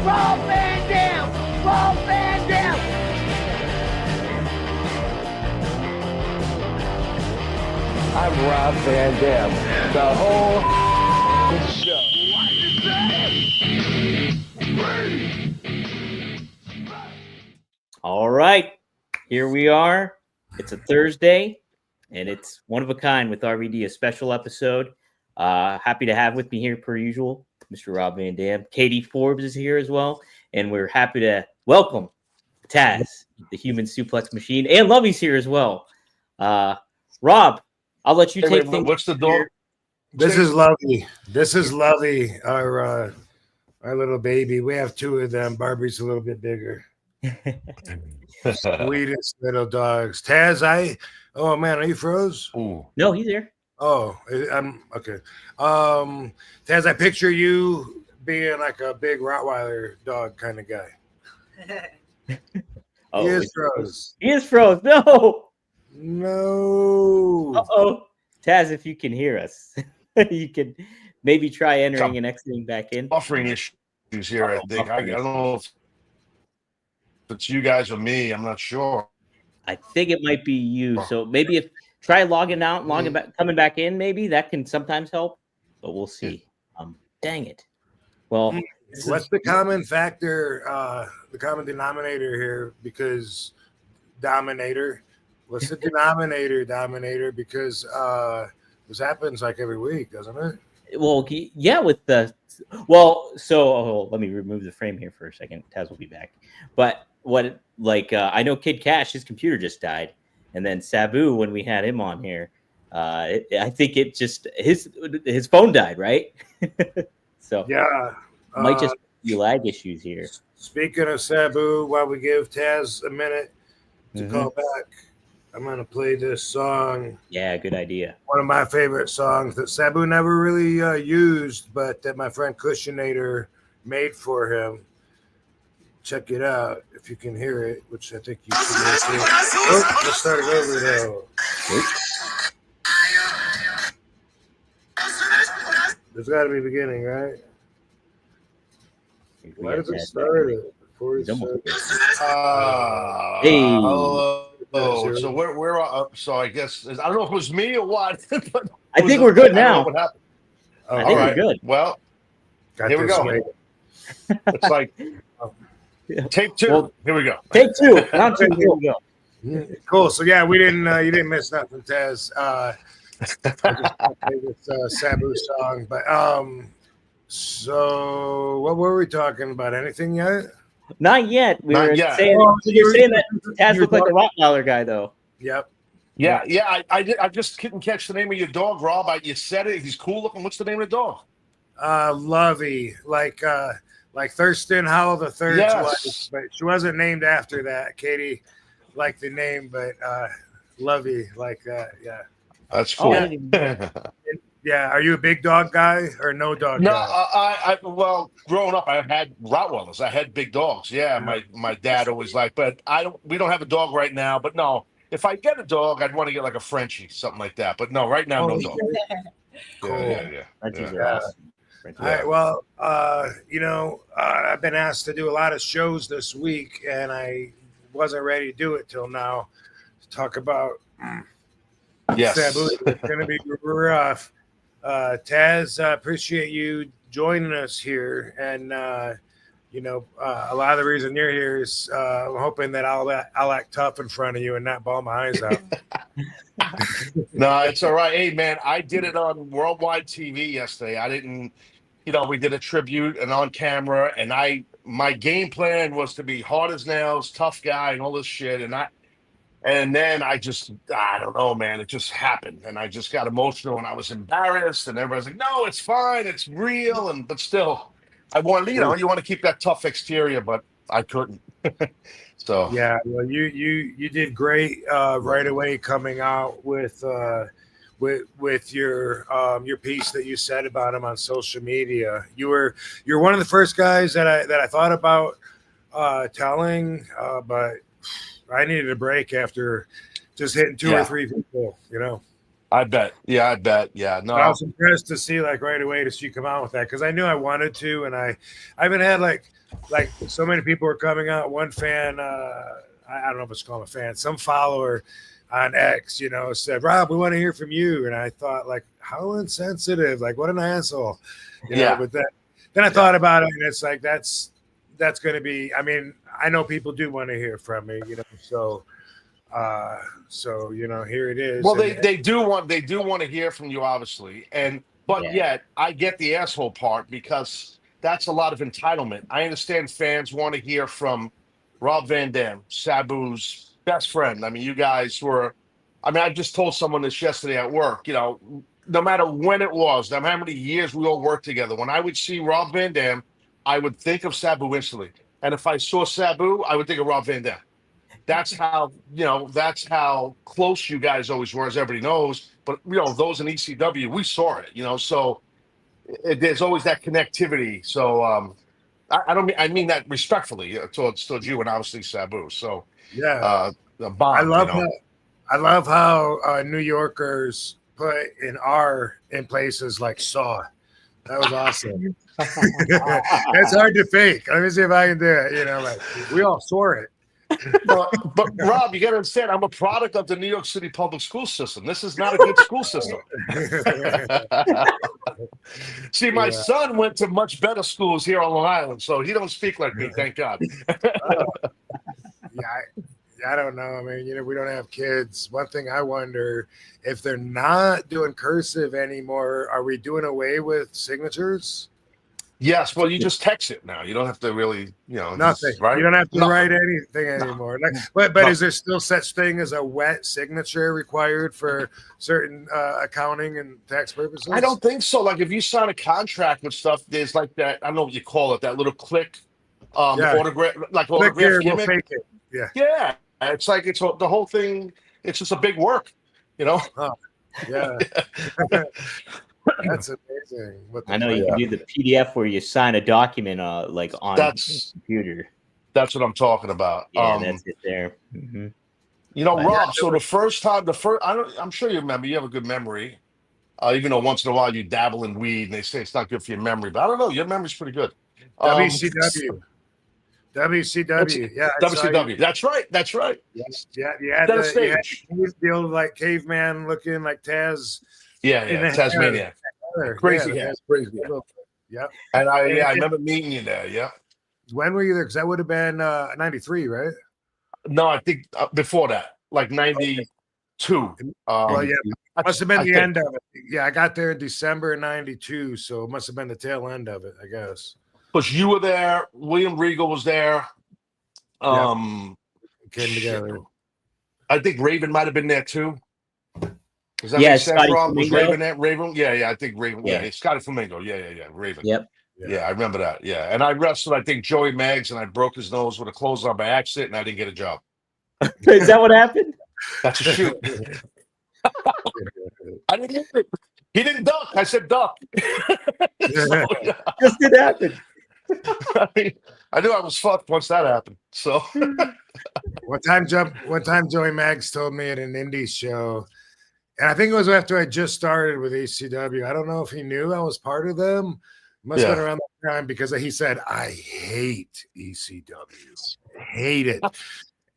Rob Van Dam! Rob Van Dam! I'm Rob Van Dam. The whole show. All right, here we are. It's a Thursday, and it's one of a kind with RVD, a special episode. Happy to have with me here, per usual, Mr. Rob Van Dam. Katie Forbes is here as well, and we're happy to welcome Taz, the human suplex machine, and Lovey's here as well. Rob, I'll let you take things. What's the door? This is Lovey. This is Lovey, our little baby. We have two of them. Barbie's a little bit bigger. Sweetest little dogs. Taz, oh man, are you froze? Ooh. No, he's here. Oh, I'm okay. Taz, I picture you being like a big Rottweiler dog kind of guy. He is froze. He is froze. No. No. Uh-oh. Taz, if you can hear us, you can maybe try entering and exiting back in. Buffering issues here, I think. I don't know if it's you guys or me. I'm not sure. I think it might be you. So maybe if try logging out and logging back, coming back in, maybe that can sometimes help, but we'll see. Dang it. Well, what's the common factor, the common denominator here? Because Dominator. What's the denominator? Because this happens like every week, doesn't it? Well, yeah, with the let me remove the frame here for a second. Taz will be back. But I know Kid Cash, his computer just died, and then Sabu, when we had him on here, I think it just his phone died, right? So yeah, might just be lag issues here. Speaking of Sabu, while we give Taz a minute to call back, I'm going to play this song. Yeah, good idea. One of my favorite songs that Sabu never really used, but that my friend Cushionator made for him. Check it out if you can hear it, which I think you can. Oh, let's start it over though. There's got to be beginning, right? Why does it start it before he Hey. So we're so I guess I don't know if it was me or what. But I think we're good now. What happened? I think we're good. Well, here we go. It's like take two. Well, here we go. Take two. Round two. Here we go. Cool. So yeah, we didn't. You didn't miss nothing, Taz. I just played this Sabu song, but so what were we talking about? Anything yet? Not yet. Not yet. You're saying that Taz looked like a Rottweiler guy, though. Yep. Yeah. I just couldn't catch the name of your dog, Rob. You said it. He's cool looking. What's the name of the dog? Lovey, like Thurston Howell the Third's wife, but she wasn't named after that. Katie liked the name, but Lovey like that. Yeah. That's cool. Yeah, are you a big dog guy or no dog No, guy? well, growing up, I had Rottweilers. I had big dogs. Yeah, my dad always liked, but we don't have a dog right now. But no, if I get a dog, I'd want to get like a Frenchie, something like that. But no, right now, no dog. Cool. Yeah. Frenchies are awesome. All right. Well, I've been asked to do a lot of shows this week, and I wasn't ready to do it till now. To talk about Sabu. It's going to be rough. Taz, appreciate you joining us here, and a lot of the reason you're here is I'm hoping that I'll act tough in front of you and not bawl my eyes out. No, it's all right. Hey, man, I did it on worldwide TV yesterday. I didn't, we did a tribute and on camera, and my game plan was to be hard as nails, tough guy, and all this shit, and then I don't know, man. It just happened, and I just got emotional, and I was embarrassed, and everybody's like, "No, it's fine, it's real," but still, I wanted, you want to keep that tough exterior, but I couldn't. So yeah, well, you did great right away coming out with your piece that you said about him on social media. You're one of the first guys that I thought about telling, but I needed a break after just hitting two or three people, I bet. Yeah, I bet. Yeah, But I no. was impressed to see like right away to see you come out with that because I knew I wanted to, and I haven't had like so many people were coming out. One fan, I don't know if it's called a fan, some follower on X, said, "Rob, we want to hear from you," and I thought like, how insensitive, like what an asshole, Yeah. But then I thought about it, and it's like that's going to be. I mean, I know people do want to hear from me, so. Here it is. Well, And they do want to hear from you, obviously, but Yeah. yet I get the asshole part because that's a lot of entitlement. I understand fans want to hear from Rob Van Dam, Sabu's best friend. I mean, you guys were. I mean, I just told someone this yesterday at work. No matter when it was, no matter how many years we all worked together, when I would see Rob Van Dam, I would think of Sabu instantly, and if I saw Sabu, I would think of Rob Van Dam. That's how close you guys always were, as everybody knows. But those in ECW, we saw it. So there's always that connectivity. So I don't mean I mean that respectfully towards you and obviously Sabu. So yeah, the bond. I love how New Yorkers put an R in places like Saw. That was awesome. That's hard to fake. Let me see if I can do it. Like we all saw it. But Rob, you got to understand, I'm a product of the New York City public school system. This is not a good school system. See, my son went to much better schools here on Long Island, so he don't speak like me, thank God. I don't know. I mean, we don't have kids. One thing I wonder, if they're not doing cursive anymore, are we doing away with signatures? Yes, well, you just text it now. You don't have to really, nothing. Right? You don't have to write anything anymore. But is there still such thing as a wet signature required for certain accounting and tax purposes? I don't think so. Like if you sign a contract with stuff, there's like that. I don't know what you call it. That little click, autograph, like click autograph here, gimmick. we'll fake it. Yeah. Yeah, it's like the whole thing. It's just a big work, Oh, yeah. That's amazing. I know you can do the PDF where you sign a document like on the computer. That's what I'm talking about. Yeah, that's it there. Mm-hmm. Rob, so I'm sure you remember, you have a good memory, even though once in a while you dabble in weed and they say it's not good for your memory, but I don't know, your memery's pretty good. WCW. Yeah. WCW. That's right. Yes. Yeah. You had the old like caveman looking like Taz. Yeah. Tasmania. Crazy. Yeah. And I remember meeting you there. Yeah. When were you there? Because that would have been 93, right? No, I think before that, like 92. Well, yeah, must have been the end of it. Yeah, I got there in December 92, so it must have been the tail end of it, I guess. Because you were there, William Regal was there. Came together. I think Raven might have been there too. Does that make sense, Scotty Rob? Was Flamingo? Raven there? Raven? Yeah, I think Raven. Yeah. It's Scotty Flamingo. Yeah. Raven. Yep. Yeah, I remember that. Yeah. And I wrestled, I think, Joey Maggs, and I broke his nose with a clothesline by accident, and I didn't get a job. Is that what happened? That's a shoot. I didn't get it. He didn't duck. I said duck. So, yeah. Just did happen. I knew I was fucked once that happened. So one time Joey Maggs told me at an indie show, and I think it was after I just started with ECW. I don't know if he knew I was part of them. Must have been around that time because he said, I hate ECW. Hate it.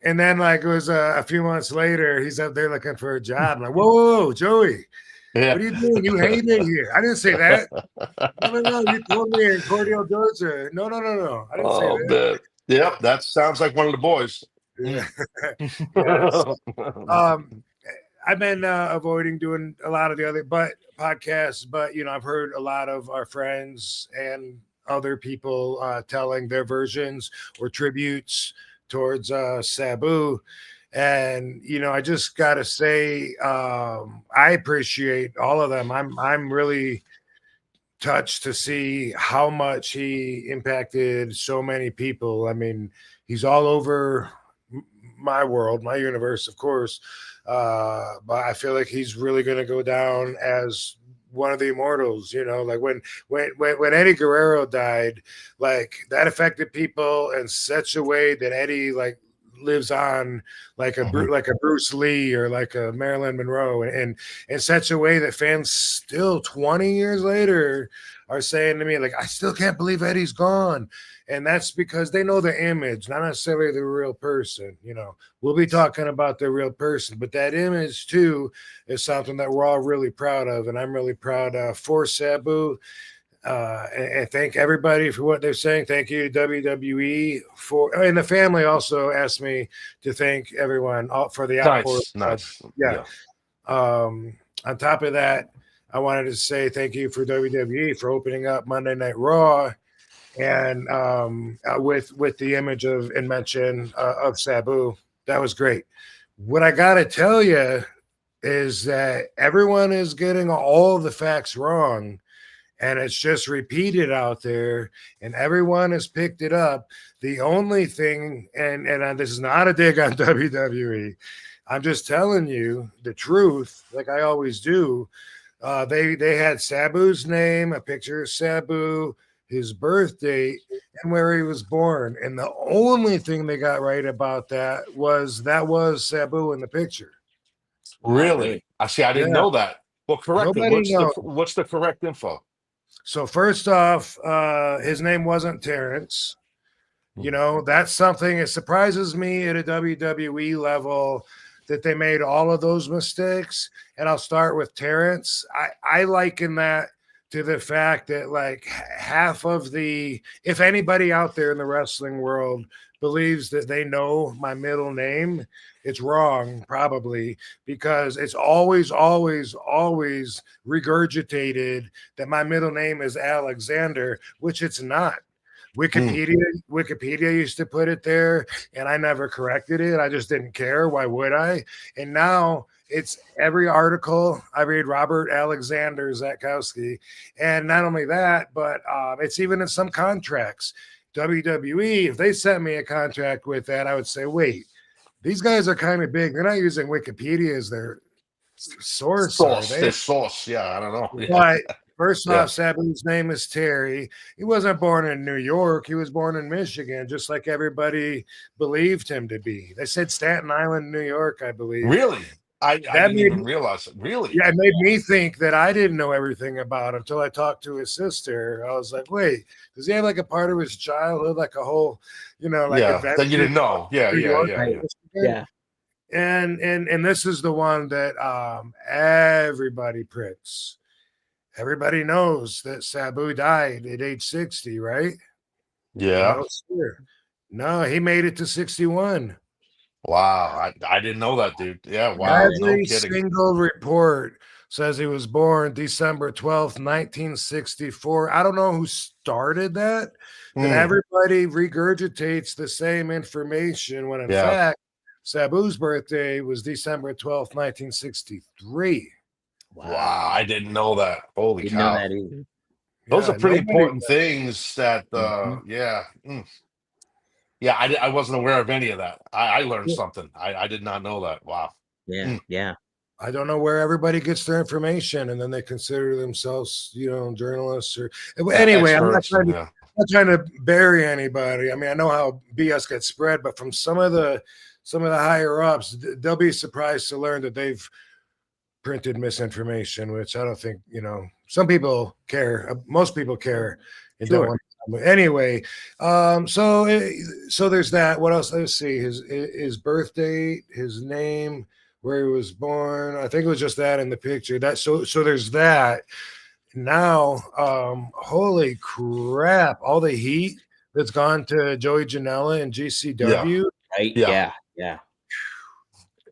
And then like it was a few months later, he's up there looking for a job. I'm like, whoa, Joey. Yeah. What are you doing? You hate it here. I didn't say that. No. You told me in Cordell, Georgia. No. I didn't say that. Man. Yep, that sounds like one of the boys. Yeah. I've been avoiding doing a lot of the other podcasts, but I've heard a lot of our friends and other people telling their versions or tributes towards Sabu. And I just gotta say, I appreciate all of them. I'm really touched to see how much he impacted so many people. I mean, he's all over my world, my universe, of course. But I feel like he's really gonna go down as one of the immortals. Like when Eddie Guerrero died, like that affected people in such a way that Eddie like lives on like a like a Bruce Lee or like a Marilyn Monroe, and in such a way that fans still 20 years later are saying to me, like, I still can't believe Eddie's gone. And that's because they know the image, not necessarily the real person. You know, we'll be talking about the real person, but that image too is something that we're all really proud of. And I'm really proud for Sabu. And thank everybody for what they're saying. Thank you, WWE, for, and the family also asked me to thank everyone for the outpour. Nice. Yeah. On top of that, I wanted to say thank you for WWE for opening up Monday Night Raw, and with the image of and mention of Sabu. That was great. What I got to tell you is that everyone is getting all the facts wrong, and it's just repeated out there, and everyone has picked it up. The only thing, and this is not a dig on WWE, I'm just telling you the truth, like I always do. They had Sabu's name, a picture of Sabu, his birth date, and where he was born. And the only thing they got right about that was Sabu in the picture. Really? I see. I didn't know that. Well, correct it. Nobody knows. What's the correct info? So first off, his name wasn't Terrence. You know, that's something. It surprises me at a WWE level that they made all of those mistakes. And I'll start with Terrence. I liken that to the fact that like half of if anybody out there in the wrestling world believes that they know my middle name, it's wrong, probably, because it's always regurgitated that my middle name is Alexander, which it's not. Wikipedia used to put it there, and I never corrected it. I just didn't care. Why would I? And now it's every article I read. Robert Alexander Zakowski, and not only that, but it's even in some contracts. WWE, if they sent me a contract with that, I would say, wait, these guys are kind of big. They're not using Wikipedia as their source. Their source. Yeah, I don't know. But first off, Sabu's name is Terry. He wasn't born in New York. He was born in Michigan, just like everybody believed him to be. They said Staten Island, New York, I believe. Really? I didn't even realize it. Really? Yeah, it made me think that I didn't know everything about him until I talked to his sister. I was like, wait, does he have like a part of his childhood, like a whole, like that you didn't know? Yeah. And this is the one that everybody prints. Everybody knows that Sabu died at age 60, right? Yeah. No, he made it to 61. Wow, I didn't know that, dude. Yeah, wow. Every single report says he was born December 12th, 1964. I don't know who started that, but everybody regurgitates the same information when in fact Sabu's birthday was December 12th, 1963. Wow, I didn't know that. Holy Didn't cow. know that either. Those are pretty important things that I wasn't aware of any of that. I learned something. I did not know that. Wow. Yeah. I don't know where everybody gets their information, and then they consider themselves, journalists or anyway. Experts, I'm not trying to bury anybody. I mean, I know how BS gets spread, but from some of the higher ups, they'll be surprised to learn that they've printed misinformation, which I don't think, some people care. Most people care. Anyway, so there's that. What else? Let's see. His birth date, his name, where he was born. I think it was just that in the picture. So there's that. Now, holy crap! All the heat that's gone to Joey Janela and GCW. Right? Yeah.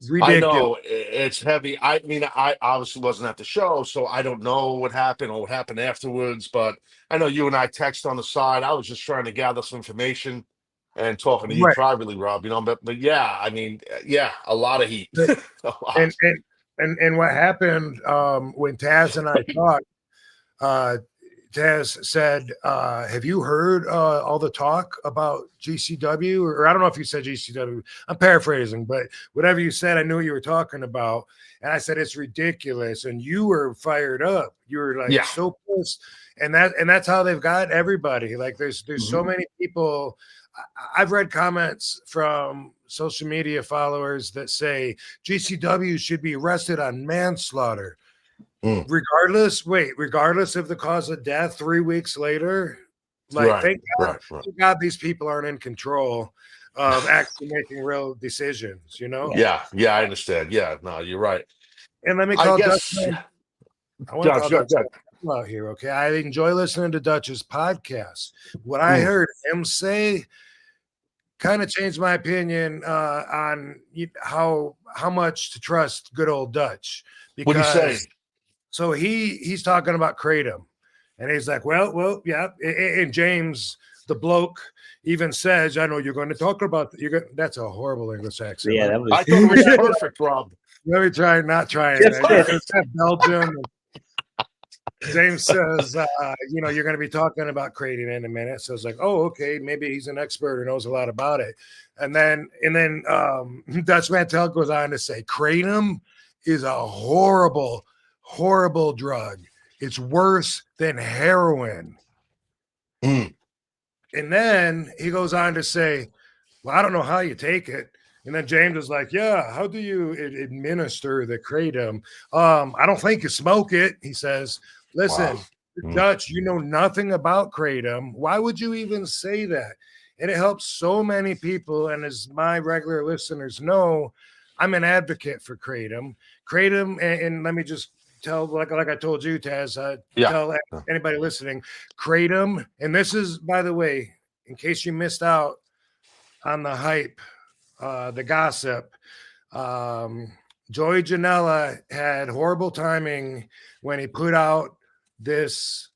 Ridiculous. I know it's heavy. I mean, I obviously wasn't at the show, so I don't know what happened or what happened afterwards. But I know you and I text on the side. I was just trying to gather some information and talking to you privately, Rob. But yeah, I mean, a lot of heat. And what happened when Taz and I talked? Taz said, have you heard all the talk about GCW? Or I don't know if you said GCW. I'm paraphrasing, but whatever you said, I knew what you were talking about. And I said, it's ridiculous. And you were fired up. You were like so pissed. And that's how they've got everybody. Like there's so many people. I've read comments from social media followers that say GCW should be arrested on manslaughter. Regardless of the cause of death 3 weeks later, like thank God these people aren't in control of actually making real decisions, you know? Yeah, I understand. Yeah, no, you're right. And let me call Dutch. I want to call Dutch out here, okay? I enjoy listening to Dutch's podcast. What I heard him say kind of changed my opinion on how much to trust good old Dutch. What do you say? So he's talking about Kratom, and he's like, well, yeah. And James, the bloke, even says, "I know you're going to talk about that's a horrible English accent." Yeah, I thought it was perfect, Rob. Let me try not trying. Belgium. James says, you're going to be talking about Kratom in a minute. So it's like, oh, okay, maybe he's an expert who knows a lot about it. And then Dutch Mantel goes on to say, Kratom is a horrible drug. It's worse than heroin. And then he goes on to say, well, I don't know how you take it. And then James is like, yeah, how do you administer the Kratom? I don't think you smoke it. He says, listen, Dutch, you know nothing about Kratom. Why would you even say that? And it helps so many people. And as my regular listeners know, I'm an advocate for Kratom. Kratom, and let me just tell, like I told you, Taz, tell anybody listening, Kratom, and this is, by the way, in case you missed out on the hype, the gossip, Joey Janela had horrible timing when he put out this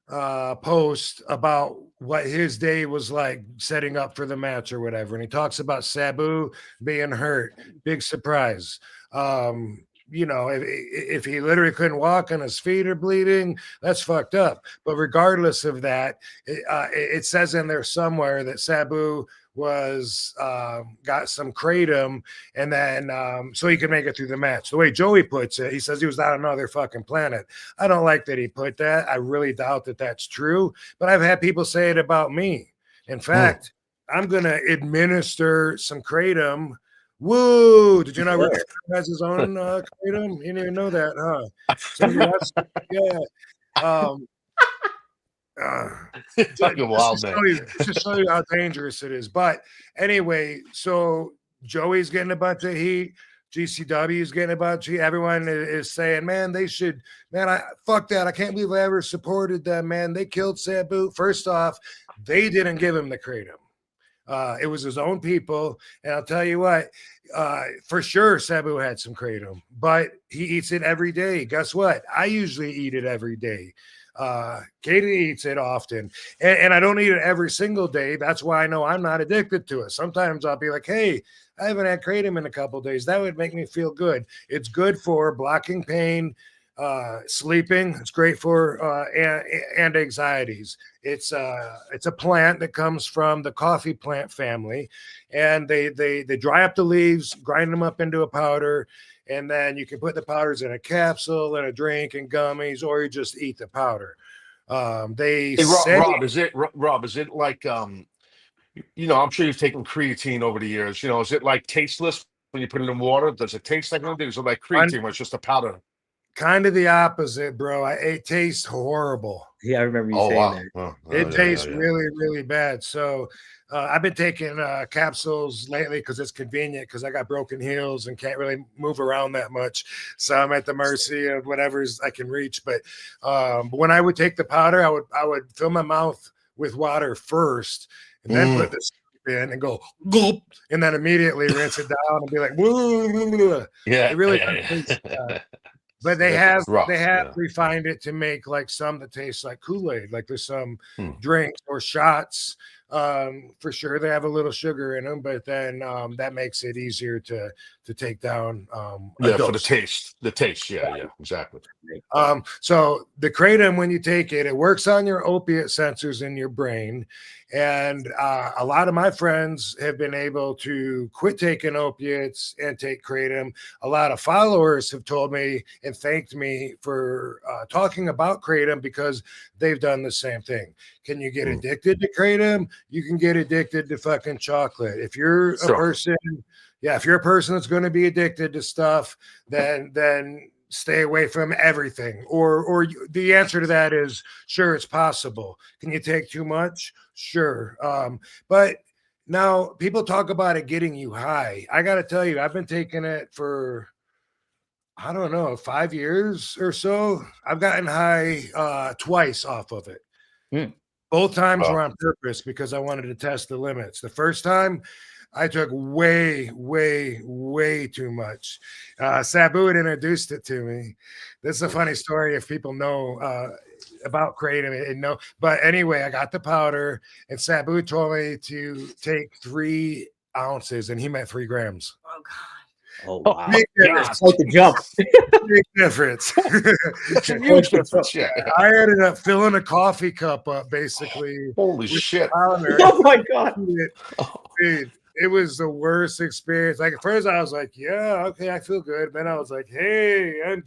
post about what his day was like setting up for the match or whatever. And he talks about Sabu being hurt. Big surprise. If he literally couldn't walk and his feet are bleeding, that's fucked up. But regardless of that, it says in there somewhere that Sabu was got some Kratom, and then so he could make it through the match. The way Joey puts it, he says he was on another fucking planet. I don't like that he put that. I really doubt that that's true, but I've had people say it about me. In fact, I'm gonna administer some Kratom. Woo! Did you know Rick has his own Kratom? You didn't even know that, huh? To show you how dangerous it is. But anyway, so Joey's getting a bunch of heat. GCW is getting a bunch of heat. Everyone is saying, man, they should, fuck that. I can't believe I ever supported them, man. They killed Sabu. First off, they didn't give him the Kratom. It was his own people. And I'll tell you what, for sure, Sabu had some Kratom, but he eats it every day. Guess what? I usually eat it every day. Katie eats it often, and I don't eat it every single day. That's why I know I'm not addicted to it. Sometimes I'll be like, hey, I haven't had Kratom in a couple of days. That would make me feel good. It's good for blocking pain, sleeping. It's great for and anxieties. It's a plant that comes from the coffee plant family, and they dry up the leaves, grind them up into a powder. And then you can put the powders in a capsule, in a drink, and gummies, or you just eat the powder. Rob, is it like I'm sure you've taken creatine over the years. Is it like tasteless when you put it in water? Does it taste like anything? Is it like creatine where it's just a powder? Kind of the opposite, bro. It tastes horrible. Yeah, I remember you saying that. It tastes really, really bad. So I've been taking capsules lately because it's convenient, because I got broken heels and can't really move around that much. So I'm at the mercy of whatever's I can reach. But when I would take the powder, I would fill my mouth with water first and then put the in and go gulp, and then immediately rinse it down and be like, woo. Yeah, it really tastes bad. But they have refined it to make like some that taste like Kool-Aid. Like there's some drinks or shots For sure, they have a little sugar in them, but then that makes it easier to take down a for the dose. taste. Yeah, exactly. So the kratom, when you take it, it works on your opiate sensors in your brain. And a lot of my friends have been able to quit taking opiates and take kratom. A lot of followers have told me and thanked me for talking about kratom because they've done the same thing. Can you get addicted to kratom? You can get addicted to fucking chocolate. If you're a person, if you're a person that's going to be addicted to stuff, then stay away from everything. Or the answer to that is sure, it's possible. Can you take too much? Sure. But now people talk about it getting you high. I got to tell you, I've been taking it for, I don't know, 5 years or so. I've gotten high twice off of it. Both times were on purpose because I wanted to test the limits. The first time I took way, way, way too much. Sabu had introduced it to me. This is a funny story if people know about kratom and know. But anyway, I got the powder, and Sabu told me to take 3 ounces, and he meant 3 grams. Oh, God. Oh, wow. Big difference. Quite the jump. Big difference. It's a huge difference. Yeah. I ended up filling a coffee cup up, basically. Holy shit. Oh, my God. Dude, it was the worst experience. Like at first I was like, yeah, okay, I feel good. Then I was like, hey, and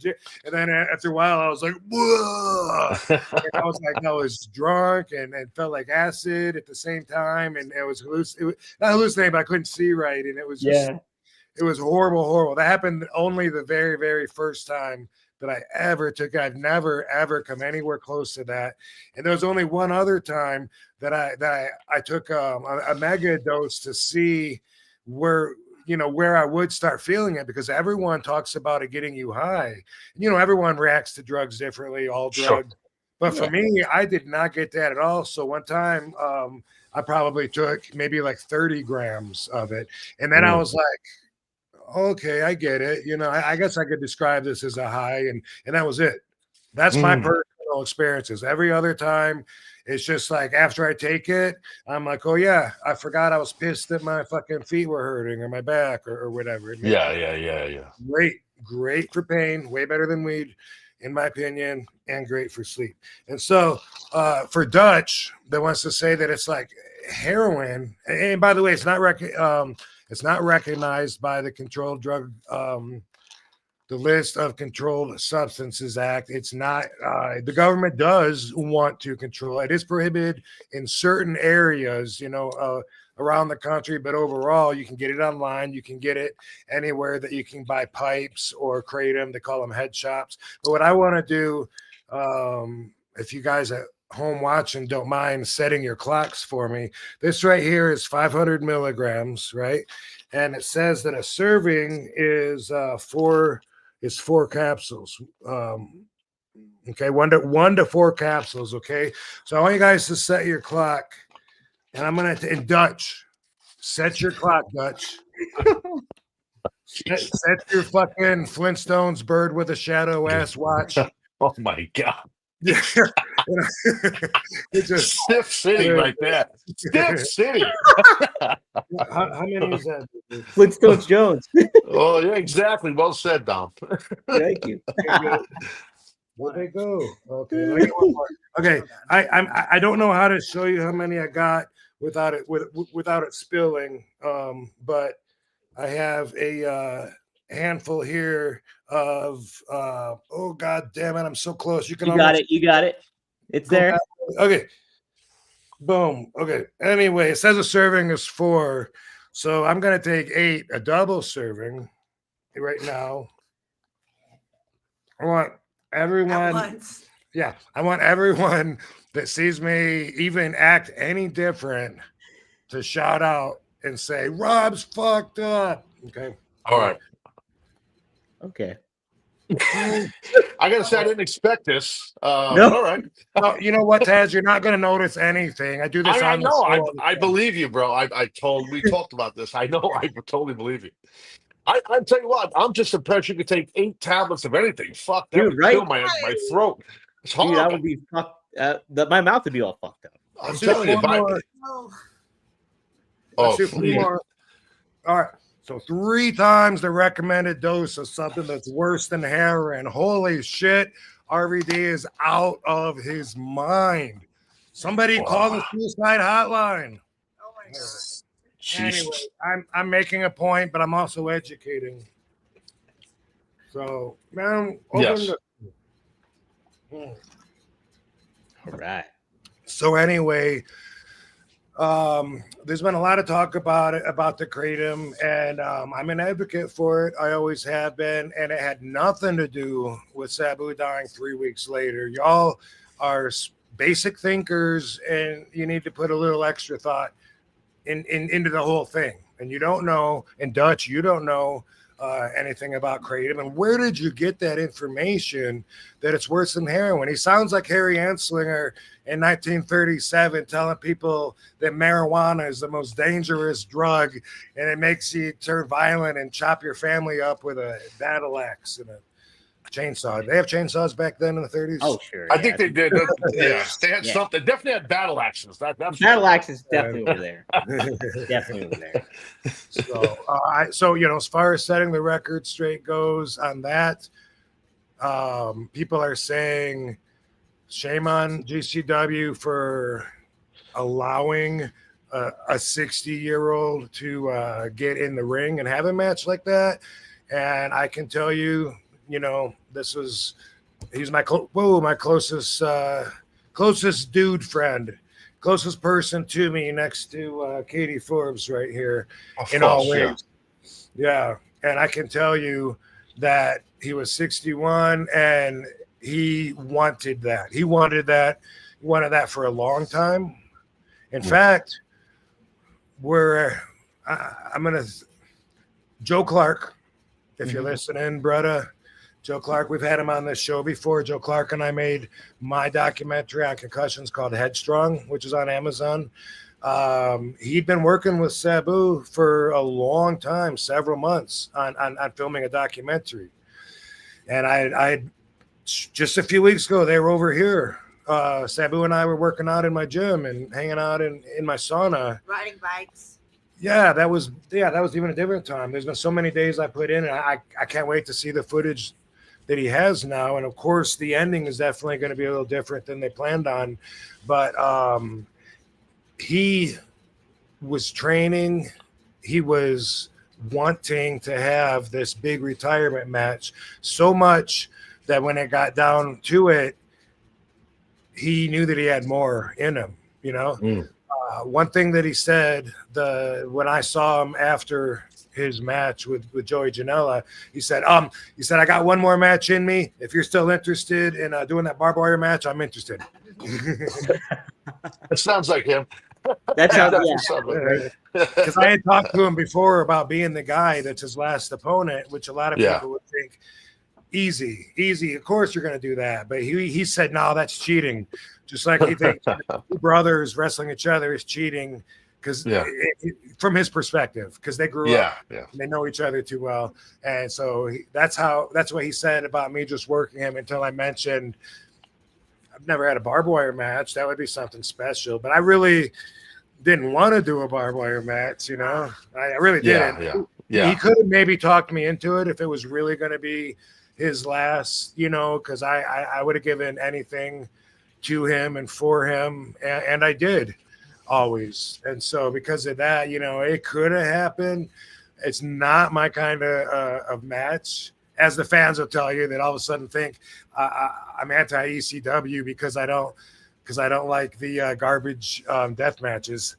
then after a while I was like, whoa. And I was like, I was drunk and felt like acid at the same time. And it was not hallucinating, but I couldn't see right. And it was just, it was horrible. That happened only the very, very first time that I ever took it. I've never, ever come anywhere close to that. And there was only one other time that I took a mega dose to see where I would start feeling it, because everyone talks about it getting you high. Everyone reacts to drugs differently, all drugs. But for me, I did not get that at all. So one time I probably took maybe like 30 grams of it. And then I was like, okay, I get it. I guess I could describe this as a high, and that was it. That's my personal experiences. Every other time, it's just like after I take it, I'm like, oh yeah, I forgot I was pissed that my fucking feet were hurting or my back or whatever. Yeah. Great for pain, way better than weed, in my opinion, and great for sleep. And so for Dutch, that wants to say that it's like heroin. And by the way, it's not recognized by the Controlled Drug, the List of Controlled Substances Act. It's not. The government does want to control it. It is prohibited in certain areas, around the country, but overall, you can get it online. You can get it anywhere that you can buy pipes or kratom. They call them head shops. But what I want to do, if you guys at home watching don't mind setting your clocks for me, this right here is 500 milligrams, right? And it says that a serving is 4 capsules. Okay, one to 4 capsules. Okay, so I want you guys to set your clock, and I'm gonna in Dutch. Set your clock, Dutch. set your fucking Flintstones bird with a shadow ass watch. Oh my God. Yeah, it's just Stiff City right there. Stiff City. How many is that? Flintstones Jones. Oh yeah, exactly. Well said, Dom. Thank you. Where'd they go? Okay, let me get one more. Okay, I don't know how to show you how many I got without it spilling. But I have a handful here of oh god damn it, I'm so close. You got it. It's there. Okay. Boom. Okay. Anyway, it says a serving is 4. So I'm gonna take 8, a double serving right now. I want everyone that sees me even act any different to shout out and say, Rob's fucked up. Okay. All right. Okay. I gotta say, I didn't expect this. No. All right. Well, you know what, Taz? You're not going to notice anything. I do this. I know. I believe you, bro. We talked about this. I know. I totally believe you. I tell you what. I'm just impressed you could take 8 tablets of anything. Fuck that. Dude, would right? kill my throat. It's Dude, horrible. that would be fucked. My mouth would be all fucked up. I'm telling you. Let's Oh, do 3 more. All right. So 3 times the recommended dose of something that's worse than heroin. Holy shit. RVD is out of his mind. Somebody call the suicide hotline. Oh my god. Anyway, I'm making a point, but I'm also educating. So, man, Yes. All right. So anyway, there's been a lot of talk about it, about the kratom, and I'm an advocate for it. I always have been, and it had nothing to do with Sabu dying 3 weeks later. Y'all are basic thinkers, and you need to put a little extra thought into the whole thing. And you don't know, and Dutch, you don't know anything about kratom. And where did you get that information that it's worse than heroin? He sounds like Harry Anslinger in 1937 telling people that marijuana is the most dangerous drug and it makes you turn violent and chop your family up with a battle axe and a chainsaw. Did they have chainsaws back then in the 30s? Oh, sure. I think they did. Yeah, they had Yeah. something. Definitely had battle axes. That's Battle axe is definitely over there. Definitely over there. So you know, as far as setting the record straight goes on that, people are saying shame on GCW for allowing a 60-year-old to get in the ring and have a match like that. And I can tell you, you know, he's my closest dude friend, closest person to me next to Katie Forbes right here in all ways. Yeah. And I can tell you that he was 61 and he wanted that. He wanted that for a long time. In fact, Joe Clark, if you're listening, brother, Joe Clark, we've had him on this show before. Joe Clark and I made my documentary on concussions called Headstrong, which is on Amazon. He'd been working with Sabu for a long time, several months on filming a documentary. And I just a few weeks ago, they were over here. Sabu and I were working out in my gym and hanging out in my sauna. Riding bikes. Yeah, that was even a different time. There's been so many days I put in, and I can't wait to see the footage that he has now. And of course, the ending is definitely going to be a little different than they planned on. But he was training. He was wanting to have this big retirement match so much that when it got down to it, he knew that he had more in him, you know. One thing that he said when I saw him after his match with Joey Janela, he said, I got one more match in me. If you're still interested in doing that barbed wire match, I'm interested. It sounds like him. That's how, Because I had talked to him before about being the guy that's his last opponent, which a lot of people would think easy. Of course you're going to do that. But he said, no, that's cheating. Just like he thinks two brothers wrestling each other is cheating because from his perspective, because they grew up and they know each other too well. And so that's what he said about me just working him until I mentioned I've never had a barbed wire match. That would be something special. But I really didn't want to do a barbed wire match, you know. I really didn't. He could have maybe talked me into it if it was really going to be his last, you know, because I would have given anything to him and for him, and I did always. And so because of that, you know, it could have happened. It's not my kind of match, as the fans will tell you, that all of a sudden think I'm anti-ECW because I don't like the garbage death matches.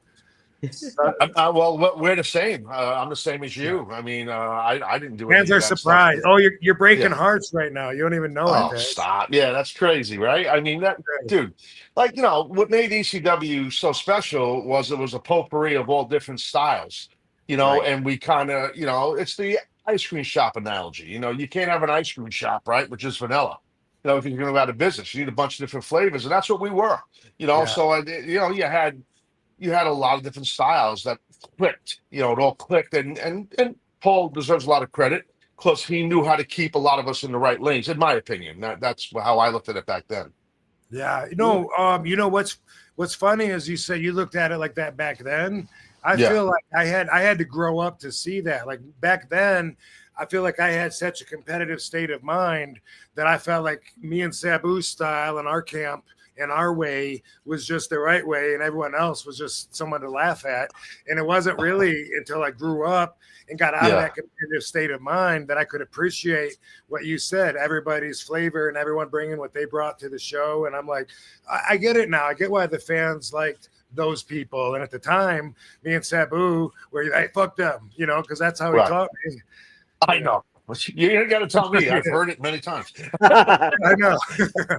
Well, we're the same. I'm the same as you. I mean, I didn't do it. Fans are surprised. Stuff. Oh, you're breaking hearts right now. You don't even know it. Oh, stop. Yeah, that's crazy, right? I mean, dude, like, you know, what made ECW so special was it was a potpourri of all different styles, you know, and we kind of, you know, it's the ice cream shop analogy. You know, you can't have an ice cream shop, right, which is vanilla. You know, if you're going to go out of business, you need a bunch of different flavors, and that's what we were. You know, so you know, you had a lot of different styles that clicked. You know, it all clicked, and Paul deserves a lot of credit because he knew how to keep a lot of us in the right lanes. In my opinion, that's how I looked at it back then. Yeah, you know what's funny is you said you looked at it like that back then. I Yeah. feel like I had to grow up to see that. Like back then, I feel like I had such a competitive state of mind that I felt like me and Sabu's style in our camp and our way was just the right way, and everyone else was just someone to laugh at. And it wasn't really until I grew up and got out of Yeah. that competitive state of mind that I could appreciate what you said, everybody's flavor and everyone bringing what they brought to the show. And I'm like, I get it now. I get why the fans liked those people. And at the time, me and Sabu were like, fuck them, because that's how he Right. taught me. I know. You ain't got to tell me. I've heard it many times. I know.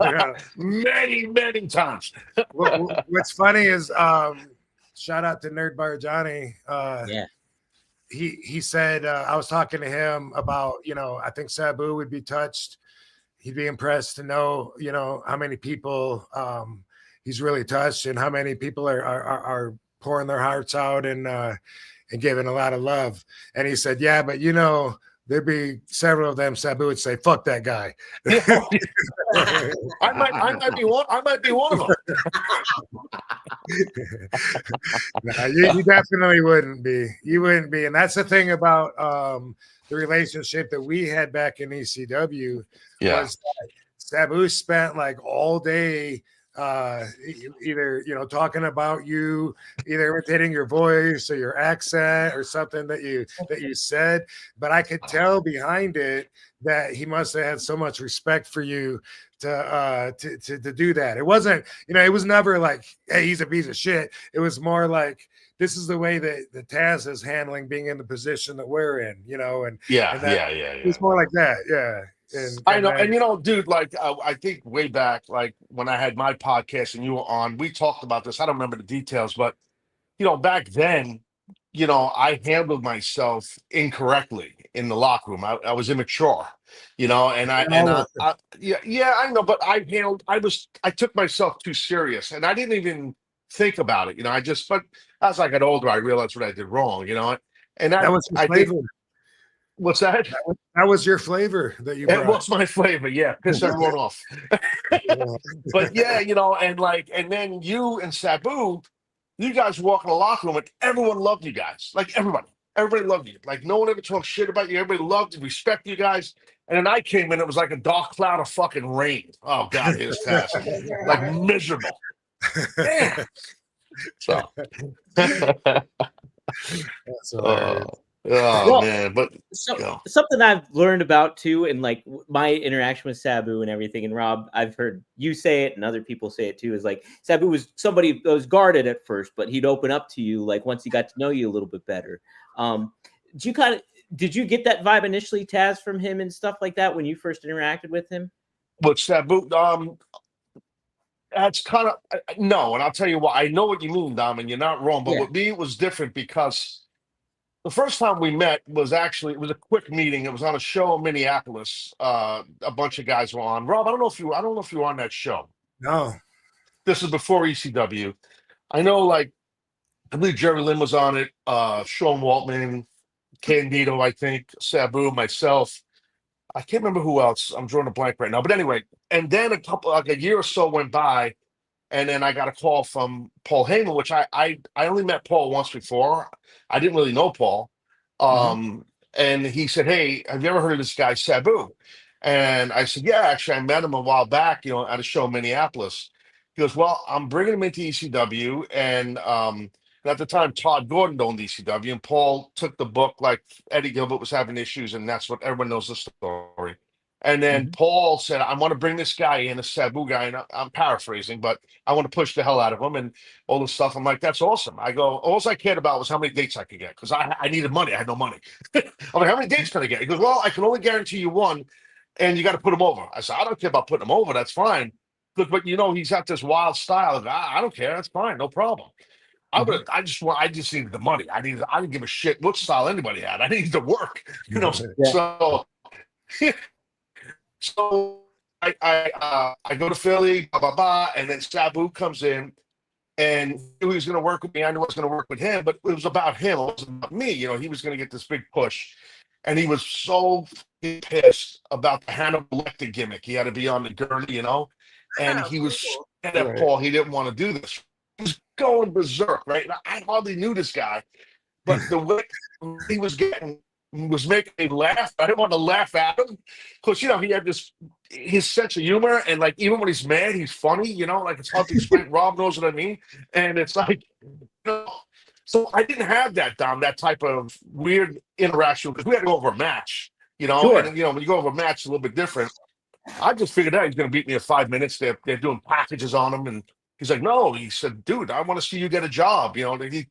Yeah. Many, many times. What's funny is shout out to Nerd Bar Johnny. Yeah. He said I was talking to him about, I think Sabu would be touched. He'd be impressed to know, how many people he's really touched and how many people are pouring their hearts out and giving a lot of love. And he said, yeah, but there'd be several of them Sabu would say, fuck that guy. I might be one. I might be one of them. No, you definitely wouldn't be. You wouldn't be. And that's the thing about the relationship that we had back in ECW was that Sabu spent like all day either talking about you, either imitating your voice or your accent or something that you said, but I could tell behind it that he must have had so much respect for you to do that. It wasn't, it was never like, hey, he's a piece of shit. It was more like, this is the way that the Taz is handling being in the position that we're in, and it was more like that. Yeah. I know, and dude, like I think way back, like when I had my podcast and you were on, we talked about this. I don't remember the details, but back then, I handled myself incorrectly in the locker room. I was immature, and I know, but I took myself too serious, and I didn't even think about it. But as I got older, I realized what I did wrong, and that was your flavor. What's that? That was your flavor that you brought. It was my flavor, yeah. Piss everyone off. But yeah, and then you and Sabu, you guys walk in the locker room and everyone loved you guys. Like everybody loved you. Like no one ever talked shit about you. Everybody loved and respected you guys. And then I came in, it was like a dark cloud of fucking rain. Oh God, here's Taz. Like miserable. Damn. So that's hilarious. Man, but something I've learned about too, and like my interaction with Sabu and everything, and Rob, I've heard you say it and other people say it too, is like Sabu was somebody that was guarded at first, but he'd open up to you like once he got to know you a little bit better. Did you get that vibe initially, Taz, from him and stuff like that when you first interacted with him? But Sabu, that's kind of no, and I'll tell you why. I know what you mean, Dom, and you're not wrong. But with me, it was different because the first time we met it was a quick meeting. It was on a show in Minneapolis. A bunch of guys were on. Rob, I don't know if you were on that show. No. This is before ECW. I know, I believe Jerry Lynn was on it. Sean Waltman, Candido, I think, Sabu, myself. I can't remember who else. I'm drawing a blank right now. But anyway, and then a year or so went by. And then I got a call from Paul Heyman, which I only met Paul once before. I didn't really know Paul. And he said, hey, have you ever heard of this guy, Sabu? And I said, yeah, actually, I met him a while back, at a show in Minneapolis. He goes, well, I'm bringing him into ECW. And at the time, Todd Gordon owned ECW. And Paul took the book like Eddie Gilbert was having issues. And that's what everyone knows the story. And then Paul said, I want to bring this guy in, a Sabu guy. And I'm paraphrasing, but I want to push the hell out of him and all this stuff. I'm like, that's awesome. I go, all I cared about was how many dates I could get because I needed money. I had no money. I'm like, how many dates can I get? He goes, well, I can only guarantee you one, and you got to put him over. I said, I don't care about putting him over. That's fine. But he's got this wild style. Of, I don't care. That's fine. No problem. I just needed the money. I didn't give a shit what style anybody had. I needed to work, So So I go to Philly, and then Sabu comes in, and he was going to work with me. I knew I was going to work with him, but it was about him. It wasn't about me. He was going to get this big push, and he was so pissed about the Hannibal Lecter gimmick. He had to be on the gurney, and he was scared at Paul. He didn't want to do this. He was going berserk, right? And I hardly knew this guy, but the way he was getting was making me laugh. I didn't want to laugh at him because he had his sense of humor, and like even when he's mad, he's funny. Like it's hard to explain. Rob knows what I mean, and it's like, so I didn't have that that type of weird interaction because we had to go over a match, Sure. and when you go over a match, it's a little bit different. I just figured out he's going to beat me in 5 minutes. They're doing packages on him, and he's like, no. He said, dude, I want to see you get a job. He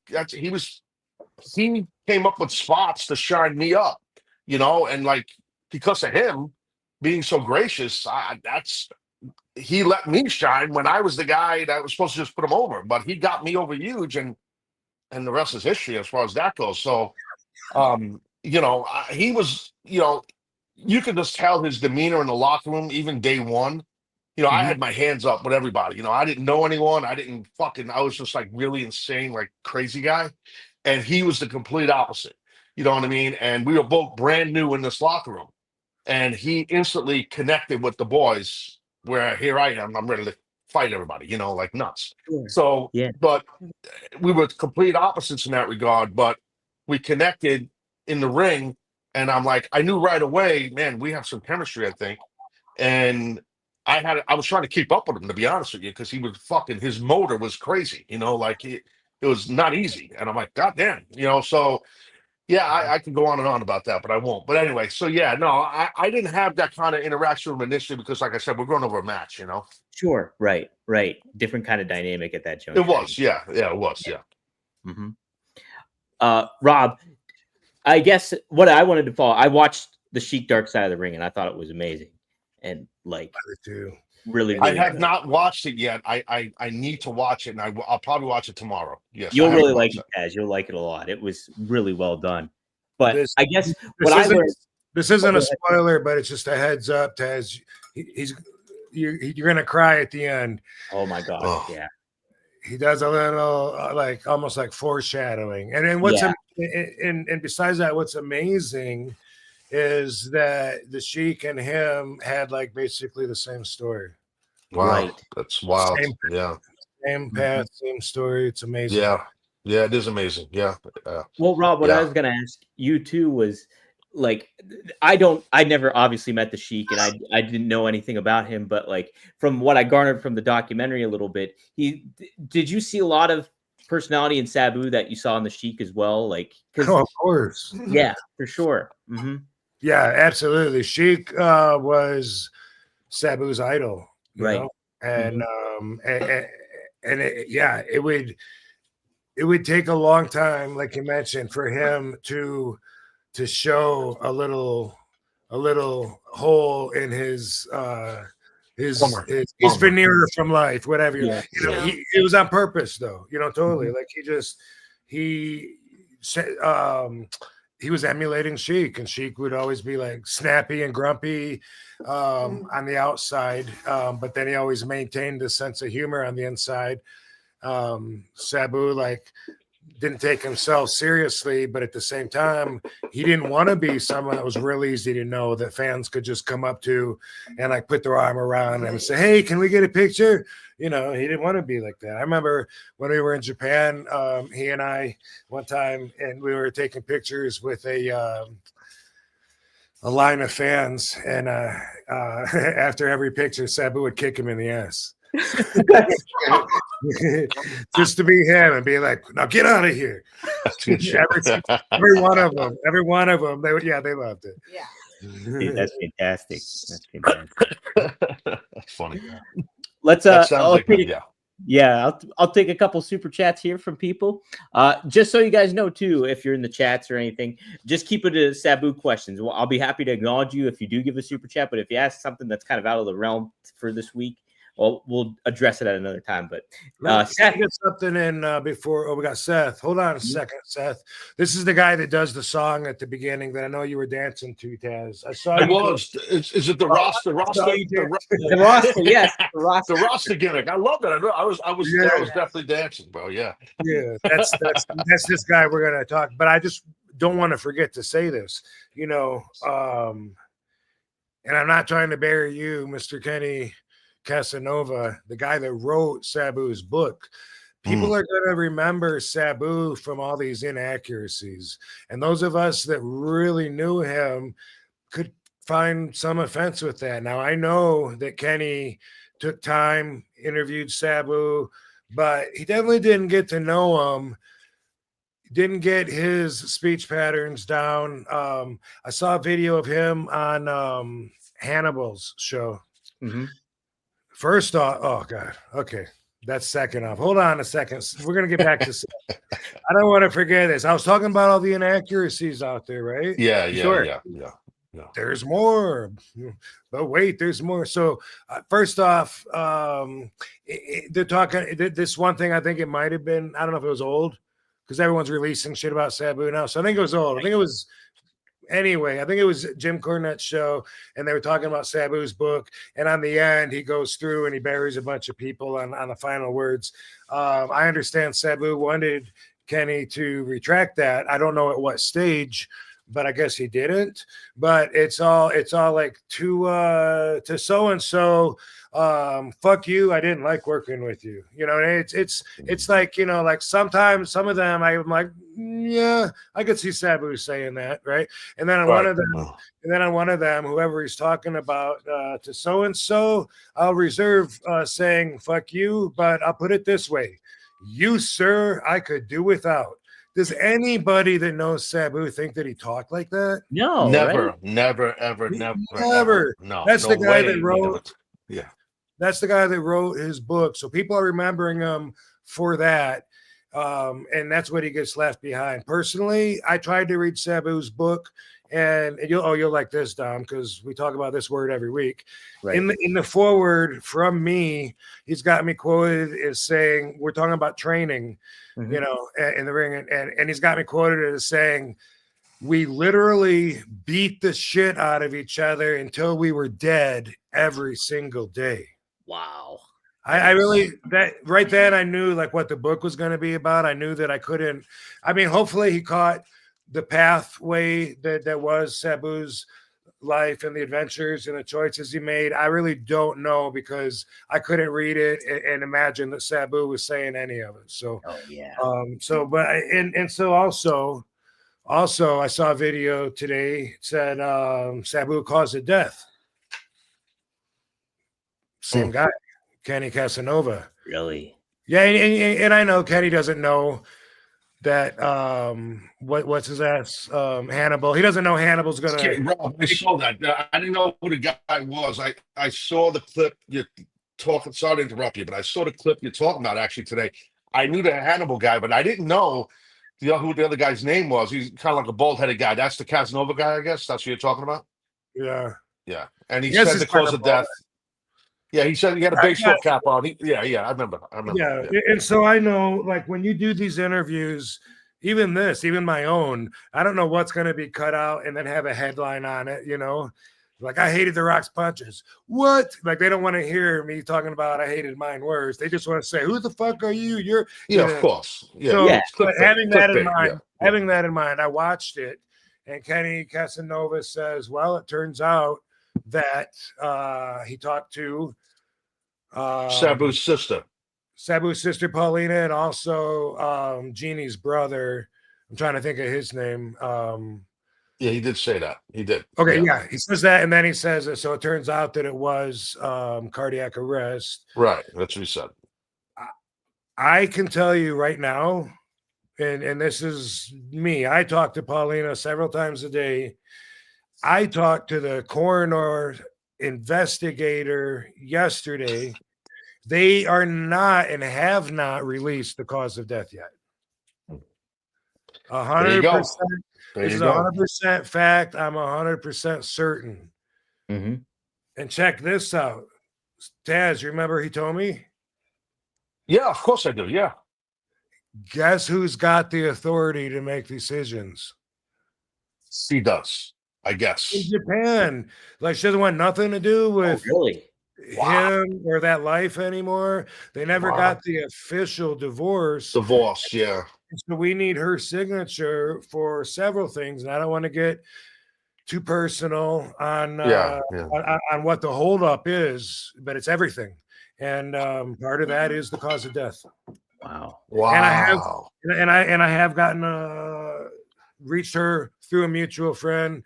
came up with spots to shine me up, and like because of him being so gracious, he let me shine when I was the guy that was supposed to just put him over. But he got me over huge, and the rest is history as far as that goes. So, he was, you could just tell his demeanor in the locker room, even day one. I had my hands up with everybody. I didn't know anyone. I was just like really insane, like crazy guy. And he was the complete opposite. You know what I mean? And we were both brand new in this locker room. And he instantly connected with the boys where here I am. I'm ready to fight everybody, like nuts. Sure. So, Yeah. but we were complete opposites in that regard, but we connected in the ring. And I'm like, I knew right away, man, we have some chemistry, I think. And I was trying to keep up with him, to be honest with you, because he was his motor was crazy, like it was not easy. And I'm like, God damn, so yeah, I can go on and on about that, but I won't. But anyway, so yeah, no, I didn't have that kind of interaction with him initially because, like I said, we're going over a match, Sure. Right. Different kind of dynamic at that juncture. It was, yeah, it was, yeah. Mm-hmm. Rob, I guess what I wanted to follow, I watched the Sheik Dark Side of the Ring, and I thought it was amazing. And like, really, I have not watched it yet. I need to watch it, and I'll probably watch it tomorrow. Yes, you'll really like it, Taz. You'll like it a lot. It was really well done. But I guess what I learned. This isn't a spoiler, but it's just a heads up, Taz. You're gonna cry at the end. Oh my God! Oh. Yeah. He does a little like almost like foreshadowing, and then and besides that, what's amazing is that the Sheik and him had like basically the same story. Wow, right. That's wild. Same path, same story. It's amazing. Yeah, it is amazing. Yeah. Well, Rob, what I was going to ask you too was like, I never obviously met the Sheik, and I didn't know anything about him, but like from what I garnered from the documentary a little bit, did you see a lot of personality in Sabu that you saw in the Sheik as well? Like, of course. Yeah, for sure. Mm-hmm. Yeah, absolutely. Sheik was Sabu's idol, right? And it would take a long time, like you mentioned, for him to show a little hole in his veneer from life, whatever. It was on purpose, though. Totally. Like he was emulating Sheik, and Sheik would always be like snappy and grumpy on the outside, but then he always maintained a sense of humor on the inside. Sabu didn't take himself seriously, but at the same time, he didn't want to be someone that was real easy to know that fans could just come up to and like put their arm around him and say, "Hey, can we get a picture?" He didn't want to be like that. I remember when we were in Japan, he and I one time, and we were taking pictures with a line of fans, and after every picture, Sabu would kick him in the ass. Just to be him and be like, "Now get out of here." every one of them, they loved it. Yeah. Dude, that's fantastic. That's funny. Let's I'll take a couple super chats here from people. Just so you guys know too, if you're in the chats or anything, just keep it to Sabu questions. Well, I'll be happy to acknowledge you if you do give a super chat, but if you ask something that's kind of out of the realm for this week, well, we'll address it at another time. But Seth, get something in before. Oh, we got Seth. Hold on a second, Seth. This is the guy that does the song at the beginning that I know you were dancing to, Taz. I saw. It was. Is it the roster? The roster, yes. The roster gimmick. I love that. I was definitely dancing, bro. Yeah. Yeah. That's this guy we're gonna talk. But I just don't want to forget to say this. And I'm not trying to bury you, Mr. Kenny. Casanova, the guy that wrote Sabu's book. People are going to remember Sabu from all these inaccuracies. And those of us that really knew him could find some offense with that. Now, I know that Kenny took time, interviewed Sabu, but he definitely didn't get to know him, didn't get his speech patterns down. I saw a video of him on Hannibal's show. Mm-hmm. First off, oh, God. Okay. That's second off. Hold on a second. We're going to get back to I don't want to forget this. I was talking about all the inaccuracies out there, right? Yeah. Sure. Yeah. There's more, but wait, there's more. So first off, they're talking this one thing. I think it might have been, I don't know if it was old because everyone's releasing shit about Sabu now. So I think it was old. I think it was Jim Cornette's show, and they were talking about Sabu's book. And on the end, he goes through and he buries a bunch of people on the final words. I understand Sabu wanted Kenny to retract that. I don't know at what stage, but I guess he didn't. But it's all like to so and so. Fuck you. I didn't like working with you. You know, it's like, you know, like sometimes some of them I'm like, yeah, I could see Sabu saying that, right? And then on one of them, whoever he's talking about, to so and so, I'll reserve saying fuck you, but I'll put it this way: you, sir, I could do without. Does anybody that knows Sabu think that he talked like that? No, Never, right? never, ever. No, That's the guy that wrote. Yeah. That's the guy that wrote his book. So people are remembering him for that. And that's what he gets left behind. Personally, I tried to read Sabu's book, and you'll like this, Dom, because we talk about this word every week. Right. In the foreword from me, he's got me quoted as saying, we're talking about training, you know, in the ring, and he's got me quoted as saying, we literally beat the shit out of each other until we were dead every single day. Wow. I really, that right then I knew like what the book was going to be about. I knew that I couldn't, I mean, hopefully he caught the pathway that was Sabu's life and the adventures and the choices he made. I really don't know because I couldn't read it and imagine that Sabu was saying any of it. So, also I saw a video today. It said Sabu caused a death. Same guy, Kenny Casanova. Really? Yeah, and I know Kenny doesn't know that what's his ass Hannibal. He doesn't know Hannibal's gonna. Rob, I saw that. I didn't know who the guy was. I saw the clip you're talking. Sorry to interrupt you, but I saw the clip you're talking about actually today. I knew the Hannibal guy, but I didn't know who the other guy's name was. He's kind of like a bald-headed guy. That's the Casanova guy, I guess. That's what you're talking about. Yeah. And he said the cause of death. Yeah, he said he had a baseball cap on. I remember. Yeah, and so I know, like, when you do these interviews, even my own, I don't know what's going to be cut out and then have a headline on it, you know? Like, I hated The Rock's punches. What? Like, they don't want to hear me talking about I hated mine worse. They just want to say, who the fuck are you? You're of course. But having that in mind, I watched it, and Kenny Casanova says, well, it turns out that he talked to Sabu's sister Paulina, and also Jeannie's brother. I'm trying to think of his name. He did say that. He did. Okay, yeah, he says that, and then he says, so it turns out that it was cardiac arrest. Right, that's what he said. I can tell you right now, and this is me, I talk to Paulina several times a day. I talked to the coroner investigator yesterday. They are not and have not released the cause of death yet. 100%. This is 100% fact. I'm 100% certain. Mm-hmm. And check this out. Taz, you remember he told me? Yeah, of course I do. Yeah. Guess who's got the authority to make decisions? He does, I guess. In Japan. Like, she doesn't want nothing to do with him or that life anymore. They never got the official divorce. Yeah. So we need her signature for several things. And I don't want to get too personal on Yeah. on what the holdup is, but it's everything. And part of that is the cause of death. Wow. Wow. And I have gotten reached her through a mutual friend,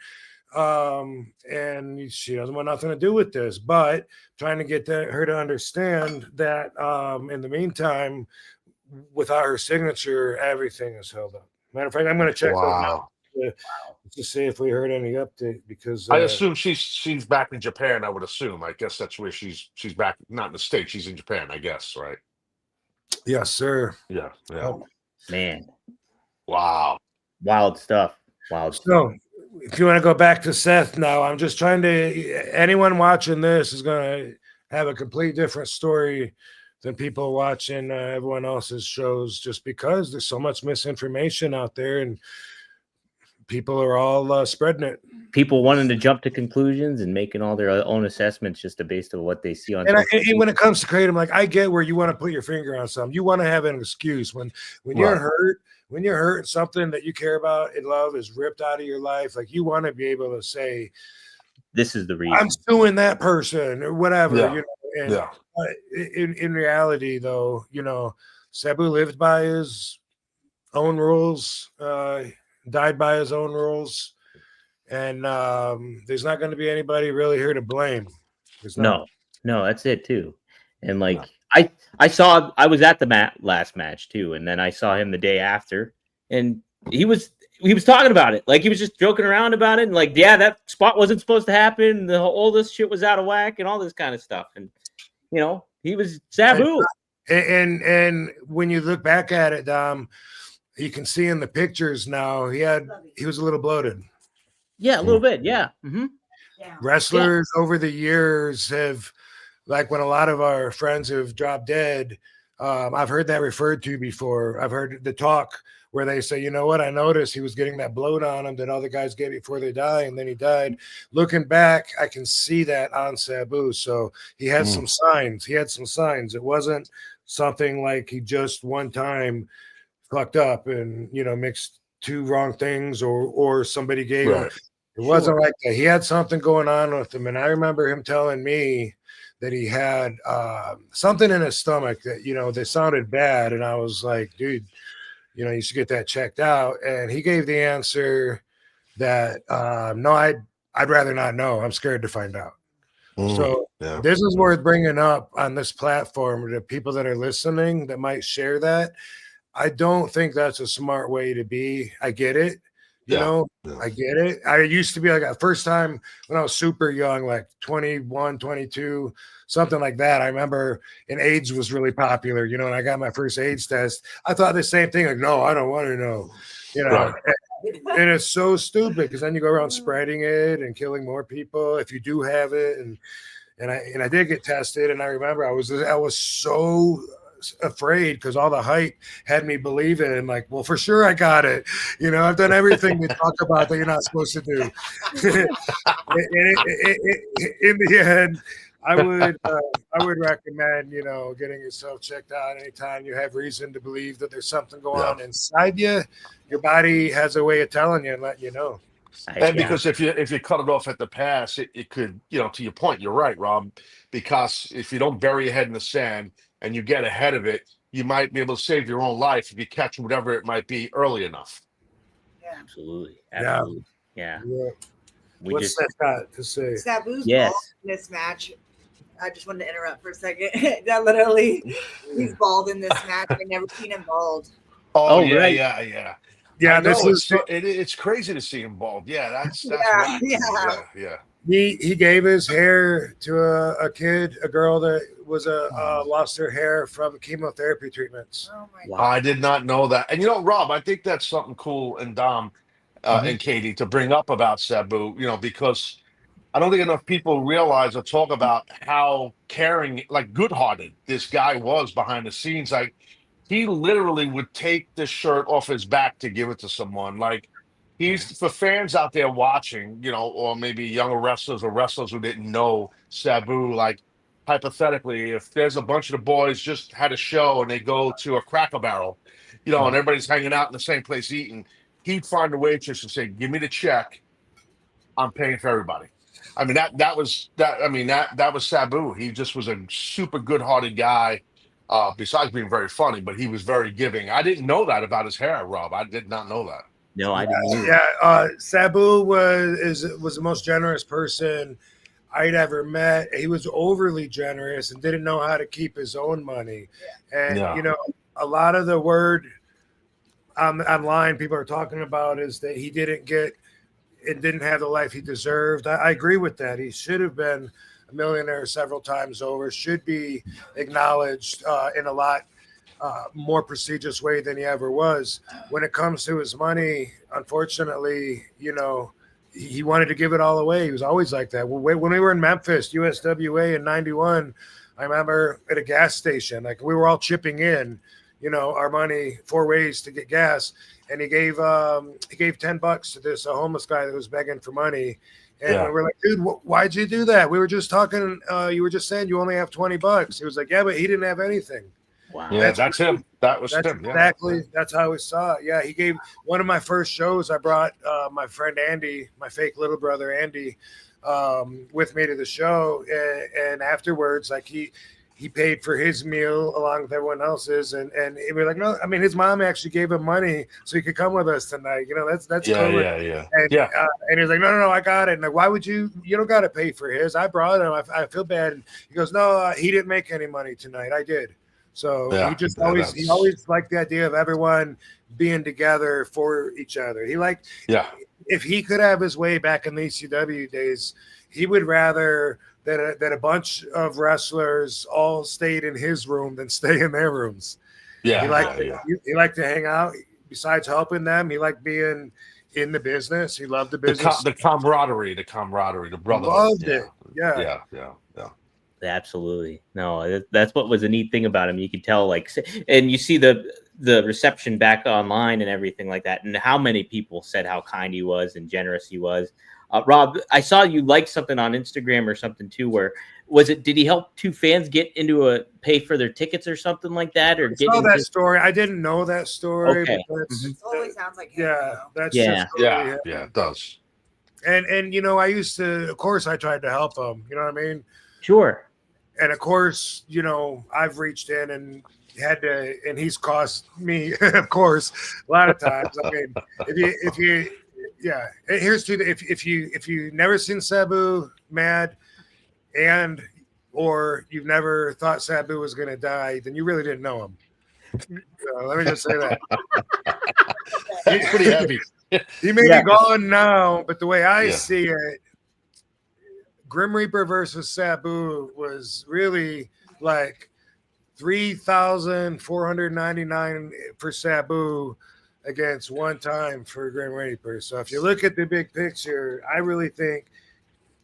and she doesn't want nothing to do with this, but trying to get her to understand that in the meantime, without her signature, everything is held up. Matter of fact, I'm going to check Wow. to see if we heard any update, because I assume she's back in Japan. I would assume. I guess that's where she's back. Not in the States. She's in Japan. I guess. Right. yes, sir. Yeah. Man, Wow. wild stuff. Wild stuff. So, if you want to go back to Seth now, I'm just trying to. Anyone watching this is going to have a complete different story than people watching everyone else's shows, just because there's so much misinformation out there, and people are all spreading it. People wanting to jump to conclusions and making all their own assessments just based on what they see on. And when it comes to creative, like, I get where you want to put your finger on something. You want to have an excuse when you're hurt. When you're hurt, something that you care about and love is ripped out of your life. Like, you want to be able to say, "This is the reason I'm suing that person," or whatever. Yeah. You know. And in reality, though, you know, Sabu lived by his own rules, died by his own rules, and there's not going to be anybody really here to blame. No, that's it too. And like, I was at the last match too, and then I saw him the day after, and he was talking about it, like he was just joking around about it, and like, yeah, that spot wasn't supposed to happen, all this shit was out of whack, and all this kind of stuff, and you know, he was Sabu. And when you look back at it, Dom, you can see in the pictures now he was a little bloated. Yeah, a little bit. Yeah. Mm-hmm. Wrestlers over the years have, like, when a lot of our friends have dropped dead, I've heard that referred to before. I've heard the talk where they say, you know what, I noticed he was getting that bloat on him that other guys get before they die, and then he died. Looking back, I can see that on Sabu. So he had some signs. It wasn't something like he just one time fucked up and, you know, mixed two wrong things, or somebody gave him. It wasn't like that. He had something going on with him. And I remember him telling me that he had something in his stomach that, you know, that sounded bad. And I was like, dude, you know, you should get that checked out. And he gave the answer that, no, I'd rather not know. I'm scared to find out. So this is worth bringing up on this platform to people that are listening that might share that. I don't think that's a smart way to be. I get it. You know, I get it. I used to be like, the first time when I was super young, like 21, 22, something like that. I remember, and AIDS was really popular, you know, and I got my first AIDS test. I thought the same thing, like, no, I don't want to know, you know. And it's so stupid, because then you go around spreading it and killing more people if you do have it. And I did get tested, and I remember I was so afraid, because all the hype had me believing, like, well, for sure I got it, you know, I've done everything they talk about that you're not supposed to do. In the end, I would recommend, you know, getting yourself checked out anytime you have reason to believe that there's something going on inside you. Your body has a way of telling you and letting you know. And because if you cut it off at the pass, it could, you know, to your point, you're right, Rob, because if you don't bury your head in the sand and you get ahead of it, you might be able to save your own life if you catch whatever it might be early enough. Yeah. Absolutely. Yeah. What's that got to say? Sabu's bald in this match. I just wanted to interrupt for a second. That literally, he's bald in this match. I've never seen him bald. Oh yeah, right. yeah. Yeah, it's crazy to see him bald. Yeah, that's yeah. He gave his hair to a girl that was lost her hair from chemotherapy treatments. Oh my Wow. God. I did not know that. And you know, Rob, I think that's something cool, and Dom and Katie, to bring up about Sabu, you know, because I don't think enough people realize or talk about how caring, like good-hearted this guy was behind the scenes. Like, he literally would take the shirt off his back to give it to someone. Like, he's, for fans out there watching, you know, or maybe younger wrestlers or wrestlers who didn't know Sabu, like, hypothetically, if there's a bunch of the boys just had a show and they go to a Cracker Barrel, you know, and everybody's hanging out in the same place eating, he'd find a waitress and say, give me the check. I'm paying for everybody. I mean that was that. I mean that was Sabu. He just was a super good-hearted guy. Besides being very funny, but he was very giving. I didn't know that about his hair, Rob. I did not know that. No, I didn't either. Yeah, Sabu was the most generous person I'd ever met. He was overly generous and didn't know how to keep his own money. And Yeah. you know, a lot of the word online people are talking about is that he didn't have the life he deserved. I agree with that. He should have been a millionaire several times over. Should be acknowledged in a lot more prestigious way than he ever was. When it comes to his money, unfortunately, you know, he wanted to give it all away. He was always like that. When we were in Memphis, USWA in '91, I remember at a gas station, like we were all chipping in, you know, our money 4 ways to get gas. And he gave $10 to this homeless guy that was begging for money. And Yeah. we were like, dude, why'd you do that? We were just talking. You were just saying you only have $20. He was like, yeah, but he didn't have anything. Wow. Yeah, that's him. That was That's him. Yeah. exactly. That's how we saw it. Yeah, he gave one of my first shows. I brought my friend Andy, my fake little brother Andy, with me to the show, and afterwards, like he paid for his meal along with everyone else's, and we were like, no, I mean, his mom actually gave him money so he could come with us tonight. You know, that's Yeah, cool. yeah. And he's like, no, I got it. And like, why would you don't got to pay for his? I brought him. I feel bad. And he goes, no, he didn't make any money tonight. I did. So Yeah, he just yeah, he always liked the idea of everyone being together for each other. He liked, if he could have his way back in the ECW days, he would rather that a bunch of wrestlers all stayed in his room than stay in their rooms. Yeah, he liked to hang out. Besides helping them, he liked being in the business. He loved the business. The camaraderie, the brotherhood. Loved it. Yeah. Absolutely. No, that's what was a neat thing about him. You could tell, like, and you see the reception back online and everything like that, and how many people said how kind he was and generous he was. Rob, I saw you like something on Instagram or something too. Where was it? Did he help two fans get into pay for their tickets or something like that? Or get that story? I didn't know that story. Okay. But it totally sounds like him, it does. And you know, I used to, of course, I tried to help him. You know what I mean? Sure. And of course, you know, I've reached in and had to, and he's cost me, of course, a lot of times. I mean, if you, yeah. Here's to the, if you never seen Sabu mad, or you've never thought Sabu was going to die, then you really didn't know him. So let me just say that. He's pretty heavy. He may be gone now, but the way I see it, Grim Reaper versus Sabu was really like 3,499 for Sabu against one time for Grim Reaper. So if you look at the big picture, I really think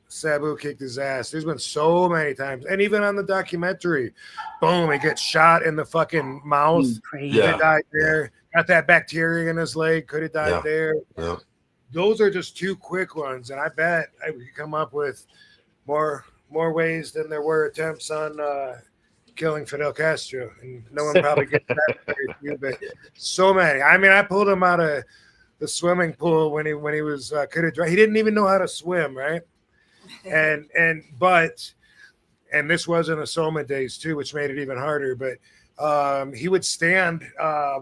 Sabu kicked his ass. There's been so many times, and even on the documentary, boom, he gets shot in the fucking mouth. Could have died there. Got that bacteria in his leg. Could have died there. Yeah. Those are just two quick ones, and I bet I could come up with more ways than there were attempts on killing Fidel Castro, and no one probably gets that very few, but so many. I mean, I pulled him out of the swimming pool when he was could have. He didn't even know how to swim, right? And this was in the Soma days too, which made it even harder. But he would stand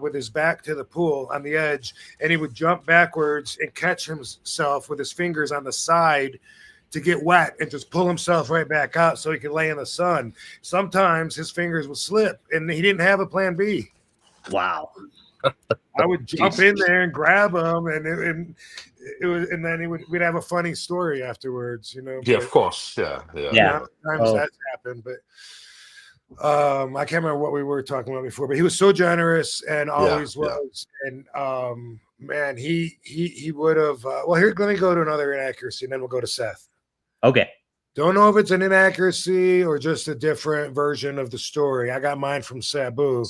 with his back to the pool on the edge, and he would jump backwards and catch himself with his fingers on the side to get wet and just pull himself right back out so he could lay in the sun. Sometimes his fingers would slip, and he didn't have a plan B. Wow. I would jump in there and grab him, and then we'd have a funny story afterwards, you know. Yeah, of course. Yeah. Sometimes that's happened, but I can't remember what we were talking about before. But he was so generous and always was, and man, he would have. Well, here, let me go to another inaccuracy, and then we'll go to Seth. Okay. Don't know if it's an inaccuracy or just a different version of the story. I got mine from Sabu,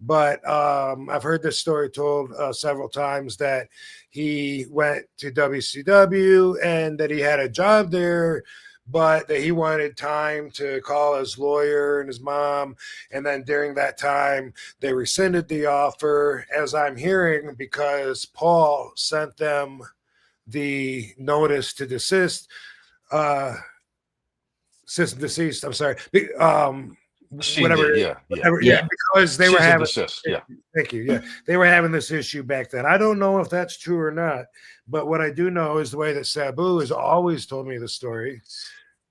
but I've heard this story told several times that he went to WCW and that he had a job there, but that he wanted time to call his lawyer and his mom. And then during that time, they rescinded the offer, as I'm hearing, because Paul sent them the notice to desist, cease and desist. I'm sorry. Whatever, CD, yeah. yeah, because they were Cease and having. desist, yeah. Thank you. Yeah, they were having this issue back then. I don't know if that's true or not, but what I do know is the way that Sabu has always told me the story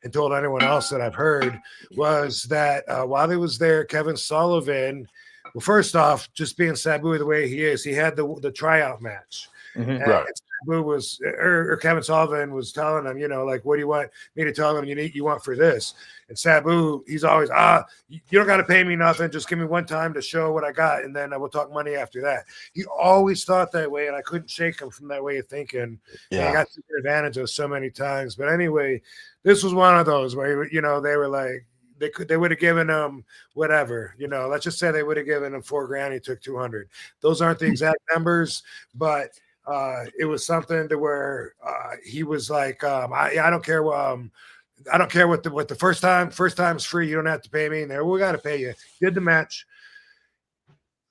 and told anyone else that I've heard was that while he was there, Kevin Sullivan. Well, first off, just being Sabu the way he is, he had the tryout match. Mhm. And Right. Sabu was, or Kevin Sullivan was telling him, like, what do you want me to tell him you want for this? And Sabu, he's always, you don't got to pay me nothing. Just give me one time to show what I got, and then I will talk money after that. He always thought that way, and I couldn't shake him from that way of thinking. Yeah. I got taken advantage of so many times. But anyway, this was one of those where, they were like, they would have given him whatever, let's just say they would have given him $4,000. He took 200. Those aren't the exact numbers, but it was something to where he was like, I don't care. I don't care what the first time's free. You don't have to pay me. And there, we got to pay you. Did the match.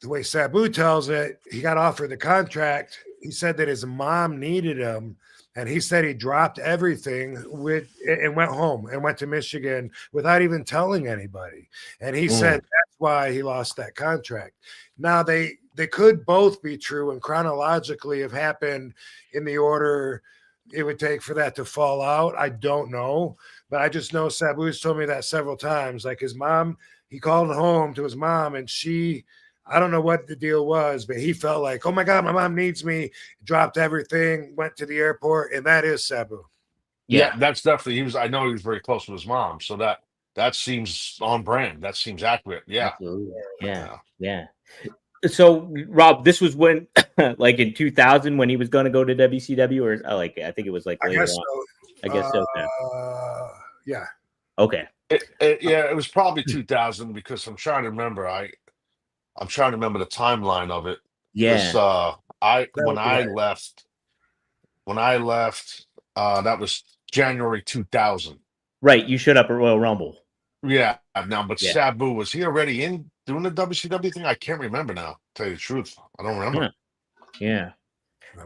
The way Sabu tells it, he got offered the contract. He said that his mom needed him. And he said he dropped everything and went home and went to Michigan without even telling anybody. And he said that's why he lost that contract. Now they could both be true and chronologically have happened in the order it would take for that to fall out. I don't know, but I just know Sabu's told me that several times. Like his mom, he called home to his mom and I don't know what the deal was, but he felt like, oh my God, my mom needs me, dropped everything, went to the airport, and that is Sabu. Yeah, that's definitely I know he was very close with his mom, so that seems on brand. That seems accurate. Yeah. Absolutely. Yeah. So Rob, this was when like in 2000 when he was going to go to WCW, or I think it was like later on. I guess so. Yeah. Okay. It was probably 2000 because I'm trying to remember. I'm trying to remember the timeline of it. Yeah. When I left, that was January 2000. Right. You showed up at Royal Rumble. Yeah. But Sabu, was he already in doing the WCW thing? I can't remember now. To tell you the truth, I don't remember. Yeah.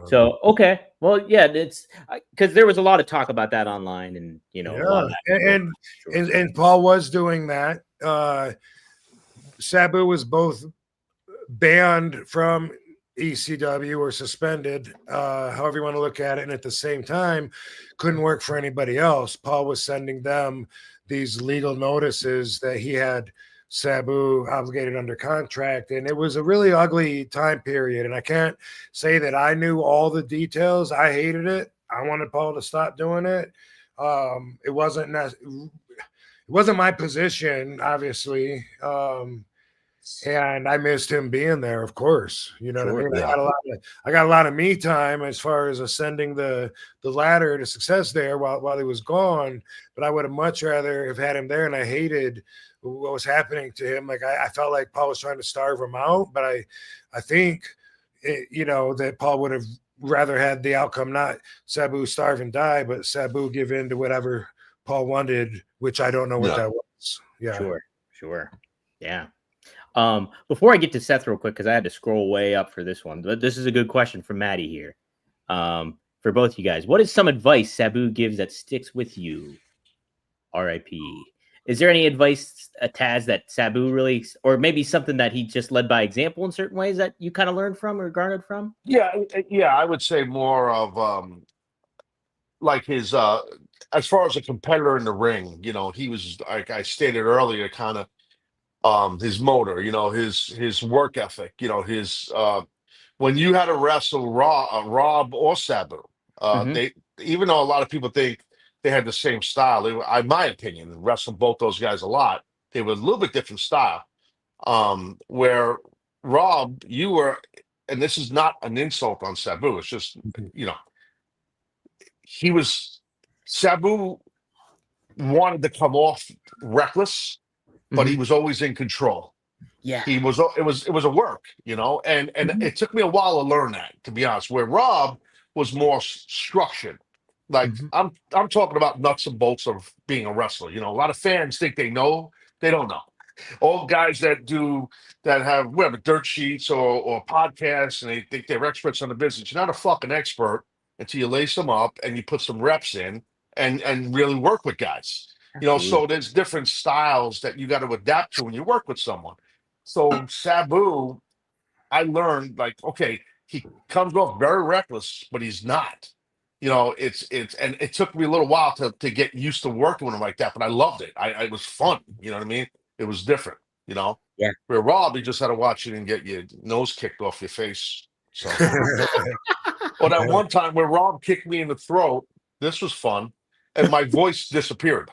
So okay, well, yeah, it's because there was a lot of talk about that online, and a lot of that and Paul was doing that. Sabu was both banned from ECW or suspended, however you want to look at it, and at the same time couldn't work for anybody else. Paul was sending them these legal notices that he had Sabu obligated under contract, and it was a really ugly time period. And I can't say that I knew all the details. I hated it. I wanted Paul to stop doing it. It wasn't my position, obviously. And I missed him being there, of course. You know what I mean? Yeah. I got a lot of me time as far as ascending the ladder to success there while he was gone. But I would have much rather have had him there, and I hated what was happening to him. Like I felt like Paul was trying to starve him out, but I think that Paul would have rather had the outcome, not Sabu starve and die, but Sabu give in to whatever Paul wanted, which I don't know what that was. Yeah, sure, yeah. Before I get to Seth real quick, because I had to scroll way up for this one, but this is a good question from Maddie here. For both you guys, what is some advice Sabu gives that sticks with you? R.I.P. Is there any advice, Taz, that Sabu really, or maybe something that he just led by example in certain ways that you kind of learned from or garnered from? Yeah, I would say more of like his as far as a competitor in the ring, he was, like I stated earlier, kind of his motor, his work ethic, his when you had to wrestle Rob or Sabu, they, even though a lot of people think they had the same style, in my opinion, wrestling both those guys a lot, they were a little bit different style. Where Rob, you were, and this is not an insult on Sabu, it's just Sabu wanted to come off reckless, but he was always in control. Yeah, it was a work, and it took me a while to learn that, to be honest. Where Rob was more structured. Like I'm talking about nuts and bolts of being a wrestler. A lot of fans think they know, they don't know. All guys that have whatever dirt sheets or podcasts, and they think they're experts on the business. You're not a fucking expert until you lace them up and you put some reps in and really work with guys. So there's different styles that you got to adapt to when you work with someone. So Sabu, I learned like, okay, he comes off very reckless, but he's not. And it took me a little while to get used to working with him like that, but I loved it. It was fun. You know what I mean? It was different. Yeah. Where Rob, you just had to watch it and get your nose kicked off your face. So, or that one time where Rob kicked me in the throat. This was fun, and my voice disappeared.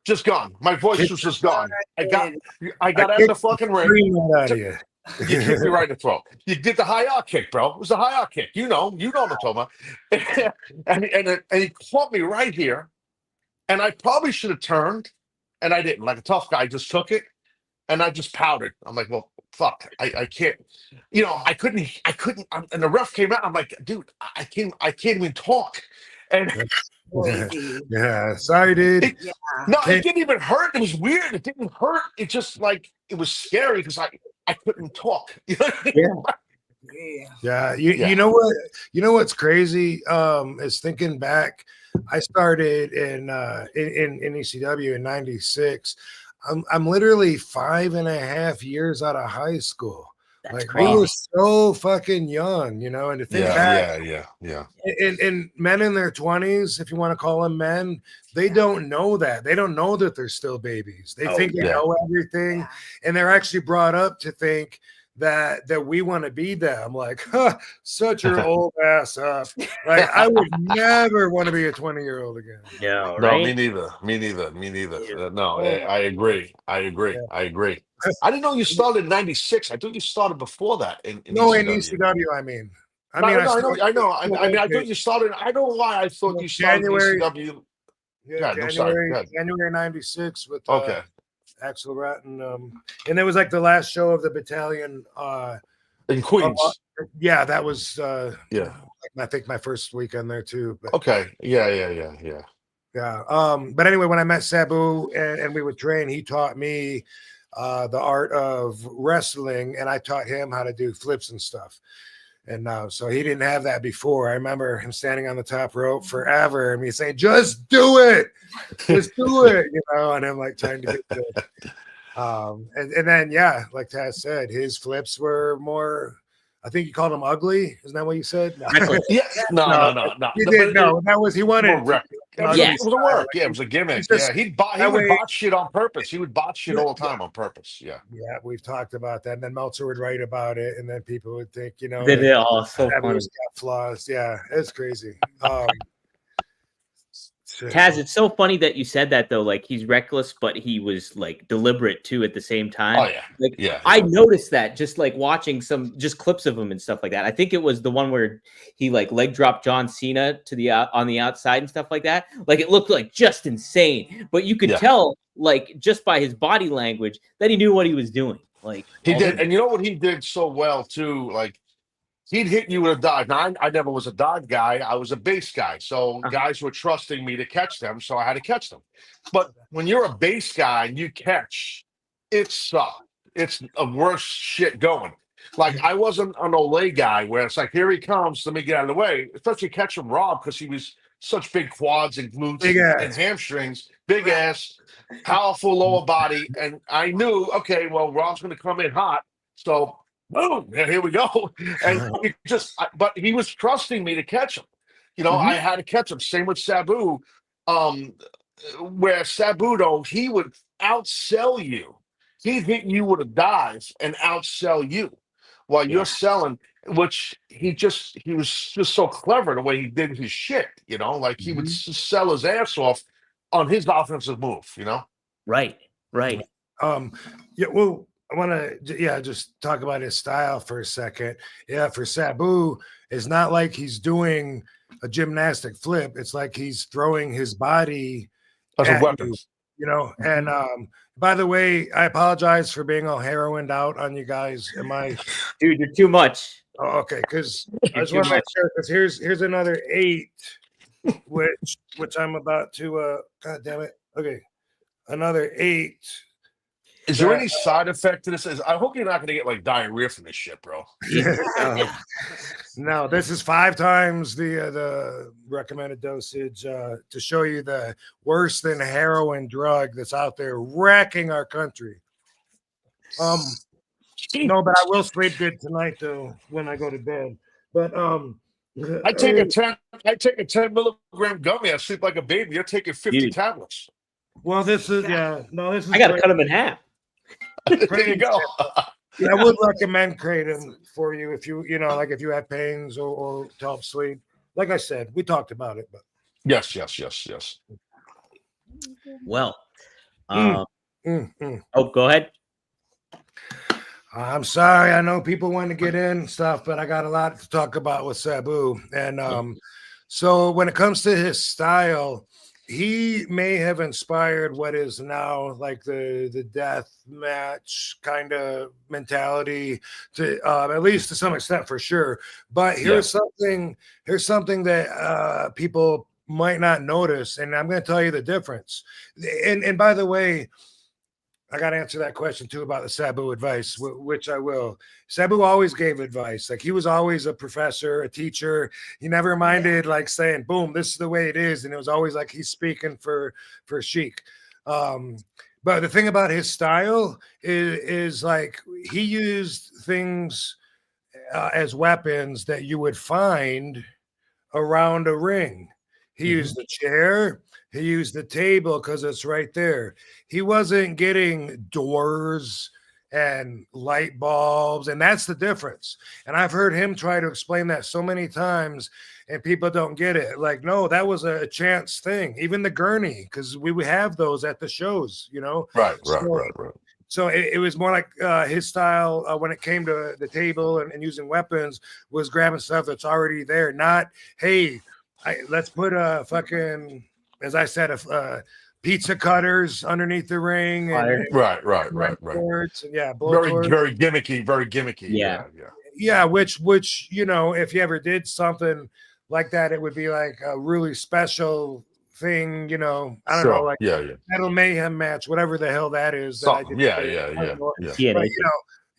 Just gone. My voice was just gone. I got out of the fucking ring. Out of you. You kicked me right in the throat. You did the high arc kick, bro. It was a high arc kick. You know what I'm talking about. and he caught me right here, and I probably should have turned, and I didn't. Like a tough guy, I just took it, and I just powdered. I'm like, well, fuck, I can't. I couldn't. And the ref came out. I'm like, dude, I can't even talk. And yeah, sorry, dude. No, it didn't even hurt. It was weird. It didn't hurt. It just like it was scary because I couldn't talk. Yeah. You know what? You know what's crazy? Is thinking back. I started in ECW in '96. I'm literally 5.5 years out of high school. That's like crazy. we were so fucking young, and to think back, yeah. And men in their 20s, if you want to call them men, they don't know that. They don't know that they're still babies. They think they know everything, and they're actually brought up to think that we want to be them. Like, shut your old ass up. Like, I would never want to be a 20-year-old again. No, right? No, me neither. Yeah. No, I agree. Yeah. I didn't know you started in '96. I thought you started before that. In ECW, I mean. I know. I mean, I thought you started. I don't know why I thought you started January, in ECW. Yeah, January '96 with Axel Rotten, and it was like the last show of the battalion in Queens. Yeah, that was I think my first weekend there too. But, okay, yeah. But anyway, when I met Sabu and we would train, he taught me the art of wrestling, and I taught him how to do flips and stuff. And so he didn't have that before. I remember him standing on the top rope forever and me saying, just do it. Just do it. And I'm like trying to get to it. And then, like Taz said, his flips were more, I think you called them ugly. Isn't that what you said? No. No. He did. No, that was, he wanted. It was a work. Yeah, it was a gimmick. He would botch shit on purpose. He would botch shit all the time on purpose. Yeah, we've talked about that. And then Meltzer would write about it, and then people would think, they're all so funny. Got flaws. Yeah, it's crazy. Taz, it's so funny that you said that though. Like he's reckless, but he was like deliberate too at the same time. Oh yeah, I noticed that just like watching some clips of him and stuff like that. I think it was the one where he like leg dropped John Cena to the on the outside and stuff like that. Like it looked like just insane, but you could tell like just by his body language that he knew what he was doing. Like he did, and you know what he did so well too. Like he'd hit you with a dive. Now, I never was a dive guy. I was a base guy. So guys were trusting me to catch them, so I had to catch them. But when you're a base guy and you catch, it's a worse shit going. Like, I wasn't an Olay guy where it's like, here he comes, let me get out of the way. Especially catching Rob because he was such big quads and glutes and hamstrings, big ass, powerful lower body. And I knew, okay, well, Rob's going to come in hot. So boom, here we go. And but he was trusting me to catch him. I had to catch him. Same with Sabu. Where Sabu, though, he would outsell you. He'd hit you with a dive and outsell you while you're selling, which he was just so clever the way he did his shit, like he would just sell his ass off on his offensive move, Right. Well, I want to, just talk about his style for a second. Yeah, for Sabu, it's not like he's doing a gymnastic flip. It's like he's throwing his body as a weapon. And by the way, I apologize for being all heroined out on you guys. Dude, you're too much. Oh, okay, because I just want to make sure, because here's another 8, which I'm about to. God damn it. Okay, another 8. Is there any side effect to this? I hope you're not going to get like diarrhea from this shit, bro. No, this is 5 times the recommended dosage to show you the worse than heroin drug that's out there wrecking our country. No, but I will sleep good tonight though when I go to bed. But I take a 10 milligram gummy. I sleep like a baby. You're taking 50 Dude. tablets. well, this is this is I got to great. cut them in half. There you go. Yeah, I would recommend kratom for you if you like if you have pains or to help sleep. Like I said, we talked about it, but Yes. Well, Mm. oh, go ahead. I'm sorry. I know people want to get in stuff, but I got a lot to talk about with Sabu. And so when it comes to his style, he may have inspired what is now like the death match kind of mentality to at least to some extent for sure. But here's something that people might not notice, and I'm going to tell you the difference. And by the way, I got to answer that question too about the Sabu advice, which I will. Sabu always gave advice. Like he was always a professor, a teacher. He never minded like saying, boom, this is the way it is. And it was always like he's speaking for Sheik. But the thing about his style is like he used things as weapons that you would find around a ring. He used the chair. He used the table because it's right there. He wasn't getting doors and light bulbs, and that's the difference. And I've heard him try to explain that so many times, and people don't get it. Like, no, that was a chance thing. Even the gurney, because we would have those at the shows, Right. So it was more like his style when it came to the table and using weapons was grabbing stuff that's already there. Not, hey, let's put a fucking, as I said, pizza cutters underneath the ring. And Right. Boards and Very gimmicky. Yeah, which if you ever did something like that, it would be like a really special thing, I don't know, like Metal Mayhem match, whatever the hell that is. Yeah. But,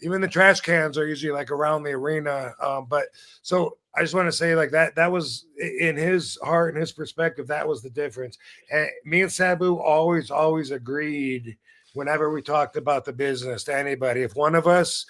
even the trash cans are usually like around the arena. But so I just want to say like that was in his heart and his perspective, that was the difference. And me and Sabu always agreed whenever we talked about the business to anybody. If one of us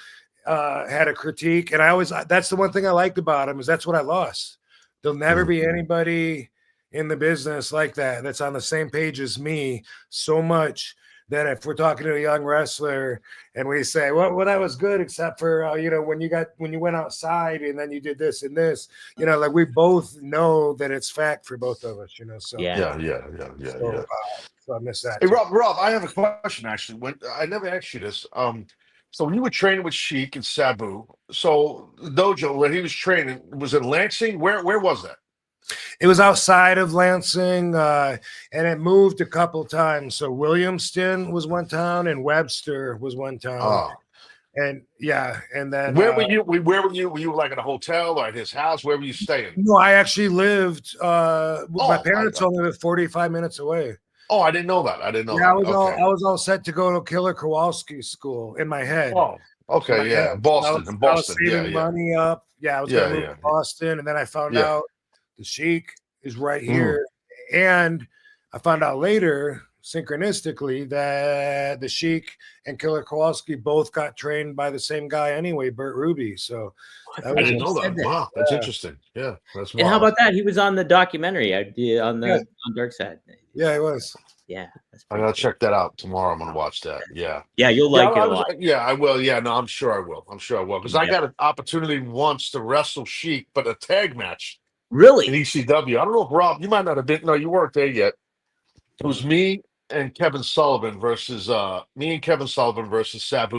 had a critique, and that's the one thing I liked about him is that's what I lost. There'll never be anybody in the business like that's on the same page as me so much that if we're talking to a young wrestler and we say, well, that was good, except for, when you went outside and then you did this and this, like we both know that it's fact for both of us, so. Yeah. So I miss that. Hey, Rob, I have a question actually. I never asked you this. So when you were training with Sheik and Sabu, so the dojo where he was training was in Lansing. Where was that? It was outside of Lansing, and it moved a couple times. So Williamston was one town, and Webster was one town. Oh. And then where were you? Where were you? Were you like in a hotel or at his house? Where were you staying? No, I actually lived. My parents only lived 45 minutes away. Oh, I didn't know that. I was all set to go to Killer Kowalski's school in my head. Oh, okay, yeah, Boston. I was saving money up. Yeah, I was going to move to Boston, and then I found out the Sheik is right here, and I found out later, synchronistically, that the Sheik and Killer Kowalski both got trained by the same guy anyway, Bert Ruby. So I didn't know that. Wow, that's interesting. Yeah, that's. And how about that? He was on the documentary on Dark Side. Yeah, he was. Yeah, I'm gonna check that out tomorrow. I'm gonna watch that. Yeah, you'll like it a lot. Yeah, I will. Yeah, no, I'm sure I will. Because I got an opportunity once to wrestle Sheik, but a tag match. Really? In ECW. I don't know if Rob, you might not have been. No, you weren't there yet. It was me and Kevin Sullivan versus Sabu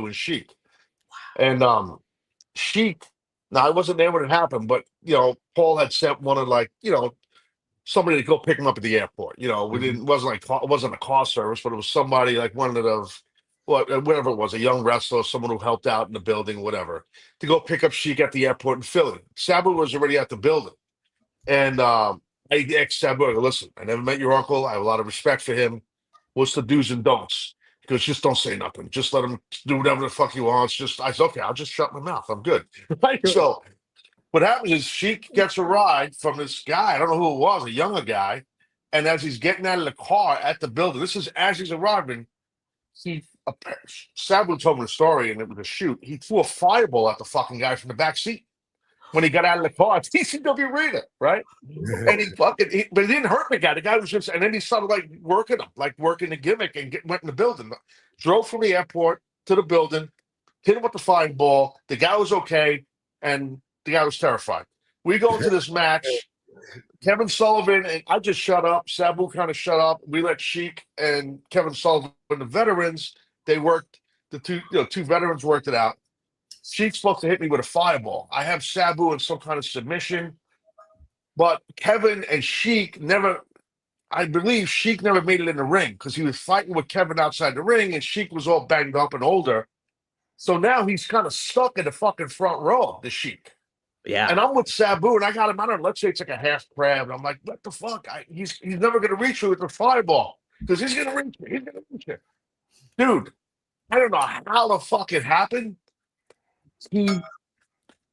and Sheik. Wow. And Sheik. Now I wasn't there when it happened, but Paul had sent somebody to go pick him up at the airport. It wasn't a car service, but it was somebody like one of whatever it was, a young wrestler, someone who helped out in the building, whatever, to go pick up Sheik at the airport in Philly. Sabu was already at the building. And I asked Sabu, listen, I never met your uncle. I have a lot of respect for him. What's the do's and don'ts? He goes, just don't say nothing. Just let him do whatever the fuck he wants. I said, okay, I'll just shut my mouth. I'm good. Right? So what happens is Sheik gets a ride from this guy. I don't know who it was, a younger guy. And as he's getting out of the car at the building, this is as he's arriving, Sabu told me the story, and it was a shoot. He threw a fireball at the fucking guy from the back seat when he got out of the car. It's TCW Rita, right? And but it didn't hurt the guy. The guy was just, and then he started working the gimmick, and went in the building. Drove from the airport to the building, hit him with the fireball. The guy was okay, and the guy was terrified. We go into this match. Kevin Sullivan and I just shut up. Sabu kind of shut up. We let Sheik and Kevin Sullivan, the veterans, they worked. The two veterans worked it out. Sheik's supposed to hit me with a fireball. I have Sabu in some kind of submission, but Kevin and Sheik never. I believe Sheik never made it in the ring because he was fighting with Kevin outside the ring, and Sheik was all banged up and older. So now he's kind of stuck in the fucking front row, the Sheik. Yeah. And I'm with Sabu, and I got him. I don't know. Let's say it's like a half crab. And I'm like, what the fuck? He's never going to reach you with the fireball because he's going to reach you. He's going to reach you. Dude, I don't know how the fuck it happened. He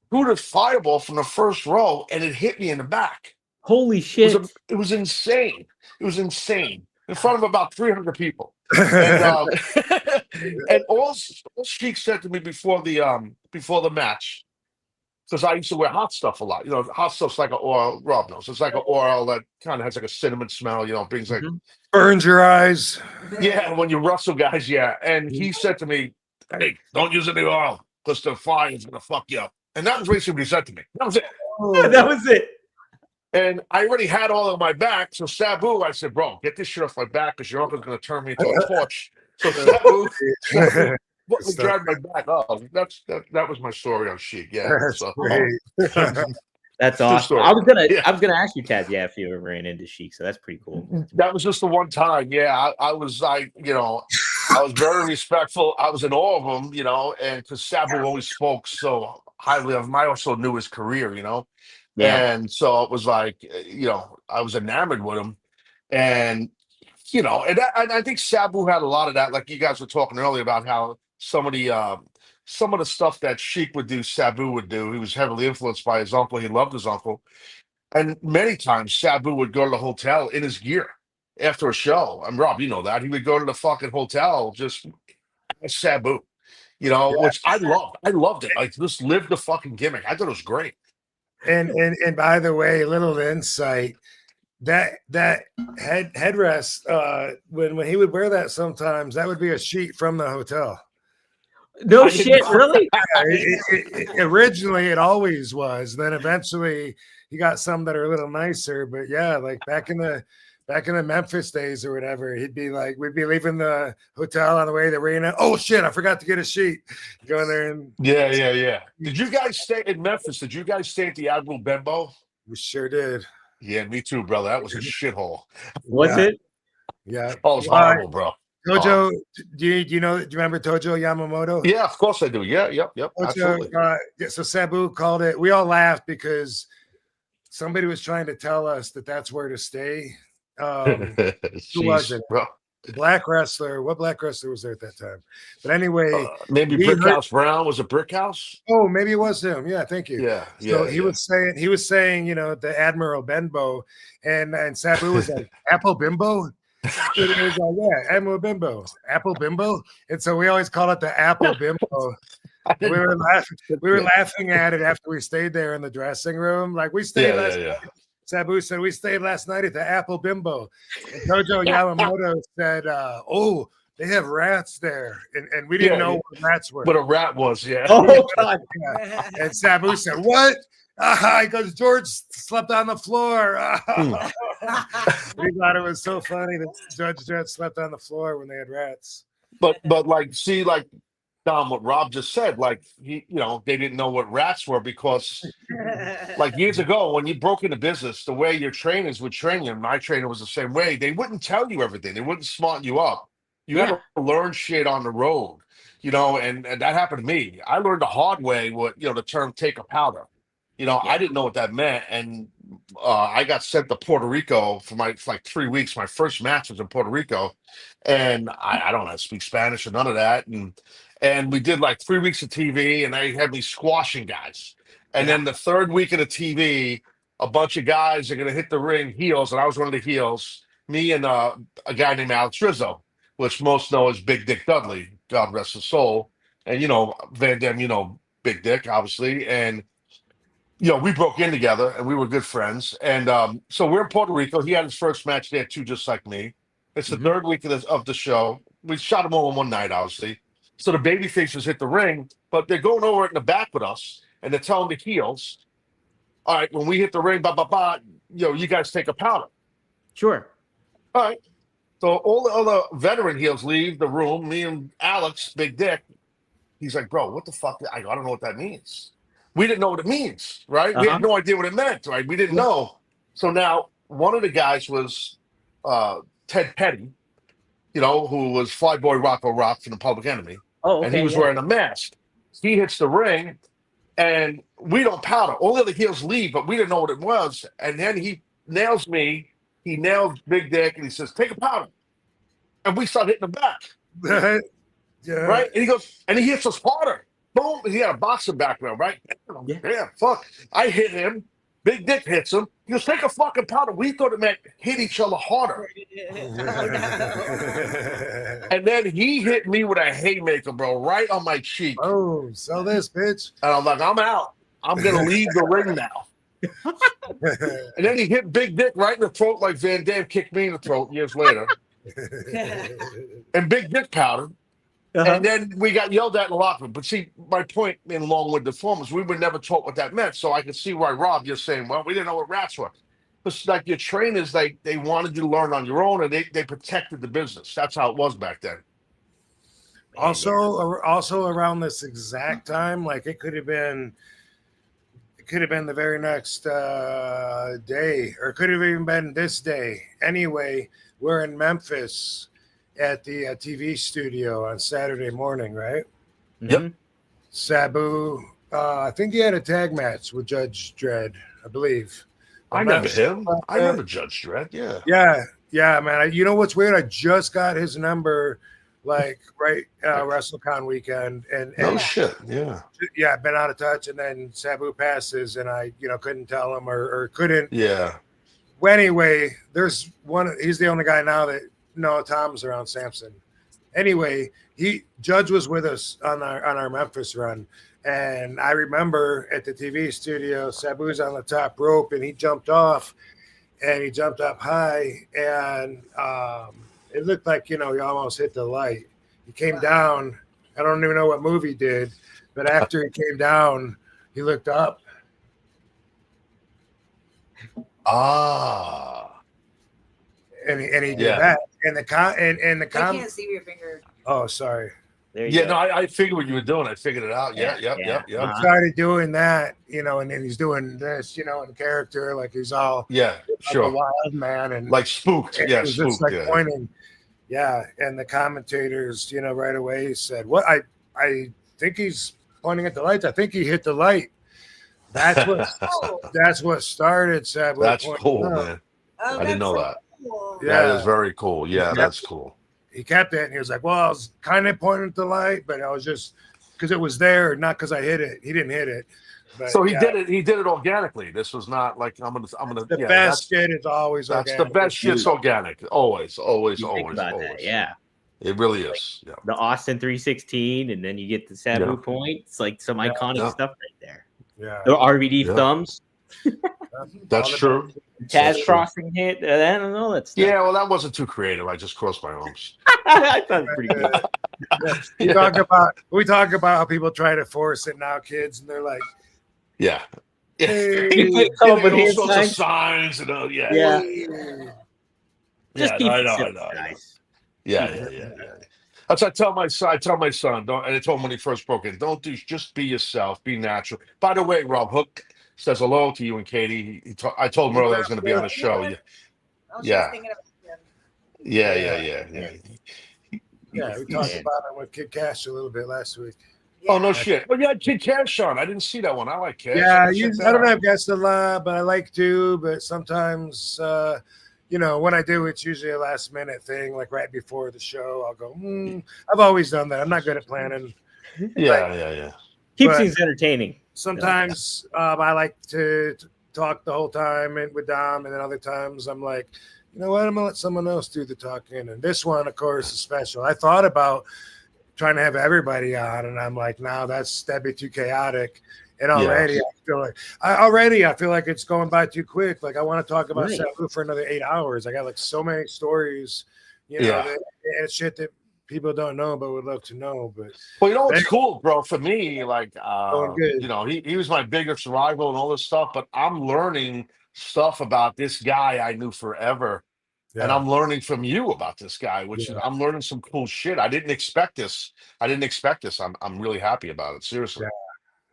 threw the fireball from the first row, and it hit me in the back. Holy shit. It was insane. It was insane. In front of about 300 people. And, and all Sheik said to me before the match, because I used to wear hot stuff a lot. Hot stuff's like an oil. Rob knows. It's like an oil that kind of has like a cinnamon smell. Brings like burns your eyes. Yeah, when you rustle guys. Yeah, and he said to me, "Hey, don't use any oil because the fire is gonna fuck you up." And that was basically what he said to me. That was it. Oh, that was it. And I already had all on my back. So Sabu, I said, "Bro, get this shit off my back because your uncle's gonna turn me into a torch." So Sabu what was driving my back? Oh, that was my story on Sheik. Yeah, That's so, great. That's awesome. I was gonna ask you, Taz, if you ever ran into Sheik, so that's pretty cool. That was just the one time. Yeah, I was I was very respectful. I was in awe of him, and because Sabu always spoke so highly of him. I also knew his career, Yeah. and so it was like, I was enamored with him, and and I think Sabu had a lot of that. Like you guys were talking earlier about how some of the stuff that Sheik would do, Sabu would do. He was heavily influenced by his uncle. He loved his uncle. And many times Sabu would go to the hotel in his gear after a show. And Rob, you know that. He would go to the fucking hotel just as Sabu, which I loved. I loved it. I just lived the fucking gimmick. I thought it was great. And by the way, a little insight. That headrest, when he would wear that sometimes, that would be a sheet from the hotel. No shit, really? Originally, it always was. Then eventually, he got some that are a little nicer. But yeah, like back in the Memphis days or whatever, he'd be like, we'd be leaving the hotel on the way to the arena. Oh shit, I forgot to get a sheet. Go in there and yeah. Did you guys stay in Memphis? Did you guys stay at the Admiral Benbow? We sure did. Yeah, me too, brother. That was a shithole. Was it? Yeah. Oh, it was horrible, bro. Tojo, do you remember Tojo Yamamoto? Yeah, of course I do. Yeah, yep. Tojo, Absolutely. So Sabu called it. We all laughed because somebody was trying to tell us that that's where to stay. Who was it? Bro. Black wrestler. What black wrestler was there at that time? But anyway, maybe Brickhouse Brown. Was it Brickhouse? Oh, maybe it was him. Yeah, thank you. Yeah. So he was saying, the Admiral Benbow, and Sabu was like Apple Bimbo. It was like, yeah, Admiral Bimbo, Apple Bimbo, and so we always call it the Apple Bimbo. We were laughing at it after we stayed there in the dressing room. Like we stayed last night. Sabu said we stayed last night at the Apple Bimbo. And Tojo Yamamoto said, oh, they have rats there. And we didn't know what rats were. What a rat was, yeah. Oh, God. Yeah. And Sabu said, what? He goes, George slept on the floor. We thought it was so funny that Judge slept on the floor when they had rats. But Dom, what Rob just said, like they didn't know what rats were because like years ago when you broke into business, the way your trainers would train you, my trainer was the same way. They wouldn't tell you everything. They wouldn't smarten you up. You had to learn shit on the road, and that happened to me. I learned the hard way what the term take a powder. I didn't know what that meant. And I got sent to Puerto Rico for like 3 weeks. My first match was in Puerto Rico, and I don't know, speak Spanish or none of that. And we did like 3 weeks of TV, and they had me squashing guys. And then the third week of the TV, a bunch of guys are gonna hit the ring heels, and I was one of the heels. Me and a guy named Alex Rizzo, which most know as Big Dick Dudley, God rest his soul. And Van Dam, Big Dick, obviously, and we broke in together and we were good friends. And so we're in Puerto Rico. He had his first match there too, just like me. It's the third week of the show. We shot him all in one night, obviously. So the baby faces hit the ring, but they're going over it in the back with us, and they're telling the heels, "All right, when we hit the ring, you guys take a powder." Sure. All right. So all the other veteran heels leave the room. Me and Alex, Big Dick, he's like, "Bro, what the fuck?" I don't know what that means. We didn't know what it means, right? We had no idea what it meant, right? We didn't know. So now one of the guys was Ted Petty, who was Flyboy Rocco Rock from the Public Enemy. Oh, okay. And he was wearing a mask. He hits the ring, and we don't powder. All the other heels leave, but we didn't know what it was. And then he nails me. He nails Big Dick, and he says, "Take a powder." And we start hitting him back. Yeah. Right? And he goes, and he hits us harder. Boom. He had a boxing background, right? Damn, fuck. I hit him. Big Dick hits him. He goes, "Take a fucking powder." We thought it meant hit each other harder. And then he hit me with a haymaker, bro, right on my cheek. Oh, sell this, bitch. And I'm like, I'm out. I'm going to leave the ring now. And then he hit Big Dick right in the throat like Van Dam kicked me in the throat years later. And Big Dick powdered. And then we got yelled at in the locker room. But see, my point in long-winded form is we were never taught what that meant. So I could see why Rob, you're saying, well, we didn't know what rats were. But like your trainers, they wanted you to learn on your own, and they protected the business. That's how it was back then. Also around this exact time, like it could have been the very next day, or it could have even been this day. Anyway, we're in Memphis at the TV studio on Saturday morning, right? Yep. Sabu, I think he had a tag match with Judge Dredd, I believe. I remember him. I remember Judge Dredd, yeah. Yeah, man. You know what's weird? I just got his number, like, right WrestleCon weekend. And shit, yeah. Yeah, I've been out of touch, and then Sabu passes, and I, couldn't tell him or couldn't. Yeah. Well, anyway, there's one. He's the only guy now that Tom's around Samson. Anyway, Judge was with us on our Memphis run, and I remember at the TV studio, Sabu's on the top rope, and he jumped off, and he jumped up high, and it looked like he almost hit the light. He came down. I don't even know what move he did, but after he came down, he looked up. And he did that. And the I can't see your finger. Oh, sorry. There you go. No, I figured what you were doing. I figured it out. Yeah. He started doing that, and then he's doing this, in character, like he's all sure, a wild man and like spooked. And Yeah, was spooked. just like pointing. Yeah, and the commentators, right away said, "What? I think he's pointing at the lights. I think he hit the light." That's what started Sabu. That's cool, man. Oh, I didn't know that. Cool. Yeah. That is very cool. Yeah, that's cool. He kept it, and he was like, "Well, I was kind of pointing at the light, but I was just because it was there, not because I hit it. He didn't hit it." But, so he did it. He did it organically. This was not like I'm gonna. The best shit is always that's organic. the best shit's organic. Always. That, yeah. It really is. Yeah. The Austin 316, and then you get the Sabu point. It's like some iconic stuff right there. Yeah. The RVD thumbs. That's true. Taz crossing hit. I don't know. That's yeah. Well, that wasn't too creative. I just crossed my arms. I thought it was pretty good. We talk about how people try to force it now, kids, and they're like, yeah. Hey, come up with all hand sorts signs. of signs and Yeah. Yeah, I know. Nice. Yeah. That's I tell my son, don't, and I told him when he first broke in, just be yourself, be natural. By the way, Rob Hook says hello to you and Katie. I told him earlier I was going to be on the show. Yeah. Yeah, we talked about it with Kid Cash a little bit last week. Oh no Yeah. shit. Oh yeah, Kid Cash on. I didn't see that one. I like Cash. Yeah, I check that I don't out. have guests a lot, but I like to. But sometimes, when I do, it's usually a last minute thing, like right before the show. I'll go. I've always done that. I'm not good at planning, Yeah. Keeps but things entertaining. sometimes I like to talk the whole time with Dom, and then other times I'm like, you know what, I'm gonna let someone else do the talking. And this one, of course, is special. I thought about trying to have everybody on, and I'm like, no, that'd be too chaotic. And already I feel like it's going by too quick. Like I want to talk about Right. Sabu for another 8 hours. I got like so many stories, Yeah. and it's shit that people don't know but would love to know. But Well, you know what's cool, bro? For me, like, going good. he was my biggest rival and all this stuff, but I'm learning stuff about this guy I knew forever, and Yeah, I'm learning from you about this guy, which yeah, I'm learning some cool shit. I didn't expect this. I'm really happy about it. Seriously.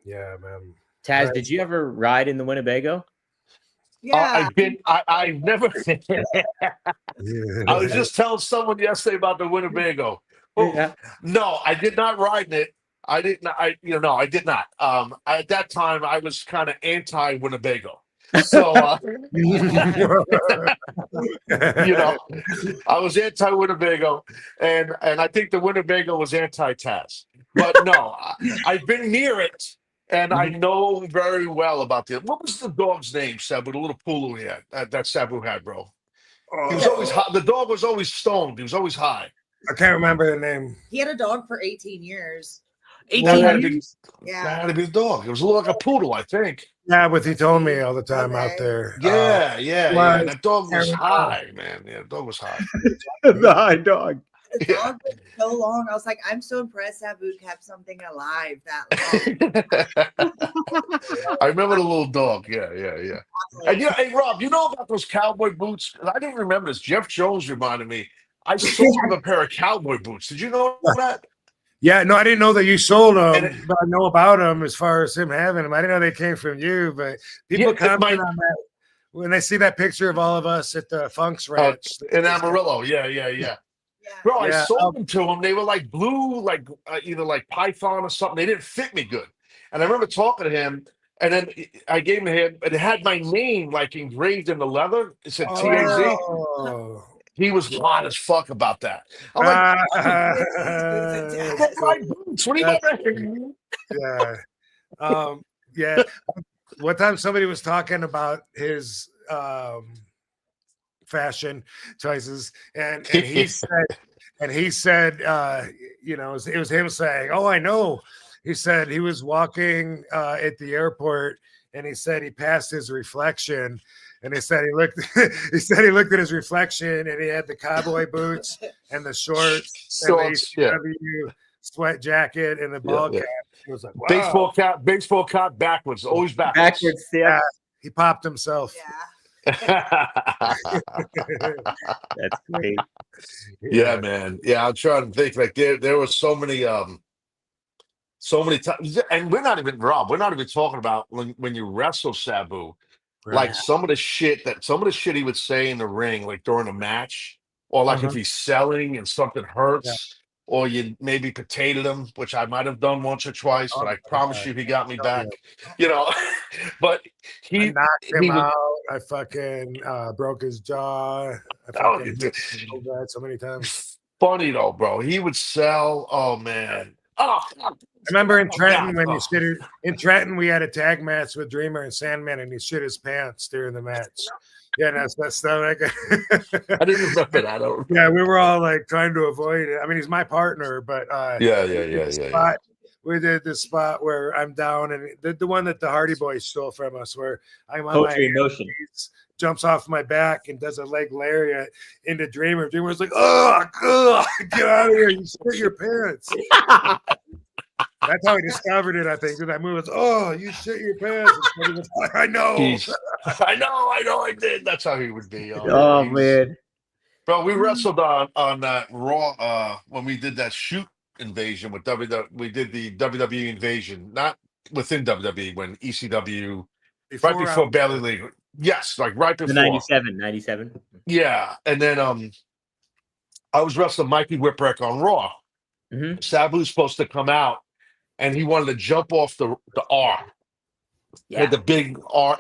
yeah, man. Taz, did you ever ride in the Winnebago? Yeah. I've never. I was Yeah. just telling someone yesterday about the Winnebago. Oh, Yeah. no, I did not ride in it. I didn't. No, I did not. At that time, I was kind of anti Winnebago. So, you know, I was anti Winnebago, and I think the Winnebago was anti Taz. But no, I've been near it, and I know very well about the. What was the dog's name, Sabu? The little poodle he had, that Sabu had, bro. He was always high. The dog was always stoned. He was always high. I can't remember the name. He had a dog for 18 years. 18 That had to be, years? that Yeah. had to be the dog. It was a little like a poodle, I think. Yeah, but he told me all the time out Okay. there. Yeah. was- And that dog was Terrible. high, man. Yeah, the dog was high. The high dog. The Yeah. dog was so long. I was like, I'm so impressed Sabu kept something alive that long. I remember the little dog. Yeah. And hey Rob, you know about those cowboy boots? I didn't remember this. Jeff Jones reminded me. I sold him a pair of cowboy boots. Did you know that? Yeah, no, I didn't know that you sold them, And but I know about them as far as him having them. I didn't know they came from you, but people Yeah, comment on that when they see that picture of all of us at the Funk's Ranch. in Amarillo. Yeah. Yeah. Bro, I Yeah, sold them to him. They were like blue, like either like Python or something. They didn't fit me good. And I remember talking to him, and then I gave him and it had my name like engraved in the leather. It said TAZ. Oh. He was hot as fuck about that. I'm like, that's my boots. What do you want? Yeah. Yeah. One time somebody was talking about his fashion choices, and he said, it was him saying, "Oh, I know." He said he was walking at the airport, and he said he passed his reflection. And he said he looked. He said he looked at his reflection, and he had the cowboy boots and the shorts, and the ECW sweat jacket and the ball cap. He was like, "Wow!" Baseball cap backwards, always backwards. Backwards, yeah. He popped himself. Yeah. That's great. Yeah, man. Yeah, I'm trying to think. Like there were so many times, and we're not even talking about when you wrestle Sabu. Right. Like some of the shit he would say in the ring, like during a match, or like if he's selling and something hurts, or you maybe potatoed him, which I might have done once or twice, but I promise you he got me back. But I knocked him out. I fucking broke his jaw. I fucking that so many times. Funny though, bro. He would sell. Oh man. Oh, fuck. I remember in Trenton when he shit in Trenton, we had a tag match with Dreamer and Sandman, and he shit his pants during the match. Yeah, that's stuff. I didn't remember that. Yeah, we were all like trying to avoid it. I mean, he's my partner, but yeah. We did this spot where I'm down, and the one that the Hardy Boys stole from us, where I'm on my motion. Jumps off my back and does a leg lariat into Dreamer. Dreamer's like, "Oh, get out of here! You shit your pants." That's how he discovered it, I think. That move was, "Oh, you shit your pants." Was like, I know. I know, I did. That's how he would be. Oh man, bro, we wrestled on that Raw when we did that shoot invasion with WWE. We did the WWE invasion, not within WWE, when ECW right before Bailey League. Yes, like right before. 97. Yeah, and then I was wrestling Mikey Whipwreck on Raw. Sabu's supposed to come out and he wanted to jump off the R. He had the big RAW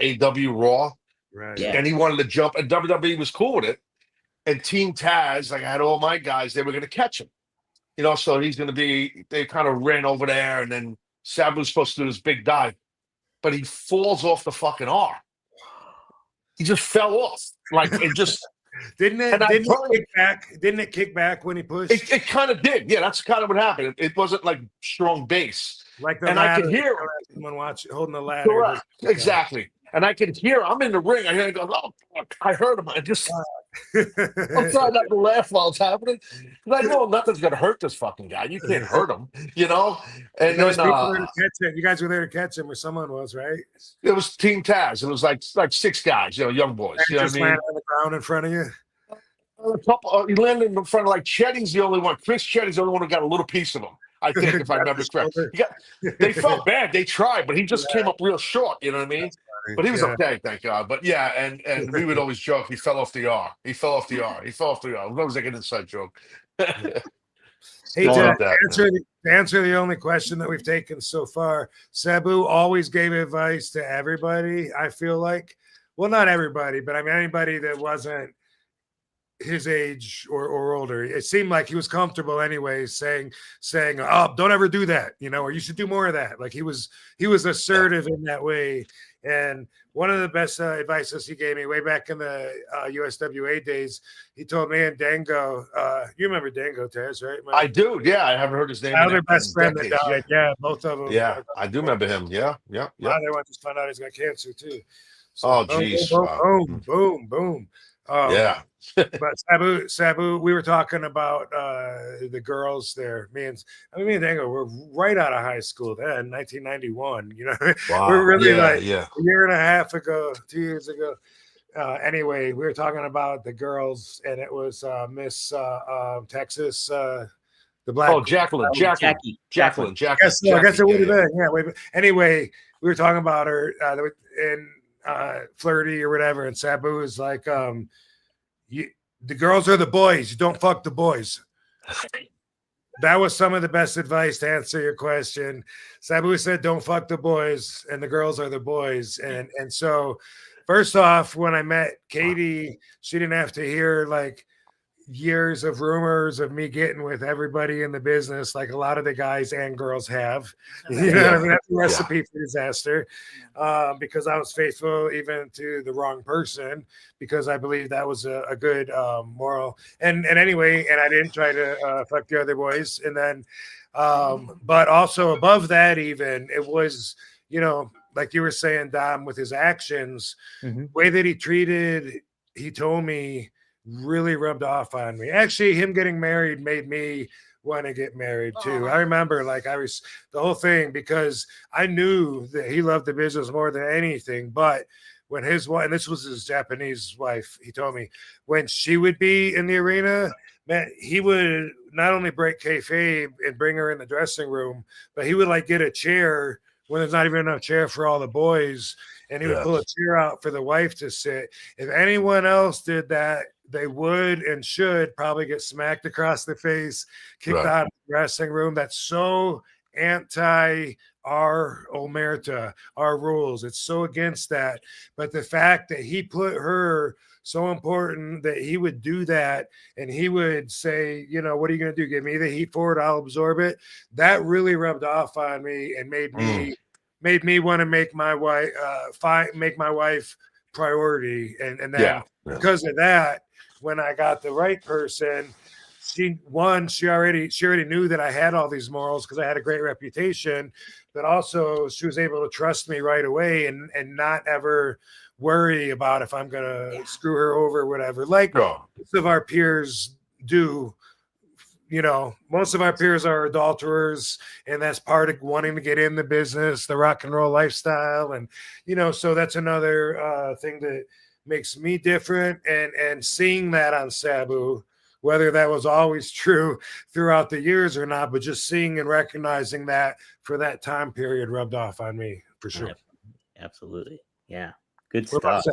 Raw, Right. Yeah. and he wanted to jump, and WWE was cool with it. And Team Taz, like I had all my guys, they were going to catch him. So he's going to be. They kind of ran over there, and then Sabu's supposed to do this big dive, but he falls off the fucking R. He just fell off, like it just. Didn't it kick back when he pushed? It kind of did. Yeah, that's kind of what happened. It wasn't like strong base. Like the and ladder, I could hear someone holding the ladder. Correct. Exactly. And I could hear. I'm in the ring. I hear him go. Oh, fuck. I heard him. I'm trying not to laugh while it's happening because I know nothing's gonna hurt this fucking guy. You can't hurt him, And Those then people there to catch him. You guys were there to catch him, or someone was, right? it was Team Taz. It was like 6 guys, young boys. And just landed on the ground in front of you. A couple. He landed in front of like Chetty's the only one. Chris Chetty's the only one who got a little piece of him. I think, if I remember correctly. They felt bad. They tried, but he just came up real short. You know what I mean? But he was okay, thank God. But yeah, and we would always joke he fell off the R. He fell off the R. It was like an inside joke. Hey, to answer the only question that we've taken so far, Sabu always gave advice to everybody. I feel like, well, not everybody, but I mean anybody that wasn't his age or older. It seemed like he was comfortable anyway, saying, "Oh, don't ever do that," or you should do more of that. Like he was assertive in that way. And one of the best advices he gave me way back in the USWA days, he told me and Dango, you remember Dango, Taz, right? I do. Yeah, I haven't heard his name. Now their best friend that died. Yeah, both of them. Yeah, I do remember him. Yeah. Now they want to find out he's got cancer too. So, oh, geez. Boom. Yeah. But Sabu, we were talking about the girls there. Me and Dango were right out of high school then, 1991. Wow. We're really a year and a half ago, 2 years ago. Anyway, we were talking about the girls, and it was Miss Texas, the black. Oh, Jacqueline. I guess it would have been. Yeah. Anyway, we were talking about her in flirty or whatever, and Sabu is like, the girls are the boys. You don't fuck the boys. That was some of the best advice to answer your question. Sabu said, don't fuck the boys, and the girls are the boys. And so, first off, when I met Katie, she didn't have to hear like years of rumors of me getting with everybody in the business, like a lot of the guys and girls have. What I mean? That's a recipe for disaster. Because I was faithful even to the wrong person, because I believe that was a good moral. And anyway, and I didn't try to fuck the other boys. And then, but also above that, even it was, like you were saying, Dom, with his actions, way that he told me, really rubbed off on me. Actually, him getting married made me want to get married too. I remember the whole thing, because I knew that he loved the business more than anything. But when his wife, and this was his Japanese wife, he told me when she would be in the arena, man, he would not only break kayfabe and bring her in the dressing room, but he would get a chair when there's not even enough chair for all the boys, and he would pull a chair out for the wife to sit. If anyone else did that, they would and should probably get smacked across the face, kicked out of the dressing room. That's so anti our omerta, our rules. It's so against that. But the fact that he put her so important that he would do that, and he would say, what are you going to do? Give me the heat for it. I'll absorb it. That really rubbed off on me and made me want to make my wife priority. And then because of that, when I got the right person, she already knew that I had all these morals because I had a great reputation, but also she was able to trust me right away and not ever worry about if I'm going to screw her over or whatever. Like most of our peers do. Most of our peers are adulterers, and that's part of wanting to get in the business, the rock and roll lifestyle. And, so that's another thing that makes me different. And seeing that on Sabu, whether that was always true throughout the years or not, but just seeing and recognizing that for that time period rubbed off on me for sure. Absolutely. Yeah. Good stuff.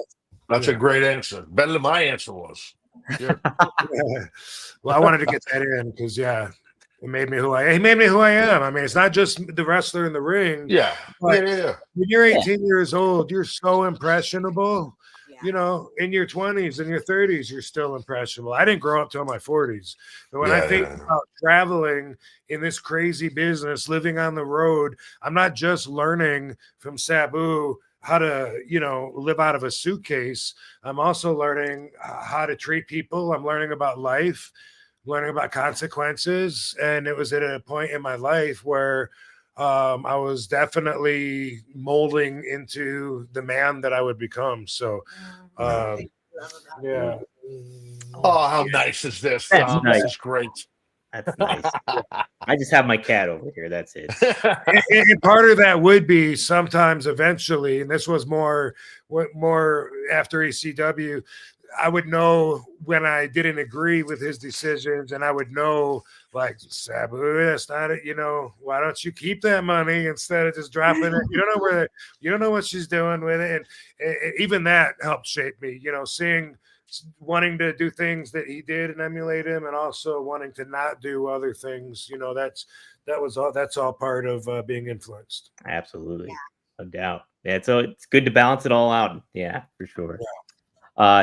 That's a great answer. Better than my answer was. Yeah. Well, I wanted to get that in because, It made me who I am. He made me who I am. I mean, it's not just the wrestler in the ring. Yeah. But Yeah. when you're 18 years old, you're so impressionable. Yeah. You know, in your 20s and your 30s, you're still impressionable. I didn't grow up till my 40s. But when I think about traveling in this crazy business, living on the road, I'm not just learning from Sabu how to, you know, live out of a suitcase. I'm also learning how to treat people. I'm learning about life, learning about consequences. And it was at a point in my life where I was definitely molding into the man that I would become. So, yeah. Oh, how nice is this? That's This nice. is great. That's nice. I just have my cat over here. That's it. And part of that would be sometimes eventually, and this was more after ECW, I would know when I didn't agree with his decisions, and I would know, like, Sabu, that's not it. You know, why don't you keep that money instead of just dropping it? You don't know what she's doing with it, and even that helped shape me. You know, wanting to do things that he did and emulate him, and also wanting to not do other things. You know, that's all part of being influenced. Absolutely, no doubt. Yeah, so it's good to balance it all out. Yeah, for sure. Yeah.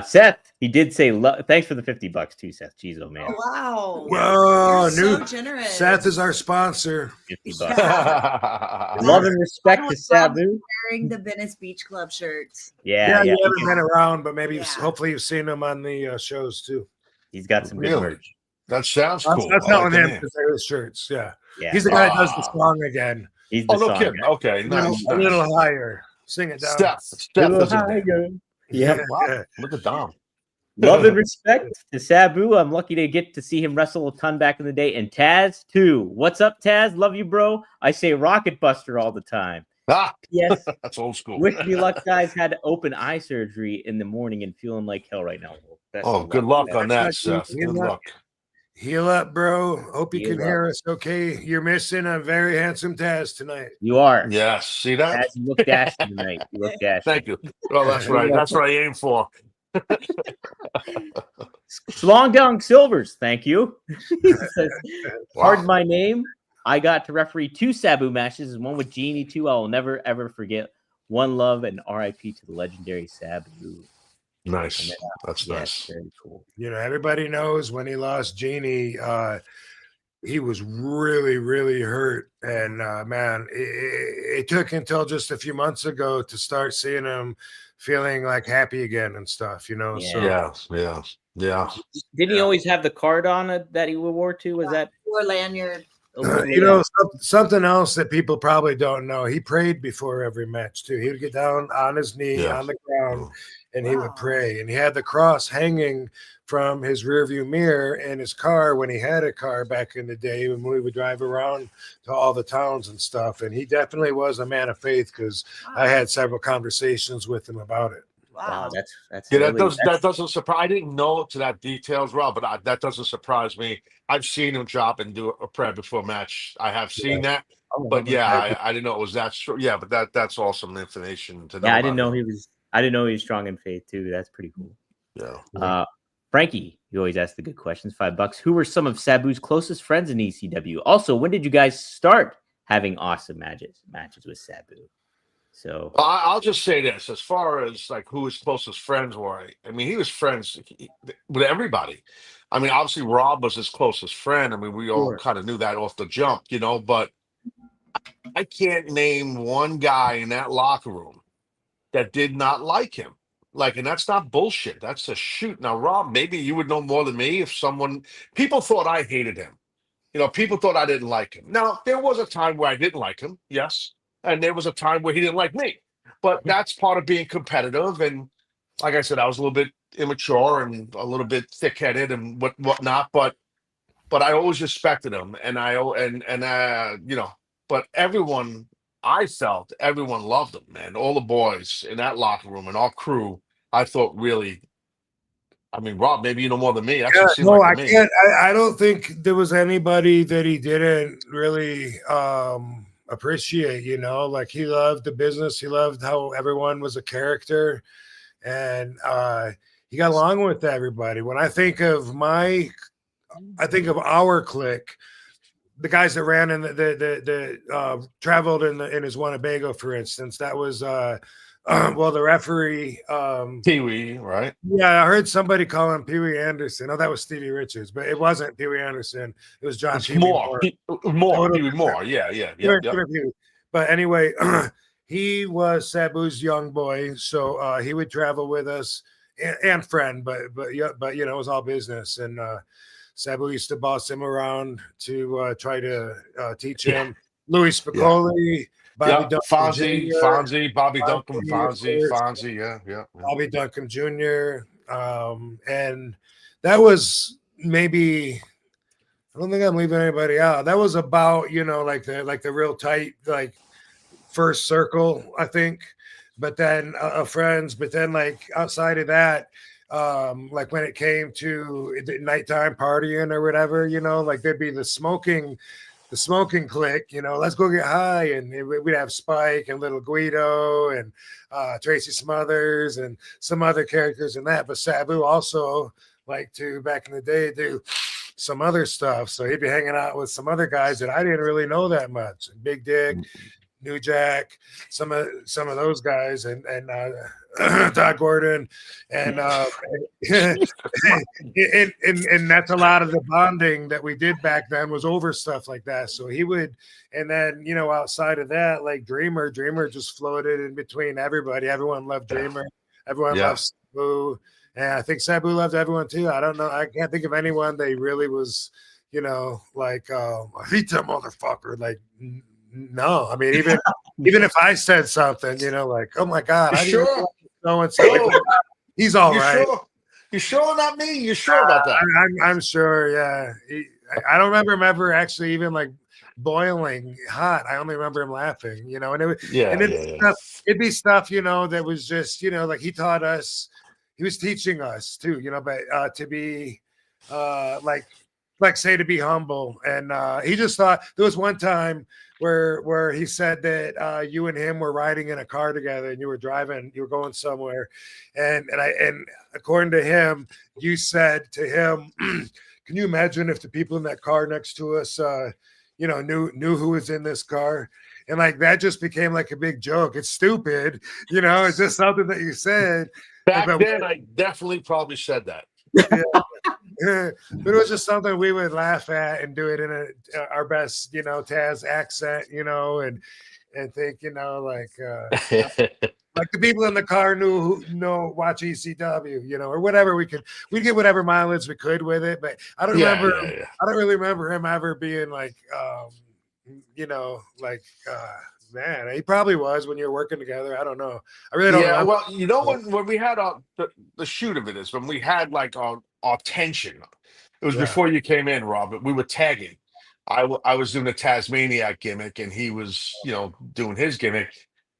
Seth, he did say thanks for the $50 too, Seth. Jeez, oh man. Oh, wow. Whoa, You're so generous. Seth is our sponsor. $50. Yeah. Love and respect to Sabu. Wearing the Venice Beach Club shirts. Yeah. You haven't been around, but maybe Yeah. hopefully you've seen him on the shows too. He's got some good Really? merch. That sounds cool. I'm telling him it. because they're his shirts. Yeah. Yeah. He's the guy that does the song again. He's the Oh, no song kidding. guy. Okay, nice. A little higher. Sing it down. Steph A little does it. higher. Yeah. Wow. Look at Dom. Love and respect to Sabu. I'm lucky to get to see him wrestle a ton back in the day. And Taz, too. What's up, Taz? Love you, bro. I say Rocket Buster all the time. Yes. That's old school. Wish me luck, guys. Had open eye surgery in the morning and feeling like hell right now. Good luck on that, Seth. Good luck. Heal up, bro. Hope you Heal can up. hear us okay. You're missing a very handsome Taz tonight. You are. Yes. See that? Taz, you look dashed tonight. You look dashed. Thank you. Well, that's right. That's what I aim for. Slong Dong Silvers, thank you. He says, pardon my name. I got to referee 2 Sabu matches, one with Genie, 2 I will never ever forget. One love and RIP to the legendary Sabu. Nice. That's Yeah, nice. very cool. You know, everybody knows when he lost Genie, he was really, really hurt. And man, it took until just a few months ago to start seeing him feeling like happy again and stuff, you know. Yeah. So Yeah. Didn't he always have the card on it that he wore to? Was that Or lanyard. you know, something else that people probably don't know, he prayed before every match too. He would get down on his knee on the ground and he would pray, and he had the cross hanging from his rearview mirror in his car when he had a car back in the day when we would drive around to all the towns and stuff. And he definitely was a man of faith, because I had several conversations with him about it. Wow, that's Yeah, really, that doesn't surprise. I didn't know to that detail as well, but that doesn't surprise me. I've seen him drop and do a prayer before match. I have seen that, but yeah, I didn't know it was that short. Yeah, but that's awesome information to know. Yeah, I didn't know he was strong in faith too. That's pretty cool. Yeah. Frankie, you always ask the good questions. $5. Who were some of Sabu's closest friends in ECW? Also, when did you guys start having awesome matches with Sabu? So I'll just say this: as far as like who his closest friends were, I mean, he was friends with everybody. I mean, obviously Rob was his closest friend. I mean, we all kind of knew that off the jump, you know. But I can't name one guy in that locker room that did not like him. Like, and that's not bullshit. That's a shoot. Now, Rob, maybe you would know more than me if people thought I hated him. You know, people thought I didn't like him. Now, there was a time where I didn't like him, yes. And there was a time where he didn't like me. But that's part of being competitive. And like I said, I was a little bit immature and a little bit thick-headed and whatnot. But I always respected him. And you know, but I felt everyone loved him, man. All the boys in that locker room and our crew, I thought really. I mean, Rob, maybe you know more than me. That's what it seemed like to me. Can't. I don't think there was anybody that he didn't really appreciate. You know, like he loved the business. He loved how everyone was a character, and he got along with everybody. When I think of our clique, the guys that ran in the traveled in his Winnebago, for instance. That was well, the referee. Pee Wee, right? Yeah, I heard somebody call him Pee Wee Anderson. Oh, that was Stevie Richards, but it wasn't Pee Wee Anderson. It was John It's Pee Wee more, Moore. Pee Wee Moore. Yeah, yeah, yeah, yeah. But anyway, he was Sabu's young boy, so he would travel with us and friend, but yeah, but you know, it was all business. And Sabu used to boss him around to try to teach him. Louis Spicoli, Bobby Duncan Fonzie, Bobby Duncan, Jr., Fonzie, yeah. Bobby Duncan Jr. And that was maybe, I don't think I'm leaving anybody out. That was about, you know, like the real tight, like first circle, I think. But then friends, but then like outside of that, like when it came to the nighttime partying or whatever, you know, like there'd be the smoking clique, you know, let's go get high, and we'd have Spike and Little Guido and Tracy Smothers and some other characters in that. But Sabu also liked to, back in the day, do some other stuff. So he'd be hanging out with some other guys that I didn't really know that much. Big Dick, New Jack, some of those guys, and Todd Gordon, and and that's a lot of the bonding that we did back then was over stuff like that. So he would, and then, you know, outside of that, like Dreamer just floated in between everybody. Everyone loved Dreamer. Everyone loved Sabu, and I think Sabu loved everyone too. I don't know. I can't think of anyone they really was, you know, like I hate that motherfucker. Like, no, I mean, even if I said something, you know, like, oh my God, I sure? So and so, he's all right. Sure? You sure not me? You sure about that? I'm sure. Yeah, I don't remember him ever actually even like boiling hot. I only remember him laughing, you know, and it'd be stuff, you know, that was just, you know, like he taught us, he was teaching us too, you know, but to be like say to be humble. And he just thought there was one time where he said that you and him were riding in a car together and you were going somewhere, and according to him, you said to him, can you imagine if the people in that car next to us you know, knew who was in this car? And like that just became like a big joke. It's stupid, you know, it's just something that you said. Back then I definitely probably said that. Yeah. But it was just something we would laugh at and do it in our best, you know, Taz accent, you know, and think, you know, like like the people in the car watch ECW, you know, or whatever. We'd get whatever mileage we could with it. But I don't really remember him ever being like you know, like man, he probably was when you were working together. I don't know. I really don't know. Well, you know, when we had the shoot of it is when we had like our tension. It was before you came in, Robert. We were tagging. I was doing a Tasmaniac gimmick, and he was, you know, doing his gimmick.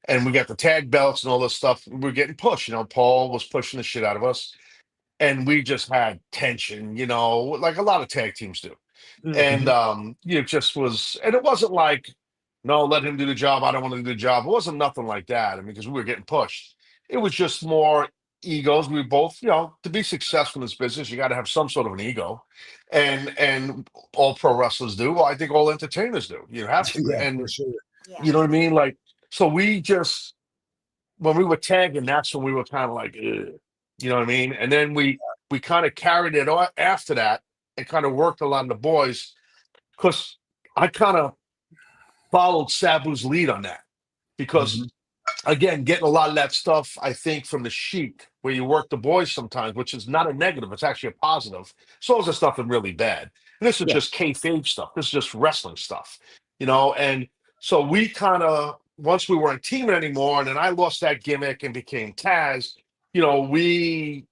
And we got the tag belts and all this stuff. We were getting pushed. You know, Paul was pushing the shit out of us, and we just had tension. You know, like a lot of tag teams do. And it just was, and it wasn't like, no, let him do the job, I don't want to do the job. It wasn't nothing like that. I mean, because we were getting pushed. It was just more egos. We both, you know, to be successful in this business, you got to have some sort of an ego, and all pro wrestlers do. Well, I think all entertainers do. You have to, and for sure. You know what I mean. Like, so we just, when we were tagging, that's when we were kind of like, ugh, you know what I mean. And then we kind of carried it on after that, and kind of worked a lot of the boys, because I kind of followed Sabu's lead on that, because again, getting a lot of that stuff, I think, from the Sheik, where you work the boys sometimes, which is not a negative, it's actually a positive. So is the stuff is really bad. And this is just kayfabe stuff. This is just wrestling stuff, you know. And so we kind of, once we weren't teaming anymore, and then I lost that gimmick and became Taz, you know, we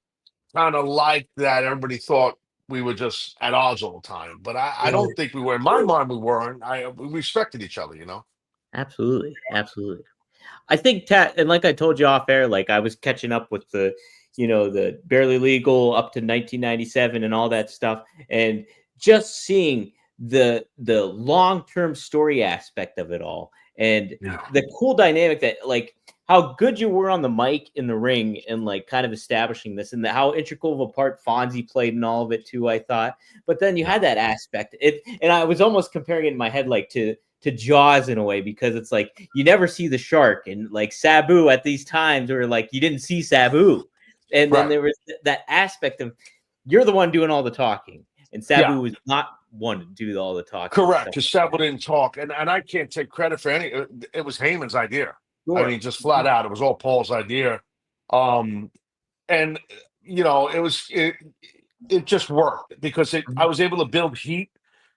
kind of liked that everybody thought we were just at odds all the time. But I don't think we were. In my mind, we weren't. We respected each other, you know. Absolutely. I think and like I told you off air, like I was catching up with the, you know, the Barely Legal up to 1997 and all that stuff, and just seeing the long-term story aspect of it all, and the cool dynamic that, like, how good you were on the mic in the ring and like kind of establishing this, and how integral of a part Fonzie played in all of it too, I thought. But then you had that aspect. And I was almost comparing it in my head like to Jaws in a way, because it's like you never see the shark, and like Sabu at these times were like you didn't see Sabu. And then there was that aspect of you're the one doing all the talking, and Sabu was not one to do all the talking. Correct, because Sabu didn't talk, and I can't take credit for any. It was Heyman's idea. Sure. I mean, just flat out, it was all Paul's idea. And it just worked because I was able to build heat.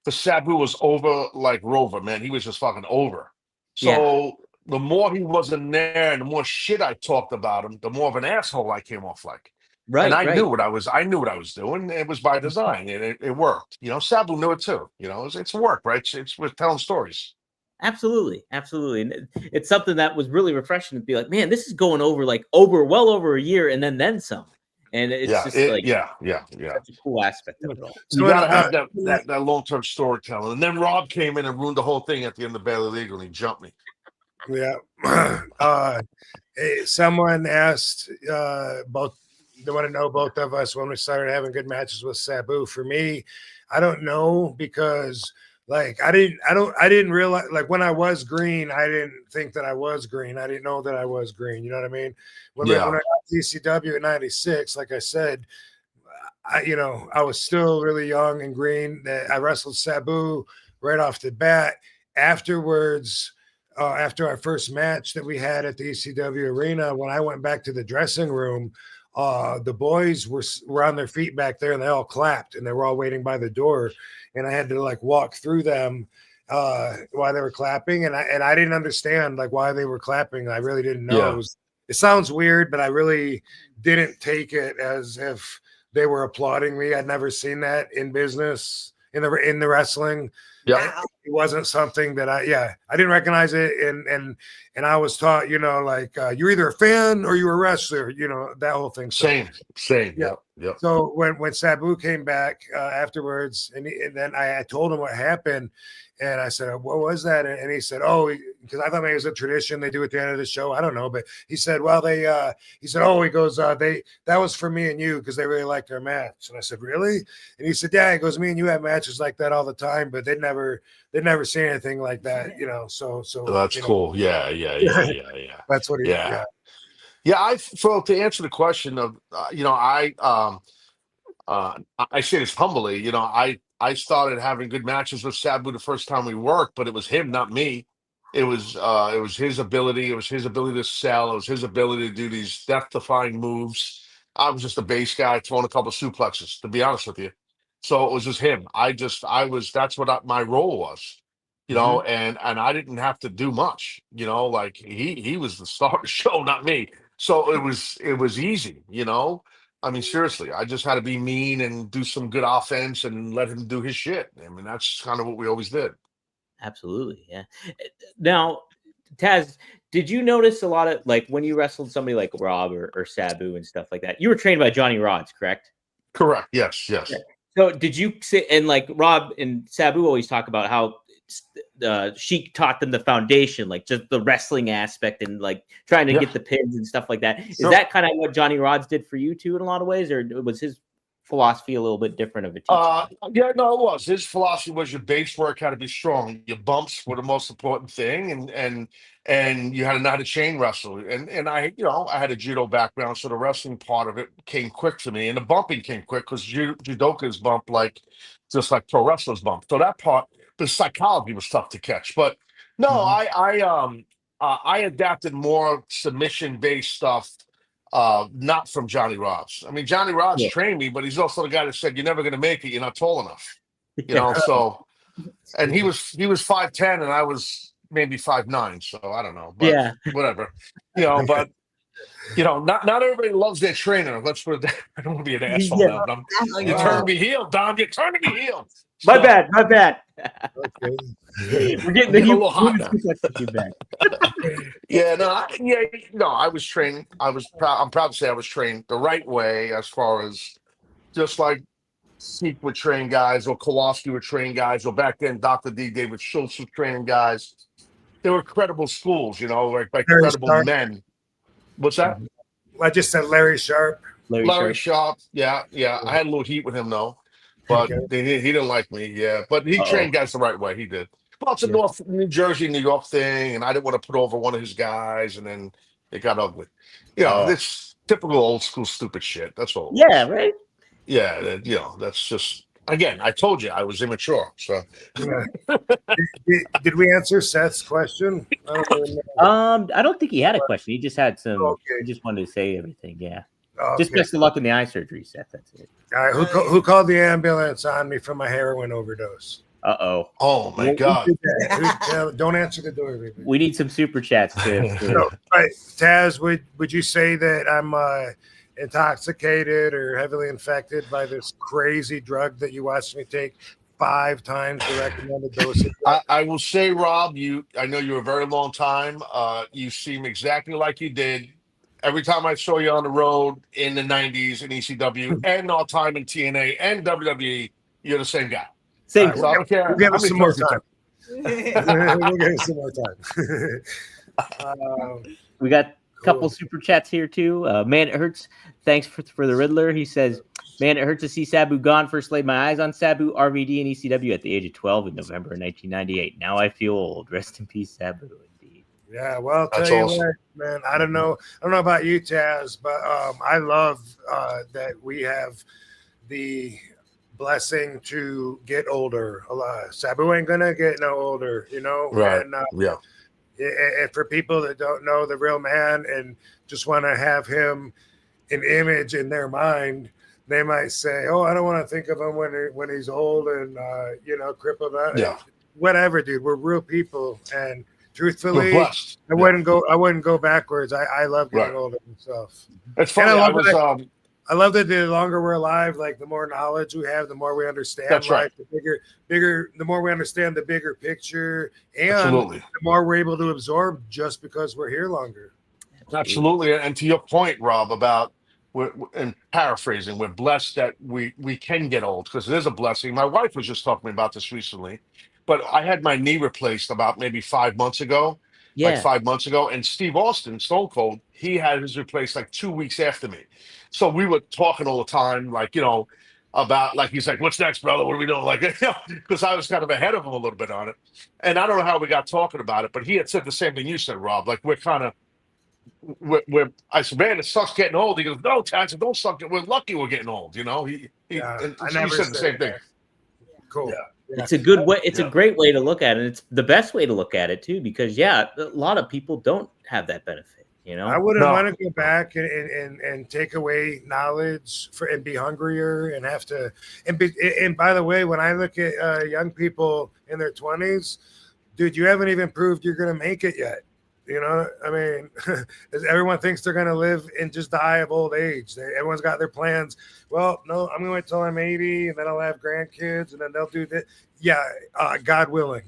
The Sabu was over like Rover, man. He was just fucking over. So the more he wasn't there, and the more shit I talked about him, the more of an asshole I came off like. Right. And I knew what I was doing. It was by design, and it worked. Sabu knew it too. It's work, right? We're telling stories. Absolutely. And it's something that was really refreshing to be like, man, this is going over well over a year, and then some. And it's such a cool aspect of it all. You gotta have that long-term storytelling. And then Rob came in and ruined the whole thing at the end of Bailey Legal, and he jumped me. Yeah. Someone asked both. They want to know both of us when we started having good matches with Sabu. For me, I don't know, because like I didn't realize, like when I was green, I didn't think that I was green. I didn't know that I was green. You know what I mean? When I got ECW at 96, like I said, I was still really young and green. I wrestled Sabu right off the bat. Afterwards, after our first match that we had at the ECW arena, when I went back to the dressing room, the boys were on their feet back there, and they all clapped, and they were all waiting by the door, and I had to like walk through them while they were clapping, and I didn't understand like why they were clapping. I really didn't know. It sounds weird, but I really didn't take it as if they were applauding me. I'd never seen that in business, in the wrestling. Yeah, it wasn't something that I didn't recognize it, and I was taught, you're either a fan or you're a wrestler, that whole thing. Same. Yeah. So when Sabu came back afterwards, and then I told him what happened, and I said, what was that? And he said, because I thought maybe it was a tradition they do at the end of the show. I don't know, but he said, well, he goes, that was for me and you because they really liked our match. And I said, really? And he said, yeah. He goes, me and you have matches like that all the time, but they'd never see anything like that, So that's cool. Yeah. That's what he. Yeah. To answer the question of, I say this humbly, I started having good matches with Sabu the first time we worked, but it was him, not me. It was his ability. It was his ability to sell. It was his ability to do these death-defying moves. I was just a base guy throwing a couple suplexes, to be honest with you. So it was just him. That's what my role was, and I didn't have to do much, like he was the star of the show, not me. So it was easy, I mean, seriously, I just had to be mean and do some good offense and let him do his shit. I mean, that's kind of what we always did. Absolutely, yeah. Now, Taz, did you notice a lot of, like, when you wrestled somebody like Rob or Sabu and stuff like that, you were trained by Johnny Rods, correct? Correct, yes. Yeah. So did you say, and like Rob and Sabu always talk about how Sheik taught them the foundation, like just the wrestling aspect and like trying to get the pins and stuff like that. Is that kind of what Johnny Rods did for you too in a lot of ways, or was his philosophy a little bit different of a teaching? Yeah, no, it was. His philosophy was your base work had to be strong. Your bumps were the most important thing, and you had to know how to chain wrestle. And I had a judo background, so the wrestling part of it came quick to me, and the bumping came quick because judokas bump just like pro wrestlers bump. So that part, the psychology was tough to catch. But no, I adapted more submission based stuff. Not from Johnny Rods. I mean, Johnny Rods trained me, but he's also the guy that said, you're never going to make it. You're not tall enough, so, and he was 5'10" and I was maybe 5'9". So I don't know, but whatever, but not everybody loves their trainer. Let's put it that. I don't want to be an asshole now, but you're turning me heel, Dom. You're turning me heel. My bad. Okay. We're getting the little hot now. Feedback. I was trained. I'm proud to say I was trained the right way, as far as just like Seek would train guys, or Kowalski would train guys, or back then Dr. D. David Schultz was training guys. They were credible schools, like credible men. What's that? I just said Larry Sharp. Larry Sharp. Sharp. Yeah. I had a little heat with him though, but Okay. he didn't like me. Yeah, but he Uh-oh. trained guys the right way. He did. Well, it's a Yeah. North New Jersey, New York thing, and I didn't want to put over one of his guys, and then it got ugly. It's typical old school stupid shit. That's all it Yeah, was. right. Yeah, that's just again. I told you I was immature. So Yeah. Did we answer Seth's question? I don't even know. I don't think he had a question. He just had some. Okay. He just wanted to say everything. Yeah. Okay. Just best of luck in the eye surgery, Seth. That's it. All right. Who called the ambulance on me from my heroin overdose? Uh-oh. oh my god. Who did that? Don't answer the door, baby. We need some super chats to. No, right. Taz, would you say that I'm intoxicated or heavily infected by this crazy drug that you watched me take 5 times the recommended dosage? I will say, Rob, I know you a very long time. You seem exactly like you did every time I saw you on the road in the 90s in ECW and all time in TNA and WWE. You're the same guy. Same. So I don't care. We'll give how us many some more times you time. take. We'll give us some more time. We got a couple Cool. super chats here too. Man, it hurts. Thanks for the Riddler. He says, "Man, it hurts to see Sabu gone. First laid my eyes on Sabu, RVD, and ECW at the age of 12 in November 1998. Now I feel old. Rest in peace, Sabu." Indeed. Yeah, well, I'll That's tell you awesome. what, man. I don't know about you, Taz, but I love that we have the blessing to get older. Sabu ain't gonna get no older, Right. And Yeah. and for people that don't know the real man and just want to have him an image in their mind, they might say, "Oh, I don't want to think of him when he's old and crippled." Yeah. Whatever, dude. We're real people, and We're truthfully, blessed. I wouldn't go backwards. I love getting Right. older myself. It's And funny. I I love was. that. I love that the longer we're alive, like the more knowledge we have, the more we understand That's life, right. the more we understand the bigger picture, and Absolutely. the more we're able to absorb just because we're here longer. Absolutely. And to your point, Rob, about and paraphrasing, we're blessed that we can get old because it is a blessing. My wife was just talking to me about this recently, but I had my knee replaced about maybe 5 months ago, Yeah. and Steve Austin, Stone Cold, he had his replaced like 2 weeks after me. So we were talking all the time, about like he's like, "What's next, brother? What are we doing?" Like, because I was kind of ahead of him a little bit on it, and I don't know how we got talking about it, but he had said the same thing you said, Rob. Like I said, "Man, it sucks getting old." He goes, "No, Taz, it don't suck. We're lucky we're getting old." Yeah, And I he never said the same said thing. that. Cool. Yeah. Yeah. It's a good way. It's Yeah. a great way to look at it. It's the best way to look at it too, because a lot of people don't have that benefit. I wouldn't No. want to go back and take away knowledge and be hungrier and have to and by the way, when I look at young people in their 20s, dude, you haven't even proved you're going to make it yet. I mean, everyone thinks they're going to live and just die of old age. Everyone's got their plans. Well, no, I'm going to wait till I'm 80 and then I'll have grandkids and then they'll do that. Yeah, God willing.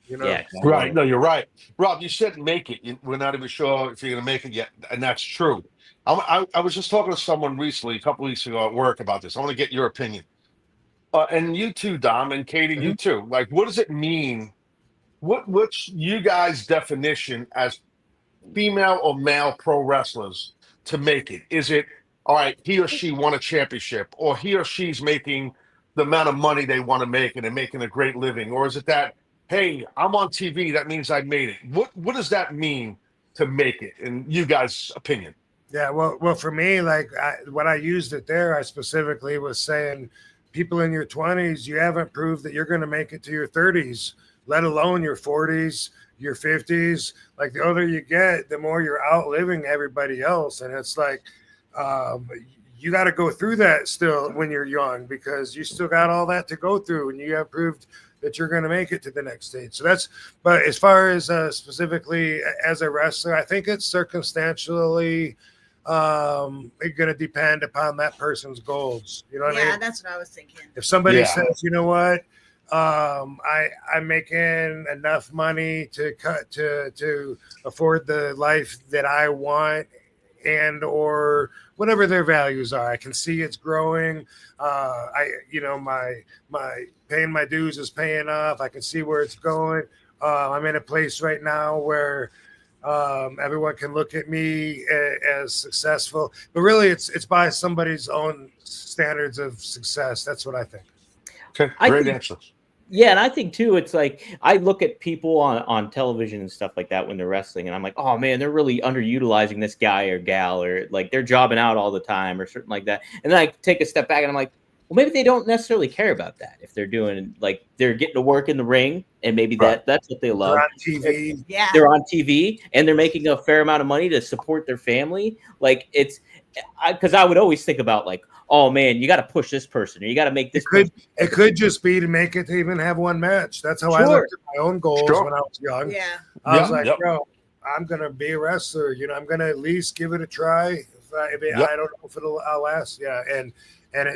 Yeah. Right. No, you're right. Rob, you said make it. We're not even sure if you're going to make it yet. And that's true. I was just talking to someone recently, a couple weeks ago at work about this. I want to get your opinion. And you too, Dom, and Katie, you too. Like, what does it mean? What's you guys' definition as female or male pro wrestlers to make it? Is it, all right, he or she won a championship, or he or she's making the amount of money they want to make and they're making a great living? Or is it that, hey, I'm on TV, that means I made it? What does that mean to make it, in you guys' opinion? Yeah, well, for me, like when I used it there, I specifically was saying, people in your 20s, you haven't proved that you're going to make it to your 30s, let alone your 40s, your 50s. Like the older you get, the more you're outliving everybody else, and it's like you got to go through that still when you're young because you still got all that to go through, and you have proved that you're going to make it to the next stage. So but as far as specifically as a wrestler, I think it's circumstantially going to depend upon that person's goals. You know what I mean? Yeah, that's what I was thinking. If somebody Yeah. says, you know what, I'm making enough money to afford the life that I want, and or whatever their values are, I can see it's growing. My paying my dues is paying off. I can see where it's going. I'm in a place right now where Everyone can look at me as successful, but really, it's by somebody's own standards of success. That's what I think. Okay, I great think, answer. yeah, and I think too, it's like I look at people on television and stuff like that when they're wrestling, and I'm like, oh man, they're really underutilizing this guy or gal, or like they're jobbing out all the time or something like that. And then I take a step back and I'm like, well, maybe they don't necessarily care about that if they're doing like they're getting to work in the ring, and maybe Right. that's what they They're love. on TV. Yeah. They're on TV and they're making a fair amount of money to support their family. Like it's because I would always think about like, oh man, you got to push this person or you got to make this. It could just be to make it to even have one match. That's how I Sure. looked at my own goals Sure. when I was young. Yeah. I was Yeah, like, yep. bro, I'm gonna be a wrestler. You know, I'm gonna at least give it a try. I don't know if I'll last. Yeah,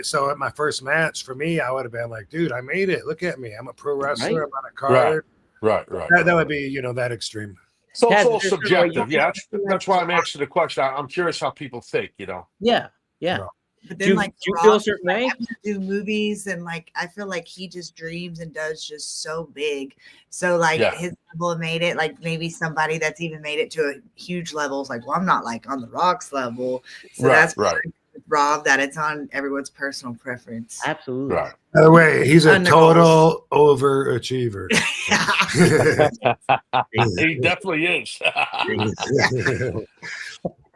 so at my first match for me, I would have been like, dude, I made it. Look at me. I'm a pro wrestler. Right. I'm on a card. Right. That would be, that extreme. So it's Taz, all is there sort of subjective. like- Yeah, that's why I'm asking the question. I'm curious how people think. Yeah. But Do then, like, you Rock, feel a certain way? having to do movies, and like, I feel like he just dreams and does just so big. So, like, Yeah. his level made it. Like, maybe somebody that's even made it to a huge level is like, well, I'm not like on the Rock's level. So that's Right. with Rob, that it's on everyone's personal preference. Absolutely. Right. By the way, he's a On the total overachiever. He definitely is.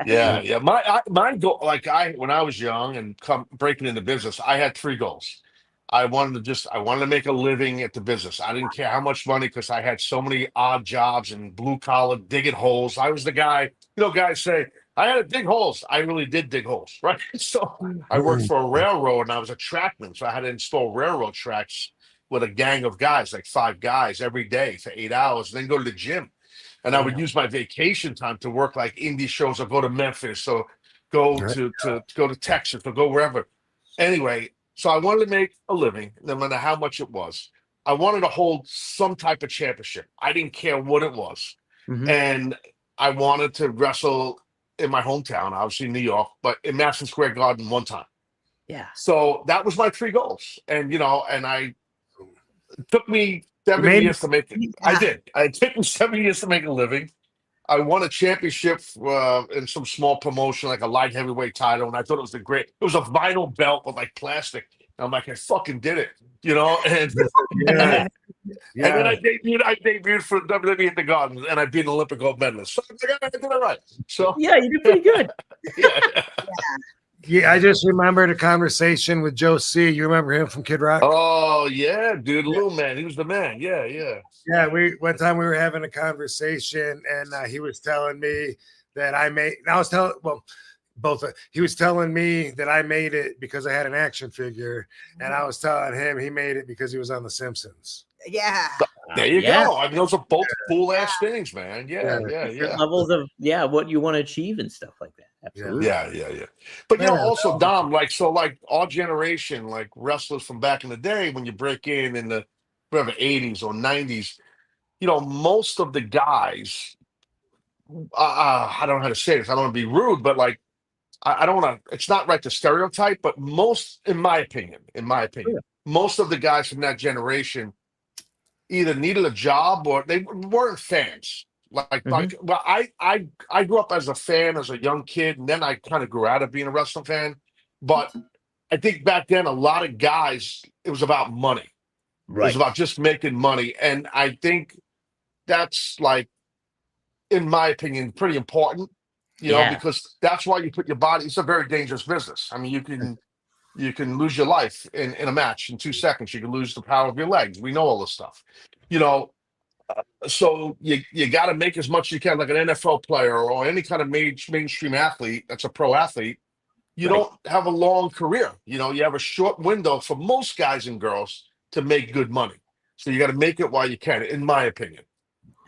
Yeah. My goal, when I was young and breaking into business, I had 3 goals. I wanted to make a living at the business. I didn't care how much money because I had so many odd jobs and blue collar digging holes. I was the guy, guys say, I had to dig holes. I really did dig holes, right? So I worked for a railroad and I was a trackman. So I had to install railroad tracks with a gang of guys, like 5 guys every day for 8 hours, and then go to the gym. And I would use my vacation time to work like indie shows or go to Memphis or go to go to Texas or go wherever. Anyway, so I wanted to make a living, no matter how much it was. I wanted to hold some type of championship. I didn't care what it was. Mhm. And I wanted to wrestle in my hometown, obviously New York, but in Madison Square Garden one time. Yeah. So that was my 3 goals. And, it took me 7 made years to make it. I did. It took me 7 years to make a living. I won a championship in some small promotion, like a light heavyweight title, and I thought it was it was a vinyl belt with like plastic. And I'm like, I fucking did it, and Yeah. and then I debuted for WWE at the Gardens, and I beat an Olympic gold medalist. So I was like, I did it right. So Yeah, you did pretty good. yeah. Yeah, I just remembered a conversation with Joe C. You remember him from Kid Rock? Oh yeah, dude, little man, he was the man. Yeah. Yeah, one time we were having a conversation, and he was telling me that he was telling me that I made it because I had an action figure, and I was telling him he made it because he was on The Simpsons. Yeah. There you Yeah. go. I mean, those are both cool ass things, man. Yeah. Different levels of what you want to achieve and stuff like that. Absolutely. Yeah. But also Dom, our generation, like wrestlers from back in the day, when you break in the whatever 80s or 90s, most of the guys, I don't know how to say this. I don't want to be rude, but like I don't want to. It's not right to stereotype, but most, in my opinion, most of the guys from that generation either needed a job or they weren't fans. I grew up as a fan as a young kid, and then I kind of grew out of being a wrestling fan. But I think back then a lot of guys, it was about money. Right. It was about just making money, and I think that's in my opinion, pretty important. Because that's why you put your body. It's a very dangerous business. I mean, you can lose your life in a match in 2 seconds. You can lose the power of your legs. We know all this stuff. So you got to make as much as you can, like an NFL player or any kind of mainstream athlete that's a pro athlete. You don't have a long career. You have a short window for most guys and girls to make good money. So you got to make it while you can, in my opinion.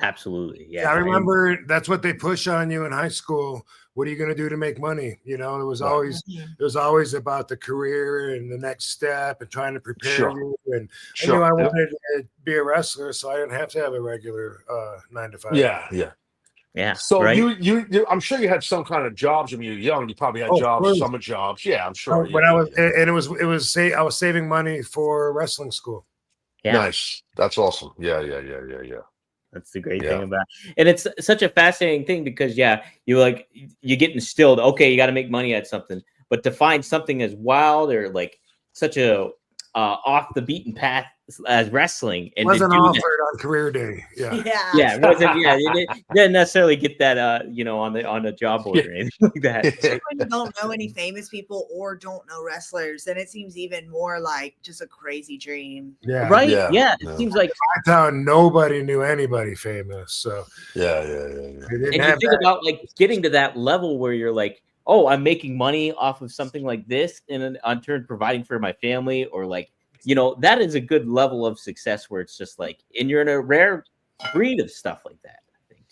Absolutely. Yeah. I remember that's what they push on you in high school. What are you going to do to make money? It was always about the career and the next step and trying to prepare you. And I knew I wanted to be a wrestler, so I didn't have to have a regular 9 to 5. Yeah. So you I'm sure you had some kind of jobs when you were young. You probably had jobs, summer jobs. Yeah, I'm sure. When I was saving money for wrestling school. Yeah. Nice. That's awesome. Yeah. That's the great thing about it. And it's such a fascinating thing because you get instilled, okay, you got to make money at something, but to find something as wild or like such a off the beaten path as wrestling and wasn't to do offered that, on career day. Yeah. it wasn't. Yeah, you didn't necessarily get that. On the job board or anything like that. Especially when you don't know any famous people or don't know wrestlers, then it seems even more like just a crazy dream. Yeah. Right. Yeah. It seems like my town nobody knew anybody famous. So yeah. And you think about like getting to that level where you're like, oh, I'm making money off of something like this, and in turn providing for my family, or like, that is a good level of success where it's just like, and you're in a rare breed of stuff like that. I think.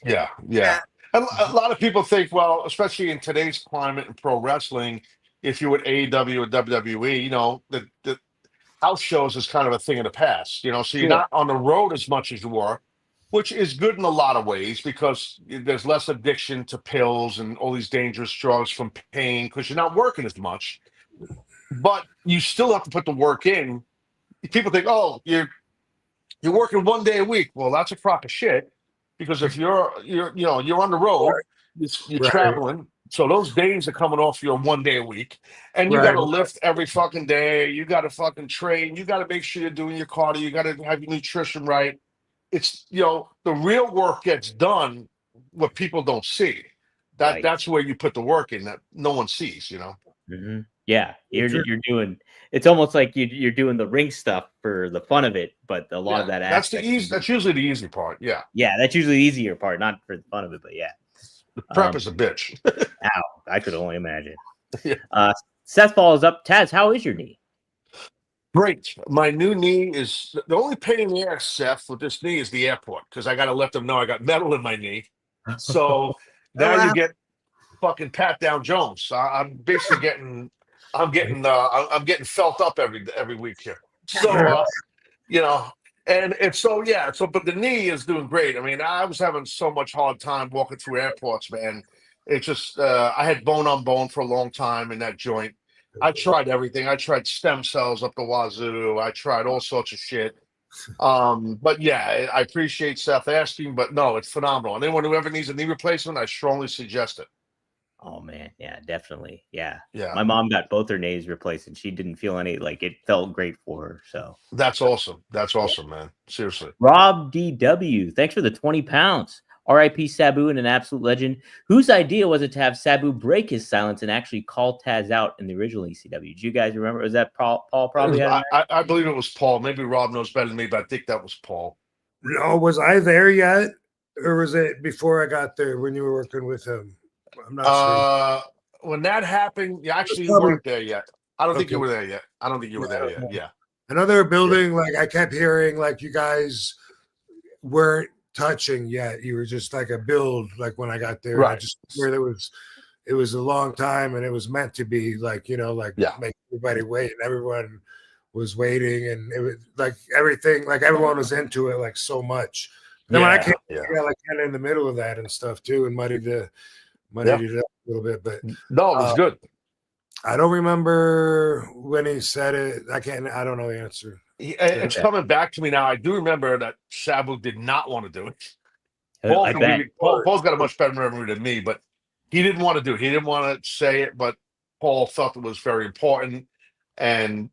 Yeah. And a lot of people think, well, especially in today's climate in pro wrestling, if you're with AEW or WWE, the house shows is kind of a thing of the past, so you're not on the road as much as you were, which is good in a lot of ways because there's less addiction to pills and all these dangerous drugs from pain because you're not working as much, but you still have to put the work in. People think, oh, you're working 1 day a week. Well, that's a crock of shit because if you're on the road, you're traveling. So those days are coming off your 1 day a week, and you got to lift every fucking day. You got to fucking train. You got to make sure you're doing your cardio. You got to have your nutrition right. It's the real work gets done. What people don't see, that's where you put the work in that no one sees. Mm-hmm. Yeah, you're doing. It's almost like you're doing the ring stuff for the fun of it, but a lot of that. That's That's usually the easy part. Yeah. Yeah, that's usually the easier part, not for the fun of it, but yeah. The prep is a bitch. Ow, I could only imagine. Seth follows up. Taz, how is your knee? Great. My new knee is the only pain in the ass, Seth, with this knee is the airport because I got to let them know I got metal in my knee. So now you get fucking Pat Down Jones. I'm basically getting felt up every week here. So and it's but the knee is doing great. I mean, I was having so much hard time walking through airports, man. It's just I had bone on bone for a long time in that joint. I tried everything. I tried stem cells up the wazoo. I tried all sorts of shit. But yeah, I appreciate Seth asking, but no, it's phenomenal. And anyone who ever needs a knee replacement, I strongly suggest it. Oh man, yeah, definitely. Yeah. Yeah. My mom got both her knees replaced and she didn't feel it felt great for her. So that's awesome. That's awesome, man. Seriously. Rob DW, thanks for the 20 pounds. RIP Sabu and an absolute legend. Whose idea was it to have Sabu break his silence and actually call Taz out in the original ECW? Do you guys remember? Was that Paul probably? I believe it was Paul. Maybe Rob knows better than me, but I think that was Paul. No, was I there yet? Or was it before I got there when you were working with him? I'm not sure. When that happened, you weren't there yet. I don't think you were there yet. Yeah. I know they were building, like I kept hearing like you guys weren't touching yet. You were just like a build, like when I got there. Right. I just where it was a long time and it was meant to be like, make everybody wait, and everyone was waiting, and it was like everything, like everyone was into it like so much. Then when I came, I got like kind of in the middle of that and stuff too, and muddied it up a little bit, but no, it was good. I don't remember when he said it. I don't know the answer. It's coming back to me now. I do remember that Sabu did not want to do it. Paul's got a much better memory than me, but he didn't want to do it. He didn't want to say it, but Paul felt it was very important. And,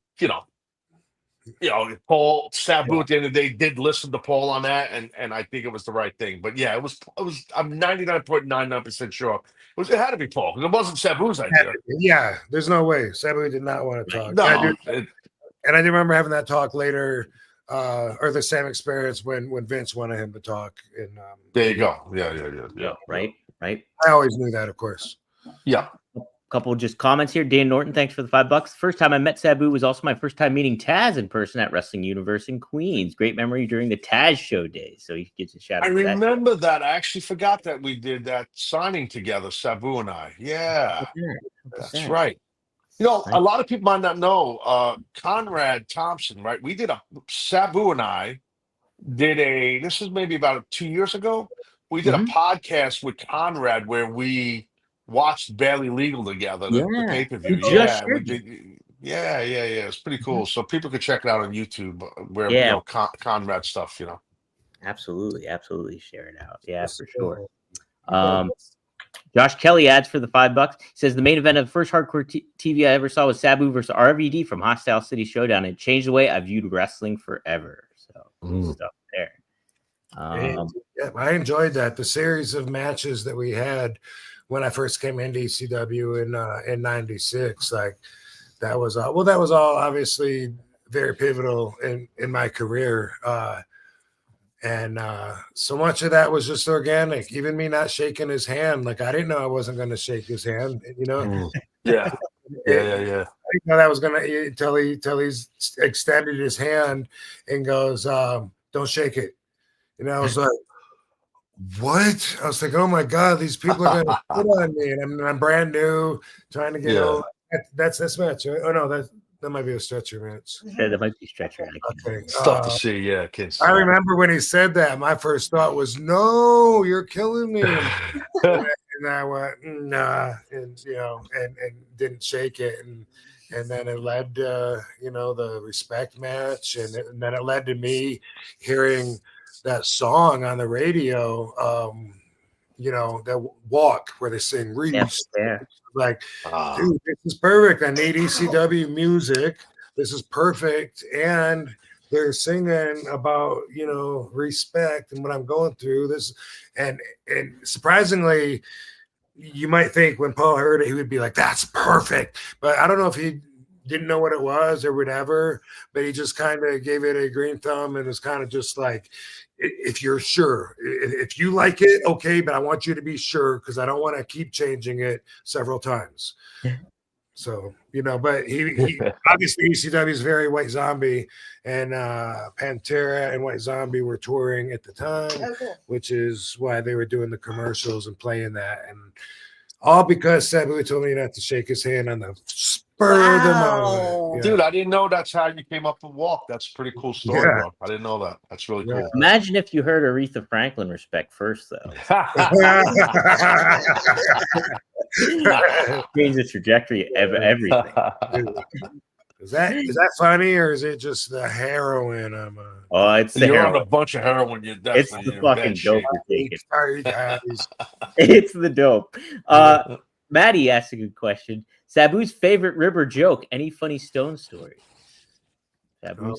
Paul, Sabu at the end of the day did listen to Paul on that, and I think it was the right thing. But yeah, it was. I'm 99.99% sure it had to be Paul because it wasn't Sabu's idea. Yeah, there's no way Sabu did not want to talk. No, and I do remember having that talk later, or the same experience when Vince wanted him to talk. And there you go. Yeah. Right. I always knew that, of course. Yeah. Couple just comments here. Dan Norton, thanks for the $5. First time I met Sabu was also my first time meeting Taz in person at Wrestling Universe in Queens. Great memory during the Taz show days. So he gets a shout out. I remember that. I actually forgot that we did that signing together, Sabu and I. Yeah, that's right. A lot of people might not know Conrad Thompson, right? We did Sabu and I did this is maybe about 2 years ago. We did a podcast with Conrad where we watched Barely Legal together, the pay-per-view. Yeah. It's pretty cool. So people could check it out on YouTube where Conrad stuff, Absolutely share it out. Yeah, for sure. Josh Kelly adds for the $5. He says the main event of the first hardcore TV I ever saw was Sabu versus RVD from Hostile City Showdown. It changed the way I viewed wrestling forever. So good stuff there. Yeah, I enjoyed that. The series of matches that we had when I first came into ECW in '96, like that was all obviously very pivotal in my career. And so much of that was just organic. Even me not shaking his hand, like I didn't know I wasn't going to shake his hand. You know, Yeah. I didn't know that was going to until he's extended his hand and goes, "Don't shake it." And I was like, "What?" I was like, "Oh my god, these people are going to put on me," and I'm brand new, trying to get over. That's this match. Oh no, that might be a stretcher match. Yeah, that might be stretcher. Okay. It's tough to see. Yeah, kids. I remember when he said that, my first thought was, "No, you're killing me." And I went, "Nah," and and didn't shake it, and then it led to the respect match, and then it led to me hearing that song on the radio, that walk where they sing respect. Like, dude, this is perfect. I need ECW music. This is perfect, and they're singing about respect and what I'm going through. This, and surprisingly, you might think when Paul heard it, he would be like, "That's perfect." But I don't know if he didn't know what it was or whatever. But he just kind of gave it a green thumb and was kind of just like, "If you're sure, if you like it, okay, but I want you to be sure because I don't want to keep changing it several times." So, but he obviously ECW is very White Zombie, and Pantera and White Zombie were touring at the time, which is why they were doing the commercials and playing that, and all because Sabu told me not to shake his hand on the spur of the moment. Dude, I didn't know that's how you came up with walk. That's a pretty cool story, bro. I didn't know that. That's really cool. Imagine if you heard Aretha Franklin respect first, though. Change the trajectory of everything. Is that funny, or is it just the heroin? It's the you're heroin. on a bunch of heroin. You're It's definitely the fucking dope you're taking. Sorry, guys. It's the dope. Maddie asked a good question. Sabu's favorite rib or joke? Any funny Stone story? Sabu,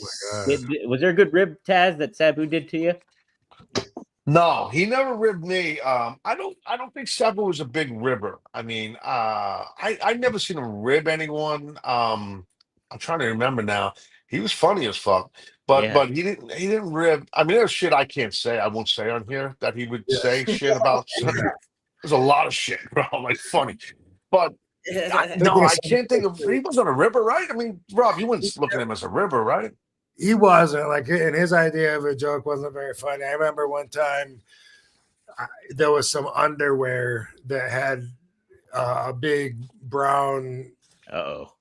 was there a good rib, Taz, that Sabu did to you? No, he never ribbed me. I don't think Sabu was a big ribber. I mean, I never seen him rib anyone. I'm trying to remember now. He was funny as fuck, but he didn't rib. I mean, there's shit I can't say. I won't say on here that he would say shit about. There's a lot of shit, bro. Like funny, but I can't think of. He wasn't a ribber, right? I mean, Rob, you wouldn't look at him as a ribber, right? He wasn't, like, and his idea of a joke wasn't very funny. I remember one time there was some underwear that had a big brown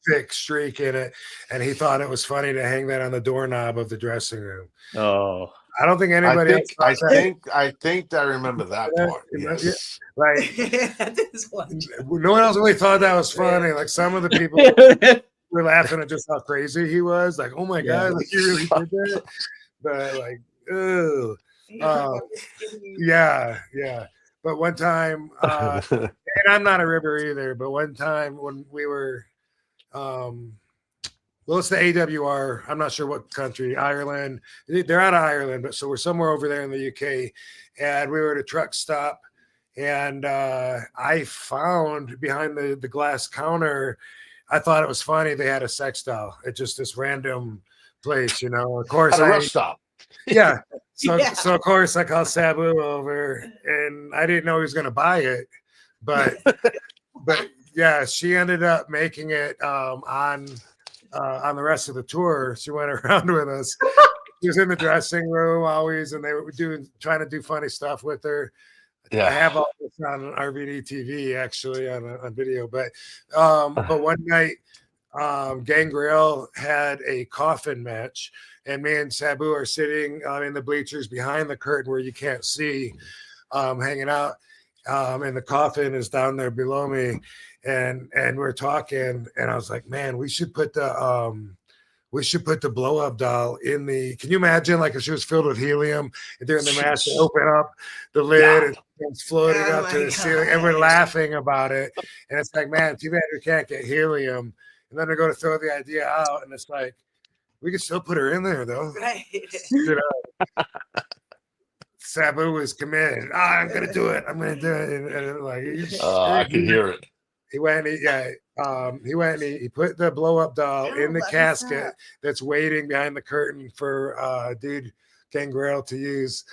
thick streak in it, and he thought it was funny to hang that on the doorknob of the dressing room. I don't think anybody else. I think I remember that part. Yes. Like, no one else really thought that was funny. Like, some of the people were laughing at just how crazy he was. Like, oh my god, like you really did that. But like, yeah. But one time, and I'm not a ribber either. But one time when we were, well, it's the AWR. I'm not sure what country, Ireland. They're out of Ireland, but so we're somewhere over there in the UK. And we were at a truck stop, and I found behind the glass counter, I thought it was funny. They had a sex doll at just this random place, Of course, at a rest stop. Yeah. So of course I called Sabu over, and I didn't know he was going to buy it, but yeah, she ended up making it on the rest of the tour. She went around with us. She was in the dressing room always, and they were trying to do funny stuff with her. Yeah. I have all this on RVD TV actually on video, but one night, Gangrel had a coffin match, and me and Sabu are sitting in the bleachers behind the curtain where you can't see, hanging out, and the coffin is down there below me, and we're talking, and I was like, man, we should put the we should put the blow up doll in the. Can you imagine, like, if she was filled with helium and during the match, they open up the lid and it's floating up to the ceiling, and we're laughing about it. And it's like, man, too bad we can't get helium. And then they're going to throw the idea out, and it's like, we can still put her in there, though. Right. You know? Sabu was committed. I'm going to do it. I'm going to do it. And like, I can hear it. He went and he put the blow up doll in the casket that's waiting behind the curtain for dude Gangrel to use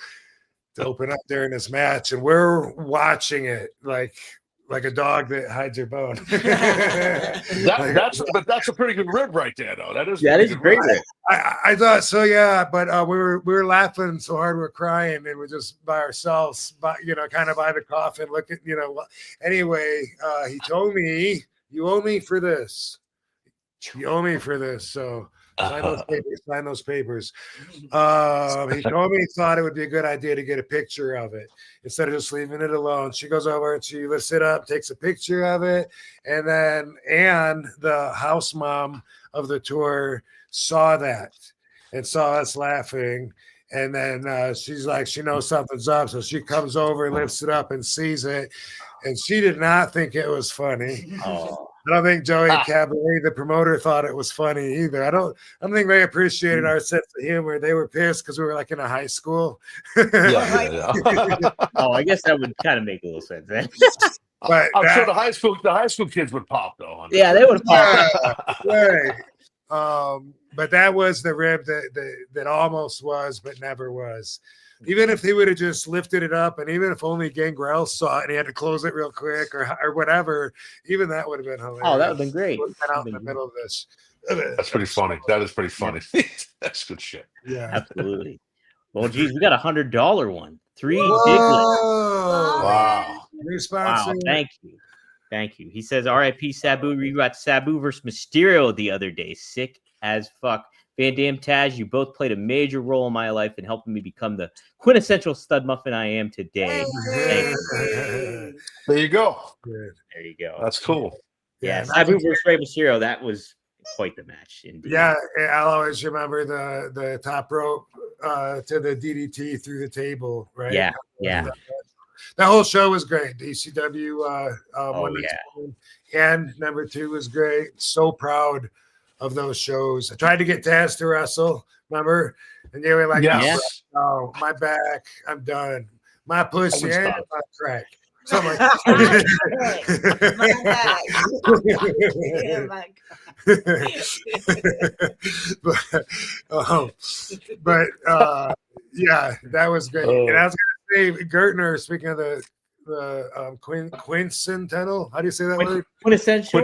to open up during this match, and we're watching it like a dog that hides your bone. That's a pretty good rib right there, though. That is a great rib. I thought so, yeah, but we were laughing so hard we're crying, and we're just by ourselves, kind of by the coffin, looking, Anyway, he told me, "You owe me for this. You owe me for this." So sign those papers. He told me he thought it would be a good idea to get a picture of it instead of just leaving it alone. She goes over and she lifts it up, takes a picture of it, and then Anne, the house mom of the tour, saw that and saw us laughing. And then she's like, she knows something's up. So she comes over, lifts it up, and sees it. And she did not think it was funny. Oh. I don't think Joey Cabaret, the promoter, thought it was funny either. I don't think they appreciated our sense of humor. They were pissed because we were like in a high school. Yeah. Oh, I guess that would kind of make a little sense. But I'm sure the high school kids would pop though. Yeah, they would pop. Right. But that was the rib that almost was, but never was. Even if he would have just lifted it up, and even if only Gangrel saw it and he had to close it real quick or whatever, even that would have been hilarious. Oh, that would have been great. Out in the middle of this. That's pretty funny. That is pretty funny. That's good shit. Yeah, absolutely. Well, geez, we got $100 one. 3 Diglets. Wow. New sponsor. Wow, thank you. He says, "R.I.P. Sabu. We got Sabu versus Mysterio the other day. Sick as fuck. Van Dam, Taz, you both played a major role in my life in helping me become the quintessential stud muffin I am today." There you go. Good. There you go. That's cool. Yeah, Sabu versus Rey Mysterio. That was quite the match. Indeed. Yeah, I'll always remember the top rope to the DDT through the table, right? Yeah. That whole show was great. The ECW and number 2 was great. So proud of those shows. I tried to get Taz to wrestle, remember? And they were like, "Oh, my back, I'm done. My pussy and my crack." So I'm like, yeah, that was great. And I was gonna say, Gertner, speaking of the quincentennial, how do you say that word? Quintessential.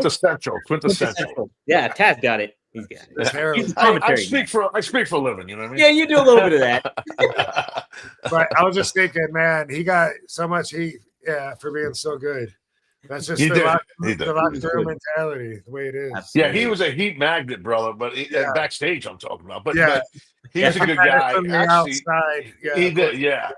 Yeah, Taz got it. He's got it. I speak for a living, you know what I mean? Yeah, you do a little bit of that. But I was just thinking, man, he got so much heat for being so good. That's just the locker room mentality, the way it is. Absolutely. Yeah, he was a heat magnet, brother. But backstage, I'm talking about. But he's a good guy. From the outside, he did. Yeah.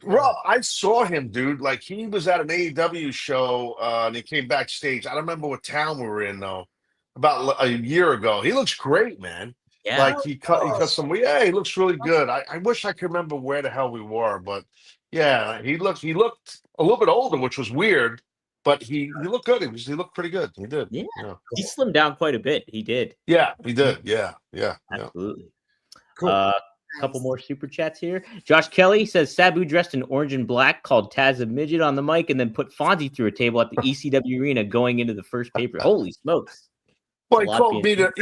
Rob, I saw him, dude. Like, he was at an AEW show, and he came backstage. I don't remember what town we were in, though. About a year ago. He looks great, man. Yeah. Like, he cut some. Yeah, he looks really good. I wish I could remember where the hell we were, but yeah, he looked a little bit older, which was weird. But he looked good. He looked pretty good. He did. Yeah. He slimmed down quite a bit. He did. Yeah, he did. Yeah. Absolutely. Cool. Couple more super chats here. Josh Kelly says Sabu dressed in orange and black, called Taz a midget on the mic, and then put Fonzie through a table at the ECW arena going into the first paper. Holy smokes. Well, he called me the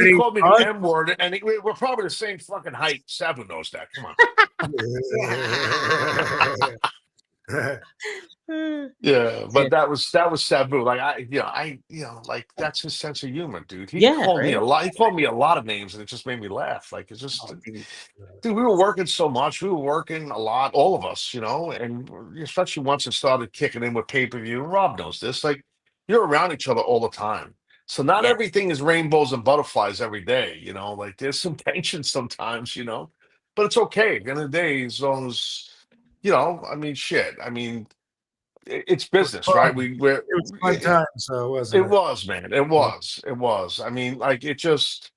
M word, and we're probably the same fucking height. Sabu knows that. Come on. Yeah, but that was Sabu. Like like that's his sense of humor, dude. He called me a lot. He called me a lot of names, and it just made me laugh. Like, it's just, dude, we were working so much. We were working a lot, all of us, and especially once it started kicking in with pay-per-view. Rob knows this. Like, you're around each other all the time, so not everything is rainbows and butterflies every day. Like, there's some tension sometimes. But it's okay. At the end of the day, as long as I mean, shit. I mean, it's business, right? It was fun time, so it wasn't. It was, man. It was. I mean, like, it just,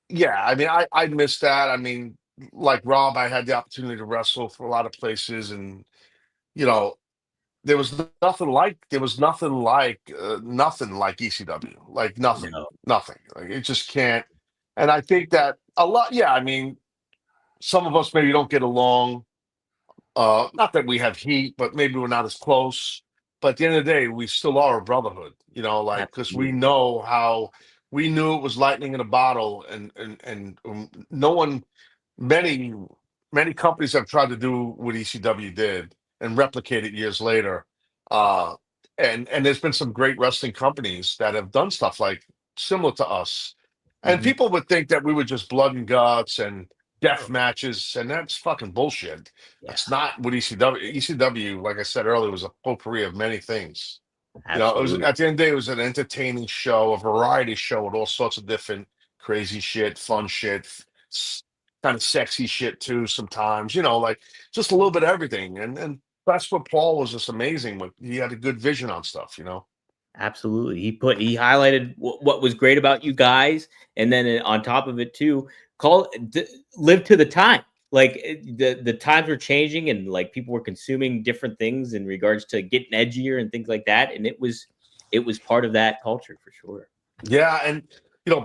yeah, I mean, I missed that. I mean, like Rob, I had the opportunity to wrestle for a lot of places, and you know, nothing like ECW, like nothing, No, nothing. Like it just can't. And I think that a lot. Yeah, I mean, some of us maybe don't get along. Not that we have heat, but maybe we're not as close. But at the end of the day, we still are a brotherhood, like because we absolutely. know how we knew it was lightning in a bottle, and no one, many many companies have tried to do what ECW did and replicate it years later. Uh, and there's been some great wrestling companies that have done stuff like similar to us. And Mhm. people would think that we were just blood and guts and death matches, and that's fucking bullshit. Yeah, That's not what ECW, like I said earlier, was a potpourri of many things. It was absolutely. at the end of the day, it was an entertaining show, a variety show with all sorts of different crazy shit, fun shit, kind of sexy shit too. Sometimes, like just a little bit of everything. And that's what Paul was just amazing with. He had a good vision on stuff. Absolutely. He highlighted what was great about you guys, and then on top of it too, live to the time. Like the times were changing, and like people were consuming different things in regards to getting edgier and things like that, and it was part of that culture for sure. Yeah, and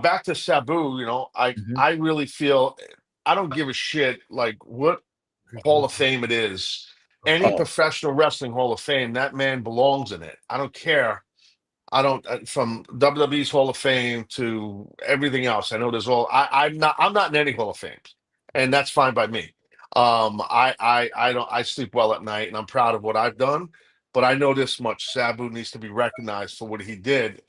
back to Sabu. I Mhm. I really feel I don't give a shit like what Hall of Fame it is. Any Oh, professional wrestling Hall of Fame, that man belongs in it. I don't care. I don't from WWE's Hall of Fame to everything else. I know there's all. I'm not in any Hall of Fames, and that's fine by me. I don't. I sleep well at night, and I'm proud of what I've done. But I know this much: Sabu needs to be recognized for what he did,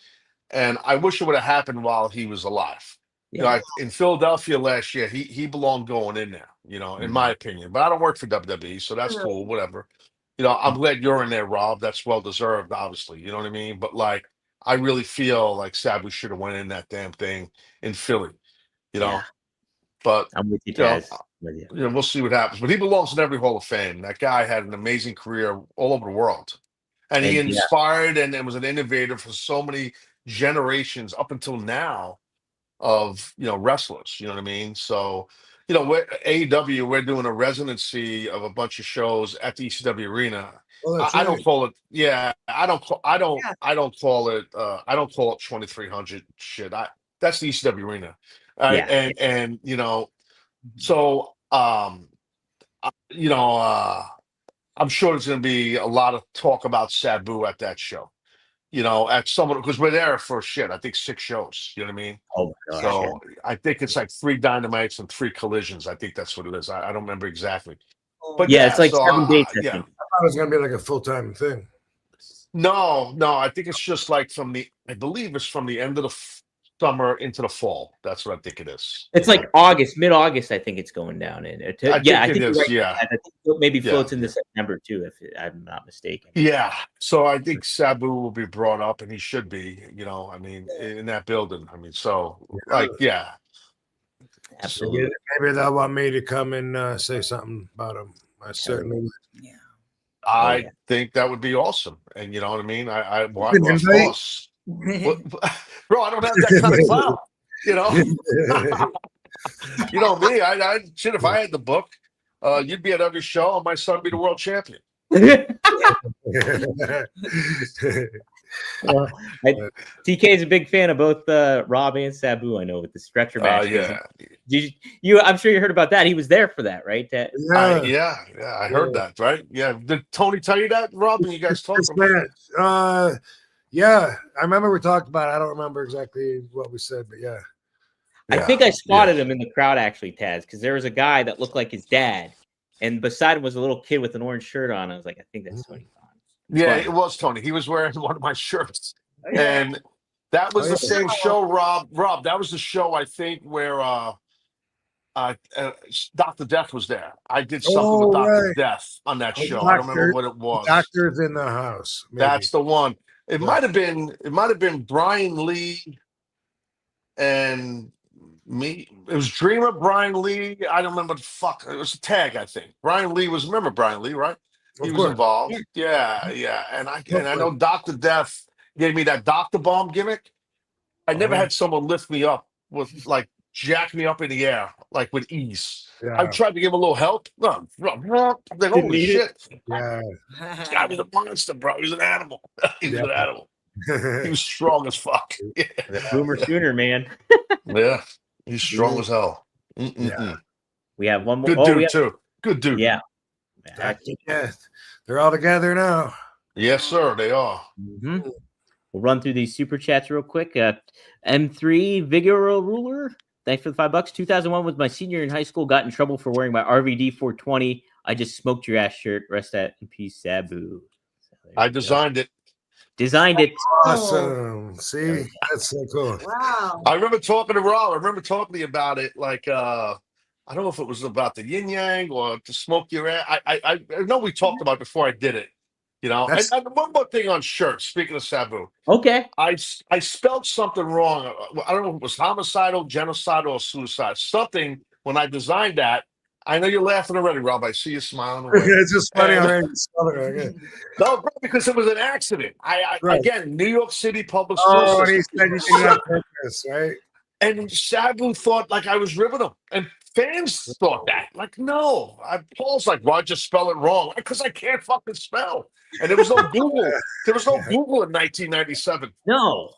and I wish it would have happened while he was alive. yeah. In Philadelphia last year, he belonged going in there. In my Mhm. opinion. But I don't work for WWE, so that's cool. Whatever. I'm glad you're in there, Rob. That's well deserved, obviously. You know what I mean? But like, I really feel like Sabu should have went in that damn thing in Philly. You Yeah. know, but I'm with you, you know, Taz. With you. we'll see what happens. But he belongs in every Hall of Fame. That guy had an amazing career all over the world, and he And yeah, inspired and was an innovator for so many generations up until now of wrestlers. You know what I mean? So we're AEW. We're doing a residency of a bunch of shows at the ECW arena. Oh, I, that's I don't right. call it. Yeah, Yeah. I don't call it. I don't call it 2300 shit. That's the ECW arena. yeah, And so I'm sure there's going to be a lot of talk about Sabu at that show. At someone because we're there for shit. I think 6 shows. You know what I mean? oh my gosh, yeah. So I think it's like 3 dynamites and 3 collisions. I think that's what it is. I don't remember exactly, Oh, but Yeah, it's yeah. like So 7 days, I yeah, think. I thought it was gonna be like a full time thing. no, no. I think it's just like I believe it's from the end of the summer into the fall. That's what I think it is. It's like August, mid-August, I think it's going down in. I Yeah, think I it think you're is. right. Yeah, I think it maybe yeah, floats into September too, if I'm not mistaken. yeah. So I think Sabu will be brought up, and he should be. I mean, in that building. I mean, so Yeah. like, yeah. Maybe, Absolutely. maybe they'll want me to come and say something about him. I certainly would. yeah. Oh I yeah. think that would be awesome. And you know what I mean? Why, An of invite. course. What, bro, I don't have that kind of clout. You know, you know me. Shit. If I had the book, you'd be at every show, and my son would be the world champion. Well, TK is a big fan of both Rob and Sabu. I know with the stretcher match. Yeah, I'm sure you heard about that. He was there for that, right? Yeah. yeah. I heard that. Right? Yeah. Did Tony tell you that, Rob? And you guys talked This about it? match. Yeah, I remember we talked about it. I don't remember exactly what we said, but yeah. I Yeah, think I yeah. spotted him in the crowd actually, Taz, because there was a guy that looked like his dad, and beside him was a little kid with an orange shirt on. I was like, I think that's Tony Khan. Yeah, But it was Tony. He was wearing one of my shirts, Yeah. and that was Oh, the yeah. same show, Rob. Rob, that was the show I think where uh, Dr. Death was there. I did something with Oh, Dr. right. Death on that Oh, show. I don't remember what it was. Doctor's in the house. Maybe. That's the one. It Yeah. might have been. It might have been Brian Lee and me. It was Dreamer, Brian Lee. I don't remember the fuck. It was a tag, I think. Brian Lee was. Remember Brian Lee, right? He Of was course. involved. Yeah, yeah. And I Okay. know Dr. Death gave me that Doctor Bomb gimmick. I never Oh. had someone lift me up with like jack me up in the air like with ease. Yeah. I tried to give him a little help. No, like, Didn't holy need it. shit! Yeah. This guy was a monster, bro. He was an animal. He was Yeah. an animal. He was strong as fuck. Yeah, Boomer Sooner, man. yeah. He's strong as hell. Yeah. We have one more. Good Oh, dude we have, too. Good dude. yeah. Yeah. They're all together now. Yes, sir. They are. Mhm. We'll run through these super chats real quick. M3 Vigoro Ruler, thanks for the $5. 2001 was my senior in high school. Got in trouble for wearing my RVD 420. I just smoked your ass shirt. Rest in peace, Sabu. So I designed it. Designed it. Awesome. See, that's so cool. Wow. I remember talking to Rob. I remember talking to you about it. Like, I don't know if it was about the yin yang or to smoke your ass. I know we talked about it before I did it. You know, and one more thing on shirts. Speaking of Sabu, Okay. I spelled something wrong. I don't know if it was homicidal, genocidal, or suicide. Something when I designed that. I know you're laughing already, Rob. I see you smiling away. It's just funny And- already. Spell it right, yeah. No, bro, because it was an accident. Right. Again, New York City public school Oh, and he system. said you did it on purpose, right? And Sabu thought like I was ribbing him, and fans thought that. Like, no, Paul's like, Roger, spell it wrong because I can't fucking spell. And there was no Google. There was no Google in 1997. No.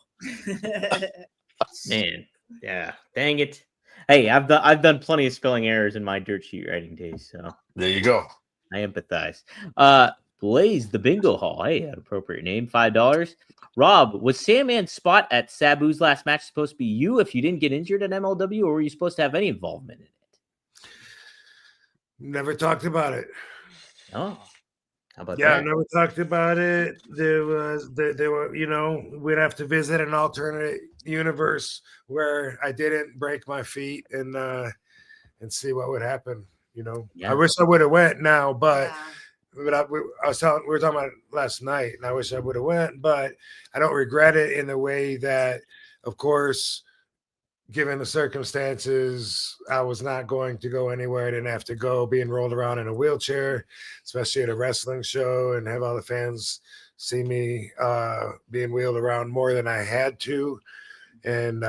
Man. Yeah. Dang it. Hey, I've done plenty of spelling errors in my dirt sheet writing days, so There you go. I empathize. Blaze the Bingo Hall. Hey, an appropriate name. $5. Rob, was Sandman's spot at Sabu's last match supposed to be you if you didn't get injured at MLW, or were you supposed to have any involvement in it? Never talked about it. Oh, how about Yeah, that? never talked about it. There were, you know, we'd have to visit an alternate universe where I didn't break my feet and see what would happen. You know, Yeah. I wish I would have went now, but. Yeah. But we were talking about it last night, and I wish I would have went, but I don't regret it in the way that, of course, given the circumstances, I was not going to go anywhere. I didn't have to go being rolled around in a wheelchair, especially at a wrestling show, and have all the fans see me being wheeled around more than I had to. And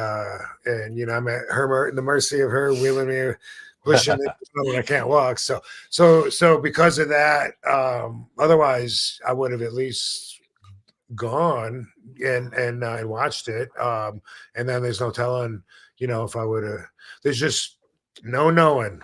you know, I'm at her the mercy of her wheeling me, pushing me when I can't walk. So because of that, otherwise I would have at least gone and watched it. And then there's no telling, you know, if I would have. There's just no knowing.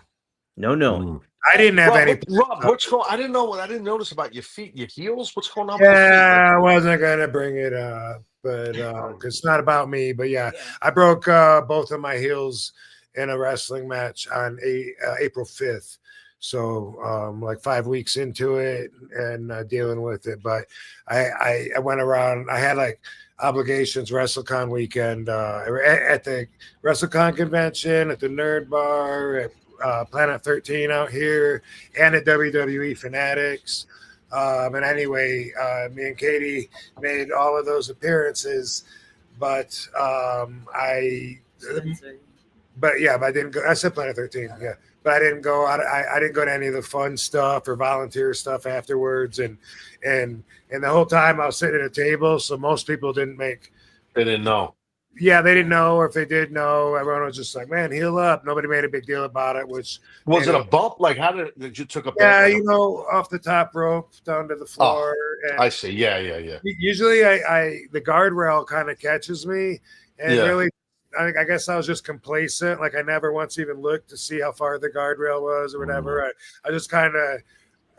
No. I didn't have any. Rob, what's going? I didn't know. I didn't notice about your feet, your heels. What's going on? Yeah, I wasn't gonna bring it up, but it's not about me. But yeah, I broke both of my heels in a wrestling match on April 5th. So like 5 weeks into it and dealing with it. But I went around. I had like obligations WrestleCon weekend at the WrestleCon convention, at the Nerd Bar, at Planet 13 out here, and at WWE Fanatics. And anyway, me and Katie made all of those appearances, but but I didn't go. I said Planet 13, yeah, but I didn't go. I didn't go to any of the fun stuff or volunteer stuff afterwards, and the whole time I was sitting at a table, so most people didn't make. They didn't know. Yeah, they didn't know, or if they did know, everyone was just like, "Man, heal up." Nobody made a big deal about it. Which was it a bump? Like, how did you took a? Yeah, like you know, off the top rope down to the floor. And I see. Yeah. usually, I the guardrail kind of catches me, and really, I guess I was just complacent. Like I never once even looked to see how far the guardrail was or whatever. I just kind of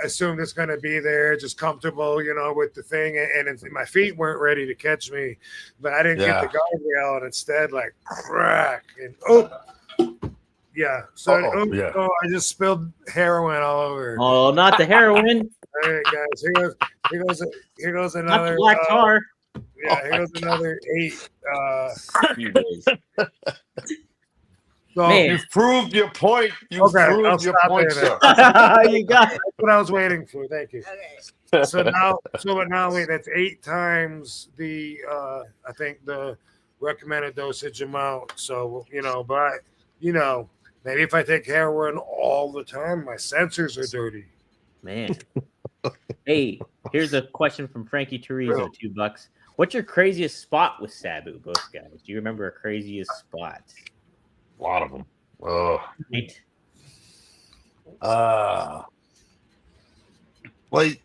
assumed it's going to be there, just comfortable, you know, with the thing. And my feet weren't ready to catch me, but I didn't get the guardrail, and instead, like crack and So I just spilled heroin all over. Oh, not the heroin. All right, guys. Here goes another. Not the black tar. Yeah, here goes another 8. So, Man. You've proved your point. I'll Proved your stop point, there, sir. You got it. that's what I was waiting for. Thank you. Okay. So now wait, that's 8 times the I think the recommended dosage amount. So maybe if I take heroin all the time, my sensors are dirty. Man. Hey, here's a question from Frankie Turizo, $2. What's your craziest spot with Sabu, both guys? Do you remember a craziest spot? A lot of them. Right. Like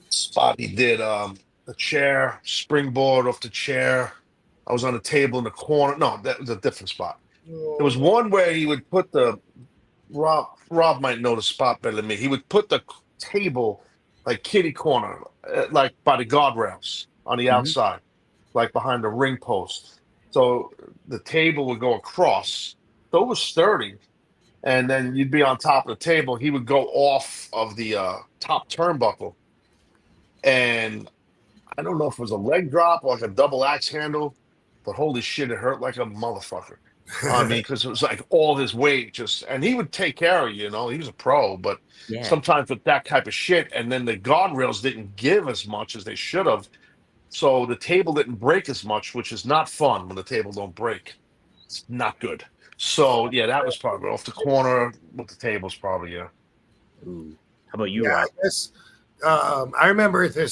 spot he did the chair springboard off the chair. I was on a table in the corner. No, that was a different spot. There was one where he would put the Rob might know the spot better than me. He would put the table like kitty corner, like by the guardrails on the outside, like behind the ring post. So the table would go across. So it was sturdy. And then you'd be on top of the table. He would go off of the top turnbuckle. And I don't know if it was a leg drop or like a double axe handle, but holy shit, it hurt like a motherfucker. I mean, because it was like all his weight just, and he would take care of you, he was a pro, but sometimes with that type of shit, and then the guardrails didn't give as much as they should have. So the table didn't break as much, which is not fun when the table don't break. It's not good. So yeah, that was probably off the corner with the tables, probably. Yeah. Ooh. How about you, Rob? I guess, I remember the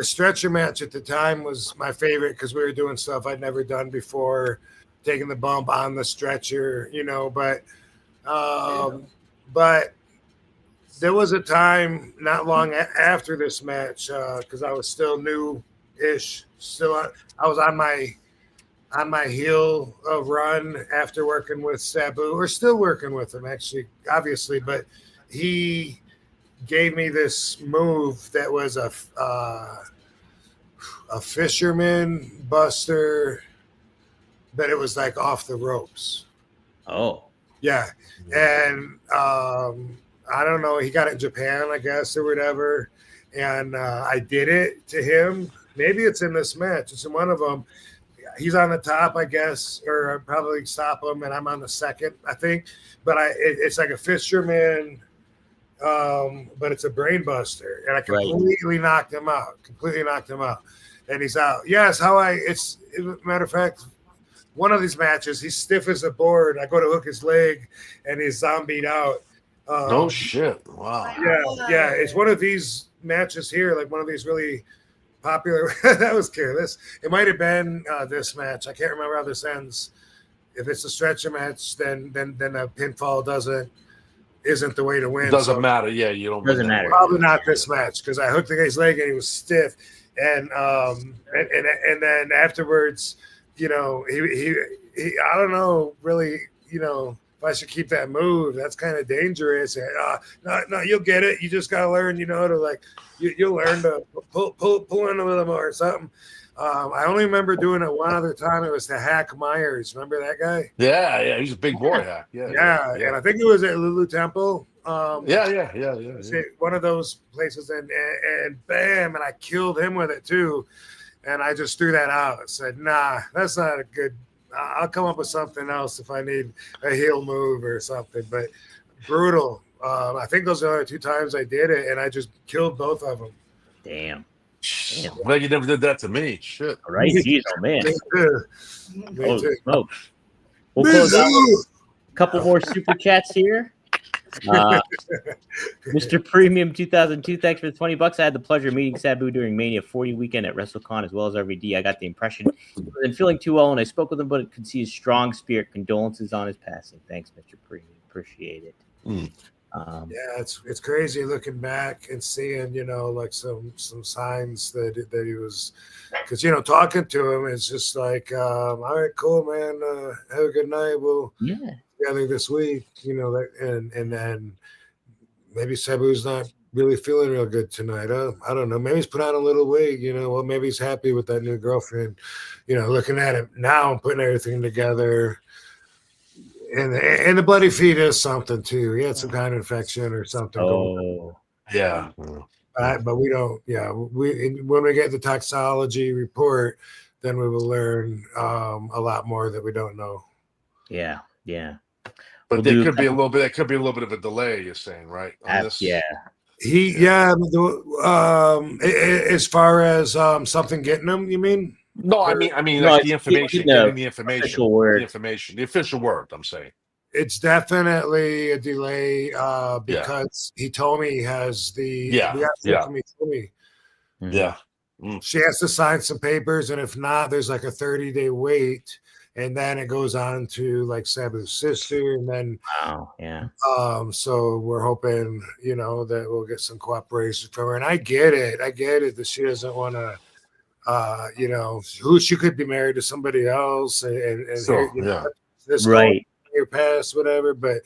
stretcher match at the time was my favorite because we were doing stuff I'd never done before, taking the bump on the stretcher, but there was a time not long after this match, because I was still new-ish, I was on my heel run after working with Sabu, or still working with him, actually, obviously, but he gave me this move that was a fisherman buster, but it was like off the ropes. Oh. Yeah. And I don't know, he got it in Japan, I guess, or whatever. And I did it to him. Maybe it's in this match. It's in one of them. He's on the top, I guess, or I'll probably stop him, and I'm on the second, I think. But it's like a fisherman, but it's a brain buster. And I completely knocked him out. And he's out. Yes, matter of fact, one of these matches, he's stiff as a board. I go to hook his leg, and he's zombied out. No shit. Wow. Yeah. It's one of these matches here, like one of these really popular. That was careless. It might have been this match. I can't remember how this ends. If it's a stretcher match, then a pinfall isn't the way to win. It doesn't matter. Yeah, you don't. Doesn't matter. Probably not this match because I hooked the guy's leg and he was stiff, and then afterwards, he I don't know really, if I should keep that move. That's kind of dangerous. No, you'll get it. You just gotta learn, to you'll learn to pull in a little more or something. I only remember doing it one other time. It was to Hack Myers. Remember that guy? Yeah. He's a big boy, Hack. Yeah. And I think it was at Lulu Temple. Yeah. One of those places, and bam, and I killed him with it too. And I just threw that out. I said, nah, that's not a good. I'll come up with something else if I need a heel move or something. But brutal. I think those are the other two times I did it, and I just killed both of them. Damn. Well, you never did that to me. Shit. All right. Jeez, oh, man. Me too. Smokes. We'll close out a couple more super chats here. Mr. Premium 2002, thanks for the $20. I had the pleasure of meeting Sabu during Mania 40 weekend at WrestleCon as well as RVD. I got the impression he wasn't feeling too well, and I spoke with him, but could see his strong spirit. Condolences on his passing. Thanks, Mr. Premium. Appreciate it. Yeah, it's crazy looking back and seeing, like some signs that he was, because talking to him, it's just like, all right, cool, man. Have a good night. We'll together this week, and then maybe Sabu's not really feeling real good tonight. I don't know. Maybe he's put on a little weight. Well, maybe he's happy with that new girlfriend. Looking at him now and putting everything together. And the bloody feet is something too. He had some kind of infection or something. Oh, yeah. But we don't. Yeah, when we get the toxology report, then we will learn a lot more that we don't know. Yeah. But there could be a little bit. There could be a little bit of a delay. You're saying, right? On this? Yeah. As far as something getting him, you mean? No, I mean, like the information, getting the information, the official word. I'm saying it's definitely a delay because he told me he has the She has to sign some papers, and if not, there's like a 30-day wait. and then it goes on to like Sabu's sister, and then Wow. Yeah. so we're hoping, that we'll get some cooperation from her. And I get it that she doesn't want to, who she could be married to somebody else, and So, here, yeah. this Right. your past, whatever. But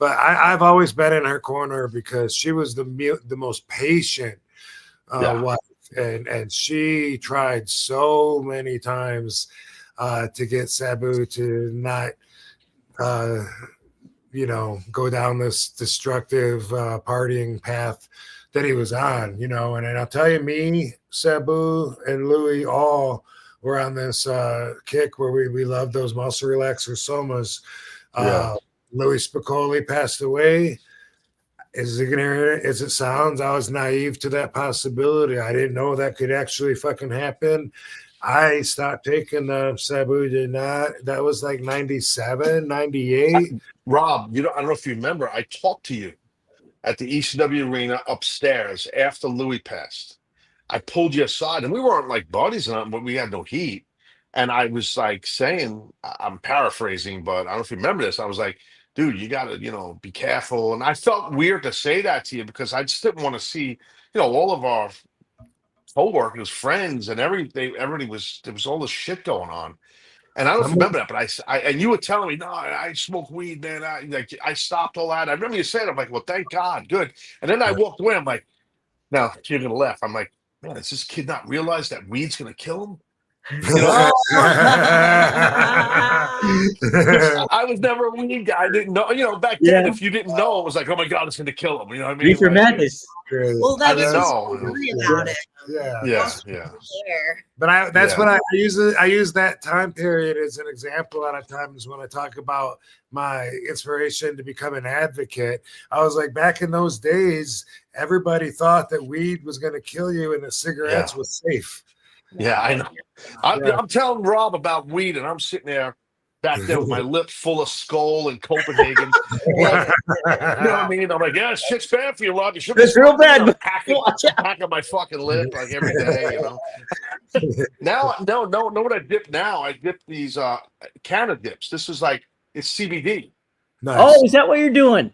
I've always been in her corner because she was the most patient wife, and she tried so many times to get Sabu to not go down this destructive partying path that he was on, and I'll tell you, me, Sabu, and Louis all were on this kick where we love those muscle relaxer somas. Louis Spicoli passed away. As ignorant as it sounds, I was naive to that possibility. I didn't know that could actually fucking happen. I stopped taking Sabu, did not. That was like 97, 98. Rob, I don't know if you remember, I talked to you at the ECW arena upstairs after Louis passed. I pulled you aside, and we weren't like buddies, but we had no heat. And I was like saying, I'm paraphrasing, but I don't know if you remember this. I was like, dude, you got to, be careful. And I felt weird to say that to you because I just didn't want to see, all of our co-workers, friends, and everybody there was all this shit going on. And I don't know if you remember that, but and you were telling me, no, I smoke weed, man. I stopped all that. I remember you saying, I'm like, well, thank God, good. And then I walked away. I'm like, now you're gonna laugh. I'm like, man, does this kid not realize that weed's gonna kill him? I was never a weed guy. I didn't know. Back then, if you didn't know, it was like, oh my God, it's gonna kill him. You know what I mean? Reefer Madness. Well, I that's didn't just know. worry about it. Yeah. But that's when I use that time period as an example. A lot of times when I talk about my inspiration to become an advocate, I was like, back in those days, everybody thought that weed was going to kill you and that cigarettes was safe. Yeah, I know. I'm telling Rob about weed, and I'm sitting there back there with my lips full of Skull and Copenhagen. Like, you know what I mean? I'm like, yeah, shit's bad for you, Rob. You should be It's real bad. packing my fucking lip like every day, Now, no, what I dip now? I dip these Canna dips. This is like, it's CBD. Nice. Oh, is that what you're doing?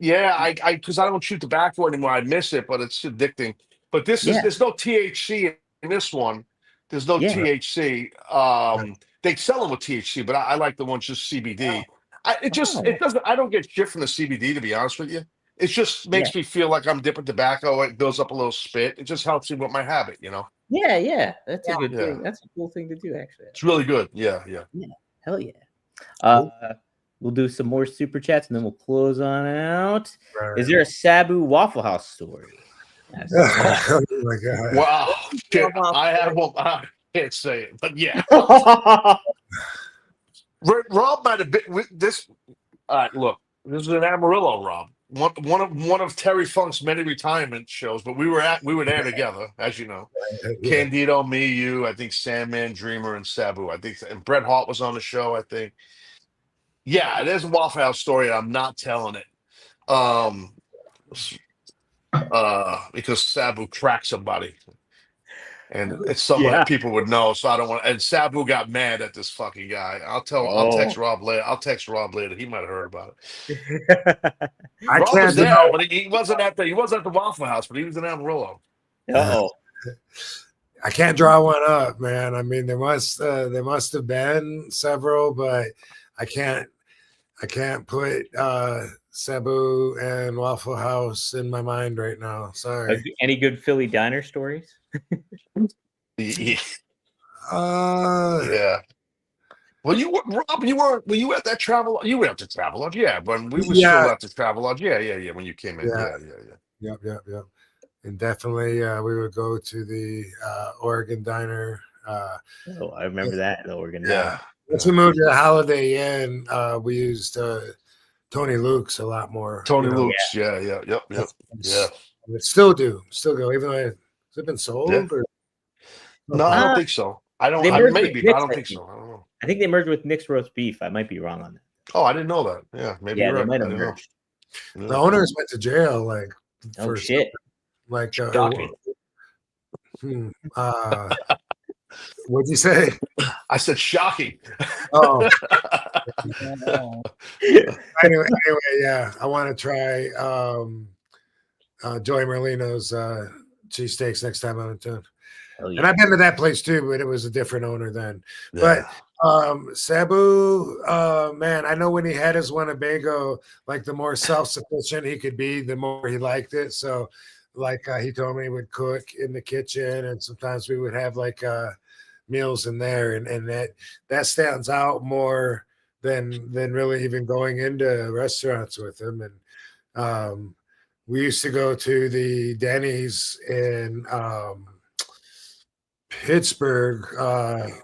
Yeah, because I don't chew tobacco anymore. I miss it, but it's addicting. But there's no THC in this one. There's no THC. They sell them with THC, but I like the ones just CBD. It doesn't. I don't get shit from the CBD, to be honest with you. It just makes me feel like I'm dipping tobacco. It builds up a little spit. It just helps me with my habit, Yeah. That's a good thing. That's a cool thing to do, actually. It's really good. Yeah. Hell yeah. We'll do some more super chats and then we'll close on out. Right. Is there a Sabu Waffle House story? Oh my God! Wow, shit. I have one. I can't say it, but yeah. Rob might have been with this. Look, this is an Amarillo, Rob. One of Terry Funk's many retirement shows, but we were there together, as you know. Candido, me, you, I think Sandman, Dreamer, and Sabu. I think, and Bret Hart was on the show. I think. Yeah, there's a Waffle House story. I'm not telling it. Because Sabu cracked somebody, and it's someone people would know. So I don't want. And Sabu got mad at this fucking guy. I'll text Rob later. He might have heard about it. Rob was there, but he wasn't at the Waffle House, but he was in Amarillo. Oh, I can't draw one up, man. I mean, there must have been several, but I can't put Sabu and Waffle House in my mind right now. Sorry. Any good Philly diner stories? Yeah. Well, were you at that travel? You went to Travel Lodge, yeah. But we were still at the Travel Lodge, yeah. When you came in, yeah. Yep. And definitely, we would go to the Oregon Diner. I remember that, the Oregon Diner. Yeah. Once we moved to the Holiday Inn, we used Tony Luke's a lot more. Tony Luke's, yep. But still go, even though it's been sold. Yeah. Or? No, I don't think so. I don't. Maybe, but I don't think so. I don't know. I think they merged with Nick's Roast Beef. I might be wrong on that. Oh, I didn't know that. Yeah, maybe. Yeah, they might have merged. The owners went to jail. Shit. Like, What'd you say? I said shocking. Oh, anyway, yeah, I want to try Joey Merlino's cheesesteaks next time I'm in town. Hell And yeah. I've been to that place too, but it was a different owner then. Yeah. But Sabu, man, I know when he had his Winnebago, like the more self-sufficient he could be, the more he liked it. So, like he told me he would cook in the kitchen, and sometimes we would have like meals in there, and that stands out more than really even going into restaurants with him. And we used to go to the Denny's in Pittsburgh,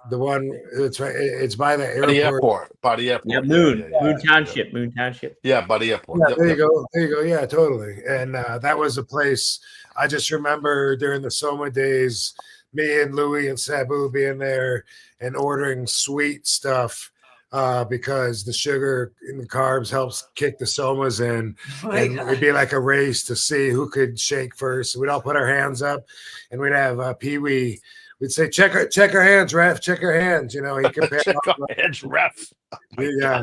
the one it's right, it's by the By the airport. airport. By the airport. Yeah, Moon Township. Moon Township. Yeah, by the airport. Yeah, Yep, there yep. you go. There you go. Yeah, totally. And that was a place I just remember during the Soma days, me and Louie and Sabu being there and ordering sweet stuff because the sugar and the carbs helps kick the Somas in. And it'd be like a race to see who could shake first. So we'd all put our hands up and we'd have Pee Wee. We'd say, check our hands, ref. Check our hands. You know, he compared. Check our hands, ref. Oh Yeah.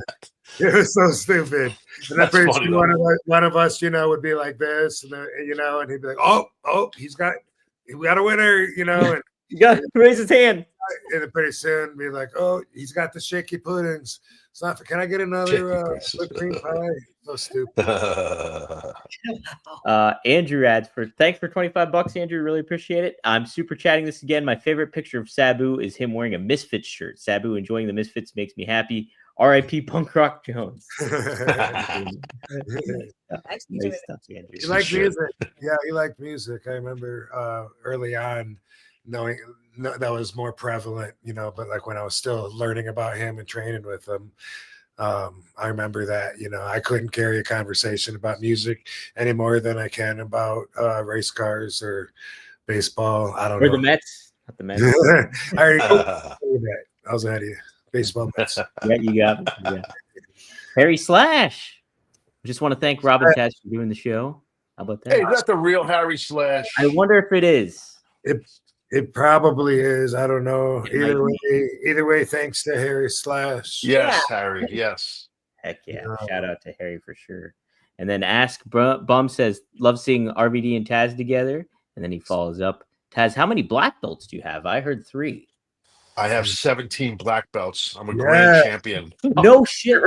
It was so stupid. And I'm pretty sure one of us, you know, would be like this, and you know, and he'd be like, "Oh, we got a winner," you know, and You got to raise his hand. and then pretty soon be like, "Oh, he's got the shaky puddings. It's not. Can I get another whipped cream pie?" So stupid. Andrew adds thanks for $25, Andrew. Really appreciate it. I'm super chatting this again. My favorite picture of Sabu is him wearing a Misfits shirt. Sabu enjoying the Misfits makes me happy. R.I.P. Punk Rock Jones. Nice stuff, Andrew. He liked music. Yeah, he liked music. I remember early on knowing that was more prevalent, you know, but like when I was still learning about him and training with him, I remember that, you know, I couldn't carry a conversation about music any more than I can about race cars or baseball. I don't know. Or the Mets. Not the Mets. I already that. I was ahead of you. Baseball Mets. Yeah, you got it. Yeah. Harry Slash. I just want to thank Robin Cash for doing the show. How about that? Hey, is that the real Harry Slash? I wonder if it is. It probably is. I don't know. Either way, thanks to Harry Slash. Yes, yeah. Harry. Yes. Heck yeah. Shout out to Harry for sure. And then Ask Bum says, love seeing RVD and Taz together. And then he follows up. Taz, how many black belts do you have? I heard 3. I have 17 black belts. I'm a grand champion. No shit.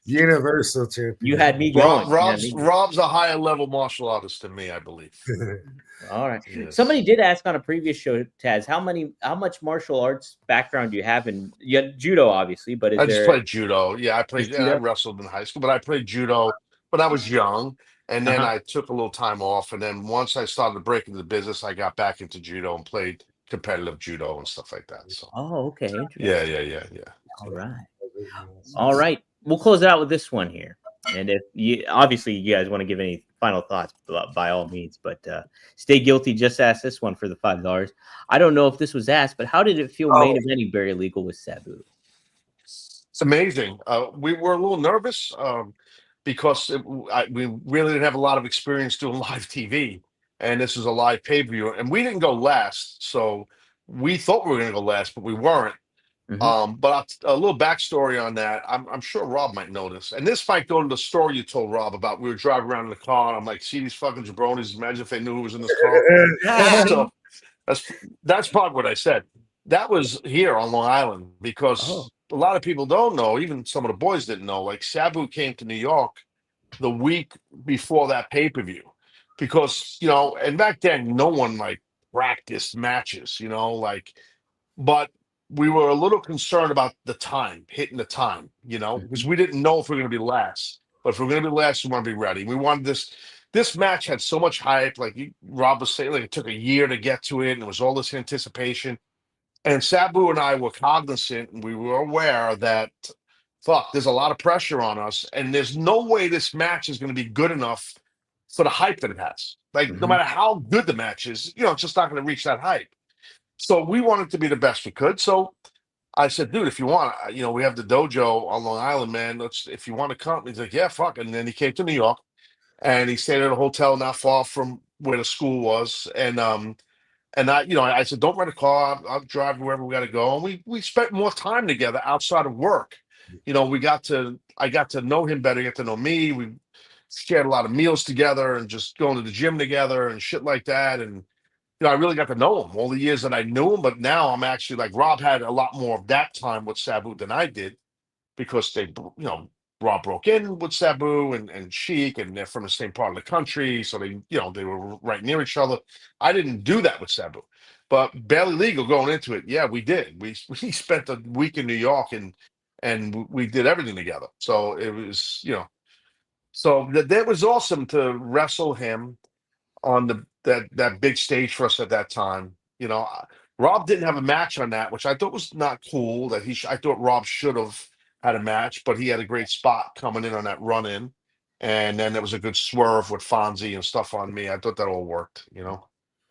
Universal champion. You had me going. Rob's a higher level martial artist than me, I believe. All right. Yes. Somebody did ask on a previous show, Taz, how much martial arts background do you have? And you had judo, obviously, but I just played judo. Yeah, I wrestled in high school, but I played judo when I was young. And then I took a little time off. And then once I started to break into the business, I got back into judo and played competitive judo and stuff like that. So okay. Yeah. All right. We'll close it out with this one here. And if you guys want to give any final thoughts, by all means, but Stay Guilty just asked this one for the $5. I don't know if this was asked, but how did it feel main eventing Barry Legal with Sabu? It's amazing. We were a little nervous because we really didn't have a lot of experience doing live TV. And this is a live pay-per-view, and we didn't go last. So we thought we were going to go last, but we weren't. But a little backstory on that. I'm sure Rob might know this. And this might go to the story you told Rob about. We were driving around in the car, and I'm like, see these fucking jabronis. Imagine if they knew who was in this car. So that's probably what I said. That was here on Long Island because a lot of people don't know. Even some of the boys didn't know. Like Sabu came to New York the week before that pay-per-view. Because, you know, and back then, no one like practiced matches, you know, but we were a little concerned about hitting the time, you know, because we didn't know if we were going to be last. But if we're going to be last, we want to be ready. We wanted this match had so much hype. Like Rob was saying, like it took a year to get to it, and it was all this anticipation. And Sabu and I were cognizant, and we were aware that, there's a lot of pressure on us, and there's no way this match is going to be good enough for the hype that it has. Like, no matter how good the match is, you know, it's just not going to reach that hype. So we wanted to be the best we could. So I said, dude, if you want, you know, we have the dojo on Long Island, man. If you want to come. He's like, yeah, fuck. And then he came to New York, and he stayed at a hotel not far from where the school was. And And I said, don't rent a car. I'll drive wherever we got to go. And we spent more time together outside of work. I got to know him better. He got to know me. We shared a lot of meals together and just going to the gym together and shit like that. And I really got to know him all the years that I knew him. But now I'm actually like Rob had a lot more of that time with Sabu than I did because Rob broke in with Sabu and Sheik, and they're from the same part of the country, so they were right near each other. I didn't do that with Sabu, but barely legal going into it. Yeah, we did. We spent a week in New York and we did everything together. So it was so that was awesome to wrestle him on that big stage for us at that time. Rob didn't have a match on that, which I thought was not cool. I thought Rob should have had a match, but he had a great spot coming in on that run in, and then there was a good swerve with Fonzie and stuff on me. I thought that all worked.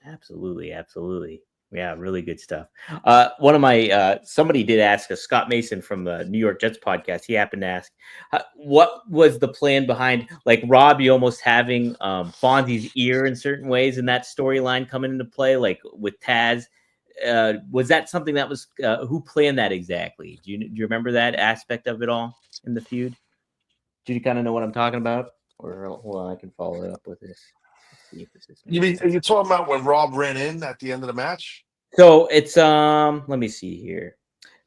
Absolutely, absolutely. Yeah, really good stuff. One of my somebody did ask us, Scott Mason from the New York Jets podcast. He happened to ask, what was the plan behind like Rob? You almost having Fonzie's ear in certain ways in that storyline coming into play, like with Taz. Was that something that was who planned that exactly? Do you remember that aspect of it all in the feud? Do you kind of know what I'm talking about? Or hold on, I can follow it up with this. You mean are you talking about when Rob ran in at the end of the match? So it's let me see here.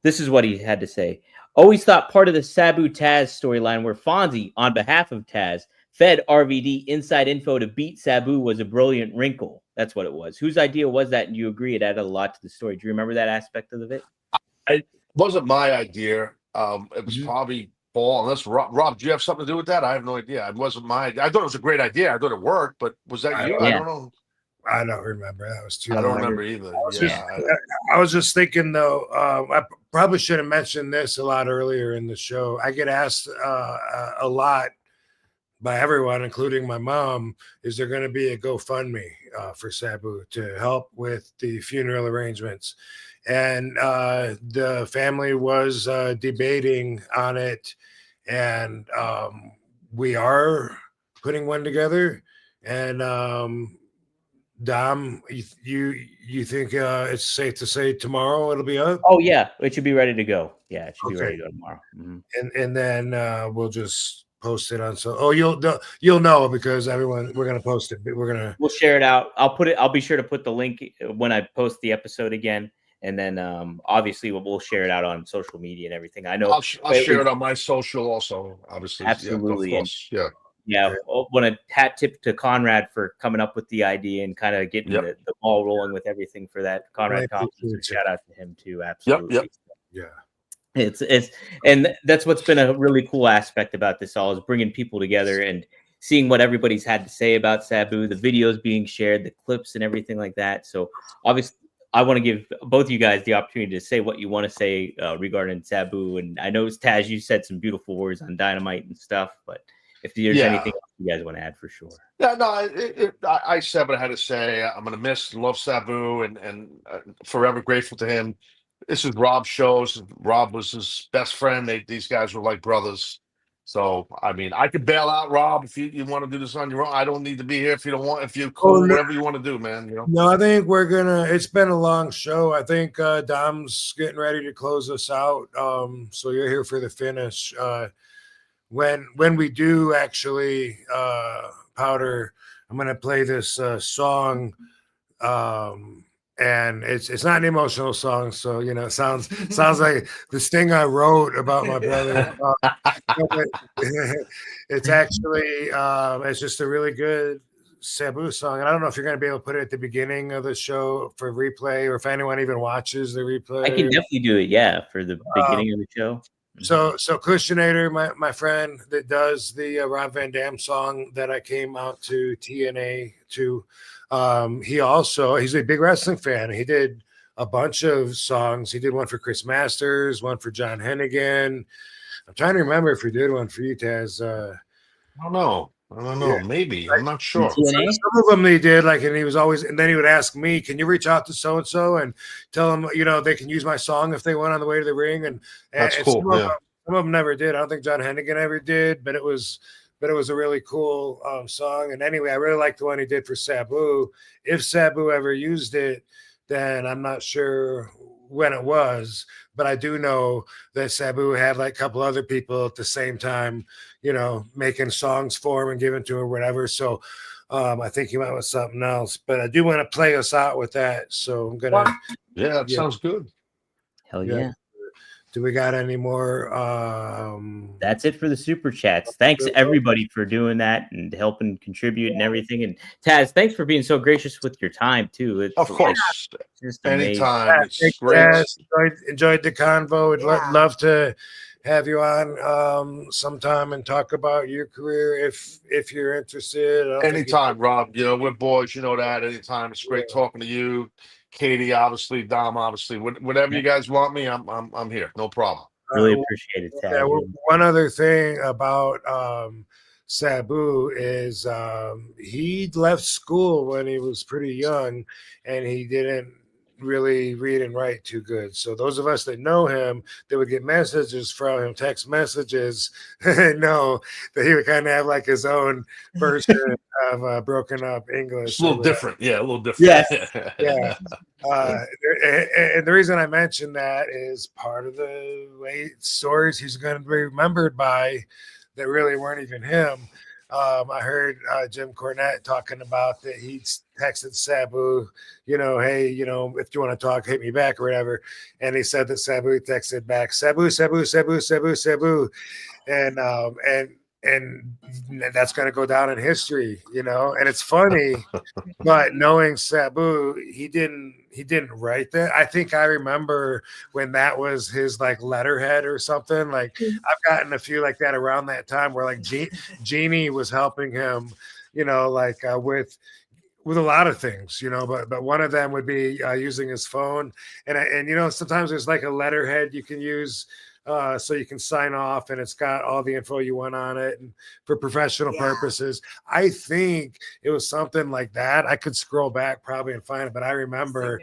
This is what he had to say. Always thought part of the Sabu Taz storyline where Fonzie, on behalf of Taz, fed RVD inside info to beat Sabu was a brilliant wrinkle. That's what it was. Whose idea was that? And you agree it added a lot to the story. Do you remember that aspect of it? It wasn't my idea. It was probably Paul. Unless Rob, do you have something to do with that? I have no idea. It wasn't my idea. I thought it was a great idea. I thought it worked, but was that you? I don't know. I don't remember. That was too I long. don't remember either. I was just thinking, though, I probably should have mentioned this a lot earlier in the show. I get asked a lot by everyone, including my mom, is there going to be a GoFundMe for Sabu to help with the funeral arrangements? And the family was debating on it, and we are putting one together. And Dom, you think it's safe to say tomorrow it'll be up? Oh yeah, it should be ready to go. Yeah, it should be ready to go tomorrow. Mm-hmm. And then we'll just post it on. So you'll know because we're gonna post it. We'll share it out. I'll be sure to put the link when I post the episode again. And then obviously we'll share it out on social media and everything. I know I'll share it on my social also, obviously. Absolutely. Yeah, of course. Yeah. I want to hat tip to Conrad for coming up with the idea and kind of getting the ball rolling with everything for that. Conrad Thompson, shout out to him too. Absolutely. Yep. Yeah. It's and that's what's been a really cool aspect about this all is bringing people together and seeing what everybody's had to say about Sabu, the videos being shared, the clips and everything like that. So obviously I want to give both of you guys the opportunity to say what you want to say regarding Sabu. And I know, Taz, you said some beautiful words on Dynamite and stuff, but if there's anything else you guys want to add, for sure. Yeah, no, I said what I had to say. I'm going to miss and love Sabu and forever grateful to him. This is Rob's shows. Rob was his best friend. These guys were like brothers. So, I mean, I could bail out, Rob, if you want to do this on your own. I don't need to be here if you don't want. If you're cool, whatever you want to do, man. No, I think we're gonna. It's been a long show. I think Dom's getting ready to close us out. So you're here for the finish. When we do actually, Powder, I'm gonna play this song. And it's not an emotional song, so it sounds like the thing I wrote about my brother. It's actually it's just a really good Sabu song, and I don't know if you're going to be able to put it at the beginning of the show for replay, or if anyone even watches the replay. I can definitely do it, for the beginning of the show. So Cushionator, my friend that does the Rob Van Dam song that I came out to TNA to. He's a big wrestling fan. He did a bunch of songs. He did one for Chris Masters, one for John Hennigan. I'm trying to remember if he did one for you, Taz. I don't know. Yeah. Maybe. I'm not sure. Some of them he did, and he was always, and then he would ask me, "Can you reach out to so and so and tell them, they can use my song if they went on the way to the ring?" And that's cool. Some of them never did. I don't think John Hennigan ever did, but it was but it was a really cool song. And anyway, I really like the one he did for Sabu. If Sabu ever used it, then I'm not sure when it was, but I do know that Sabu had like a couple other people at the same time, making songs for him and giving to him or whatever. So I think he went with something else, but I do want to play us out with that. So I'm gonna. Yeah, that sounds good. Hell yeah. Do we got any more? That's it for the super chats. Thanks everybody for doing that and helping contribute and everything. And Taz, thanks for being so gracious with your time too. It's Of course, just amazing. anytime. It's great. Enjoyed the convo. Would love to have you on sometime and talk about your career if you're interested. Anytime, Rob. We're boys. You know that. Anytime. It's great talking to you. Katie, obviously, Dom, obviously, whenever you guys want me, I'm here. No problem. Really appreciate it, Taz. Yeah, one other thing about Sabu is he left school when he was pretty young, and he didn't really read and write too good. So those of us that know him, that would get messages from him, text messages, know that he would kind of have like his own version of broken up English. It's a little different. Yeah, a little different. Yeah. And the reason I mention that is part of the way stories he's going to be remembered by that really weren't even him. I heard Jim Cornette talking about that he texted Sabu, hey, if you want to talk, hit me back or whatever. And he said that Sabu texted back, Sabu, Sabu, Sabu, Sabu, Sabu. And that's going to go down in history, and it's funny, but knowing Sabu, he didn't write that. I think I remember when that was his like letterhead or something. Like I've gotten a few like that around that time where like Jeannie was helping him, with a lot of things, but one of them would be using his phone. And sometimes there's like a letterhead you can use so you can sign off and it's got all the info you want on it and for professional purposes. I think it was something like that. I could scroll back probably and find it, but I remember,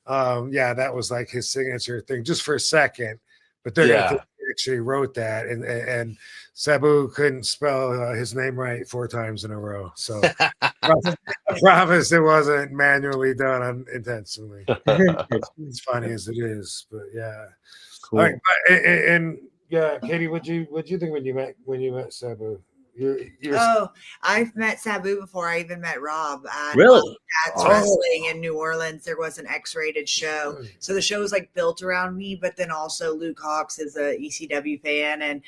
that was like his signature thing just for a second, but they're going to think he actually wrote that. And Sabu couldn't spell his name right 4 times in a row. So I promise it wasn't manually done unintentionally. It's funny as it is, but yeah. Cool. All right, and Katie, what'd you think when you met Sabu? I've met Sabu before I even met Rob. Really? At wrestling in New Orleans, there was an X-rated show, so the show was like built around me. But then also Luke Hawx is a ECW fan, and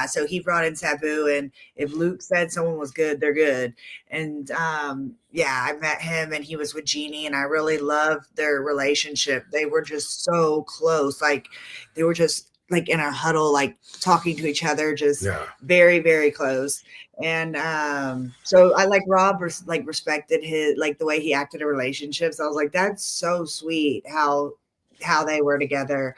so he brought in Sabu, and if Luke said someone was good, they're good. And I met him, and he was with Jeannie, and I really loved their relationship. They were just so close, like they were just like in a huddle, like talking to each other, just very, very close. And so I like Rob respected his like the way he acted in relationships. I was like, that's so sweet how they were together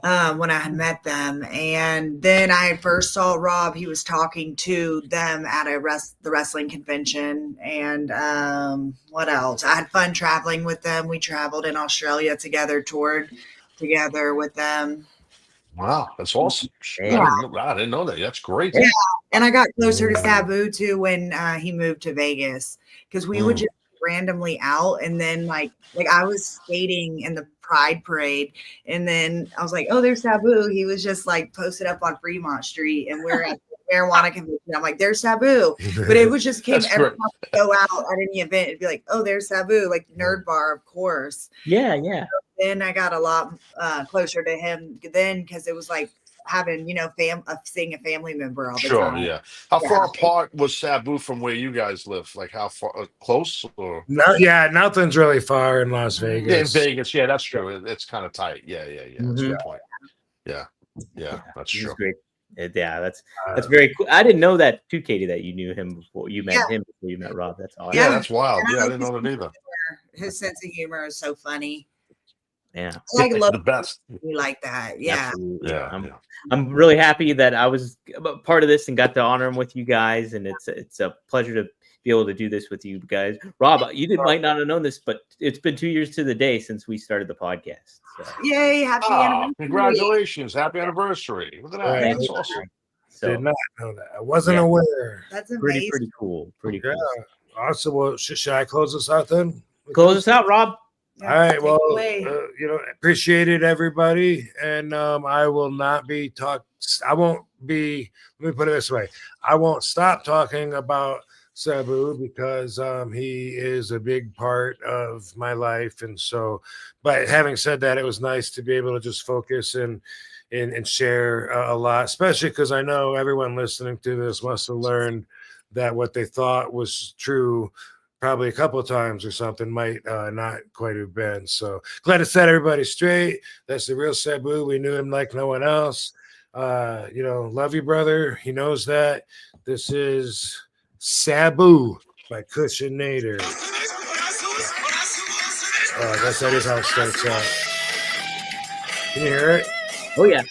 when I had met them. And then I first saw Rob, he was talking to them at the wrestling convention. And what else? I had fun traveling with them. We traveled in Australia together, toured together with them. Wow, that's awesome. Yeah. I didn't know that. That's great. Yeah, and I got closer to Sabu too when he moved to Vegas, because we would just randomly out, and then like I was skating in the Pride Parade, and then I was like, oh, there's Sabu. He was just like posted up on Fremont Street, and we're at the marijuana convention. I'm like, there's Sabu. But it was just every time I go out at any event, it'd be like, oh, there's Sabu, like Nerd Bar, of course. Yeah. So then I got a lot closer to him then, because it was like having, seeing a family member all the time. Sure, yeah. How far apart was Sabu from where you guys live? Like how far? Close or? No, nothing's really far in Las Vegas. In Vegas, yeah, that's true. It's kind of tight. Yeah. That's a good point. Yeah, that's true. Great. Yeah, that's very cool. I didn't know that too, Katie, that you knew him before you met him before you met Rob. That's awesome. Yeah, that's wild. Yeah, I didn't know that either. His sense of humor is so funny. Yeah, I love the best. You like that? Yeah. Yeah. I'm really happy that I was part of this and got to honor him with you guys, and it's a pleasure to be able to do this with you guys. Rob, might not have known this, but it's been 2 years to the day since we started the podcast. So. Yay! Happy anniversary! Congratulations! Happy anniversary! Look at that. That's awesome. So did not know that. I wasn't Yeah. aware. That's amazing. pretty cool. Pretty Yeah. cool. Awesome. Well, should I close this out then? Close us out, Rob. Yeah, All right. take it Well, away. appreciate it, everybody. And I will not be I won't be. Let me put it this way: I won't stop talking about Sabu because he is a big part of my life. And so, but having said that, it was nice to be able to just focus and share a lot, especially because I know everyone listening to this must have learned that what they thought was true probably a couple of times or something might not quite have been. So glad to set everybody straight. That's the real Sabu. We knew him like no one else. Love you, brother. He knows that. This is Sabu by Cushionator. I guess that is how it starts out. Can you hear it? Oh yeah.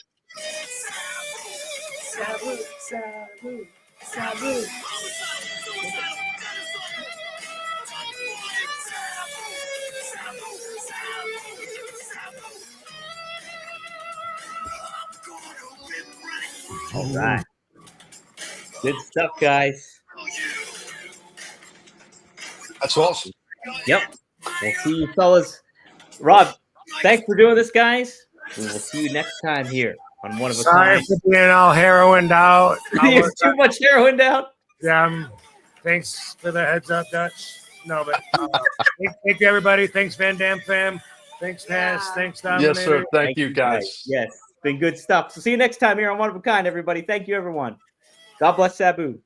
Sabu, Sabu, Sabu. All right. Good stuff, guys. That's awesome. Yep. We'll see you fellas. Rob, thanks for doing this, guys. We will see you next time here on One of a Sorry Kind. for being all heroined out. There's too much heroin down. Yeah, thanks for the heads up, Dutch. No, but thank you, everybody. Thanks, Van Dam fam. Thanks, Taz. Yeah. Thanks, Dominator. Yes, sir. Thank you, guys. Yes, it's been good stuff. So see you next time here on One of a Kind, everybody. Thank you, everyone. God bless Sabu.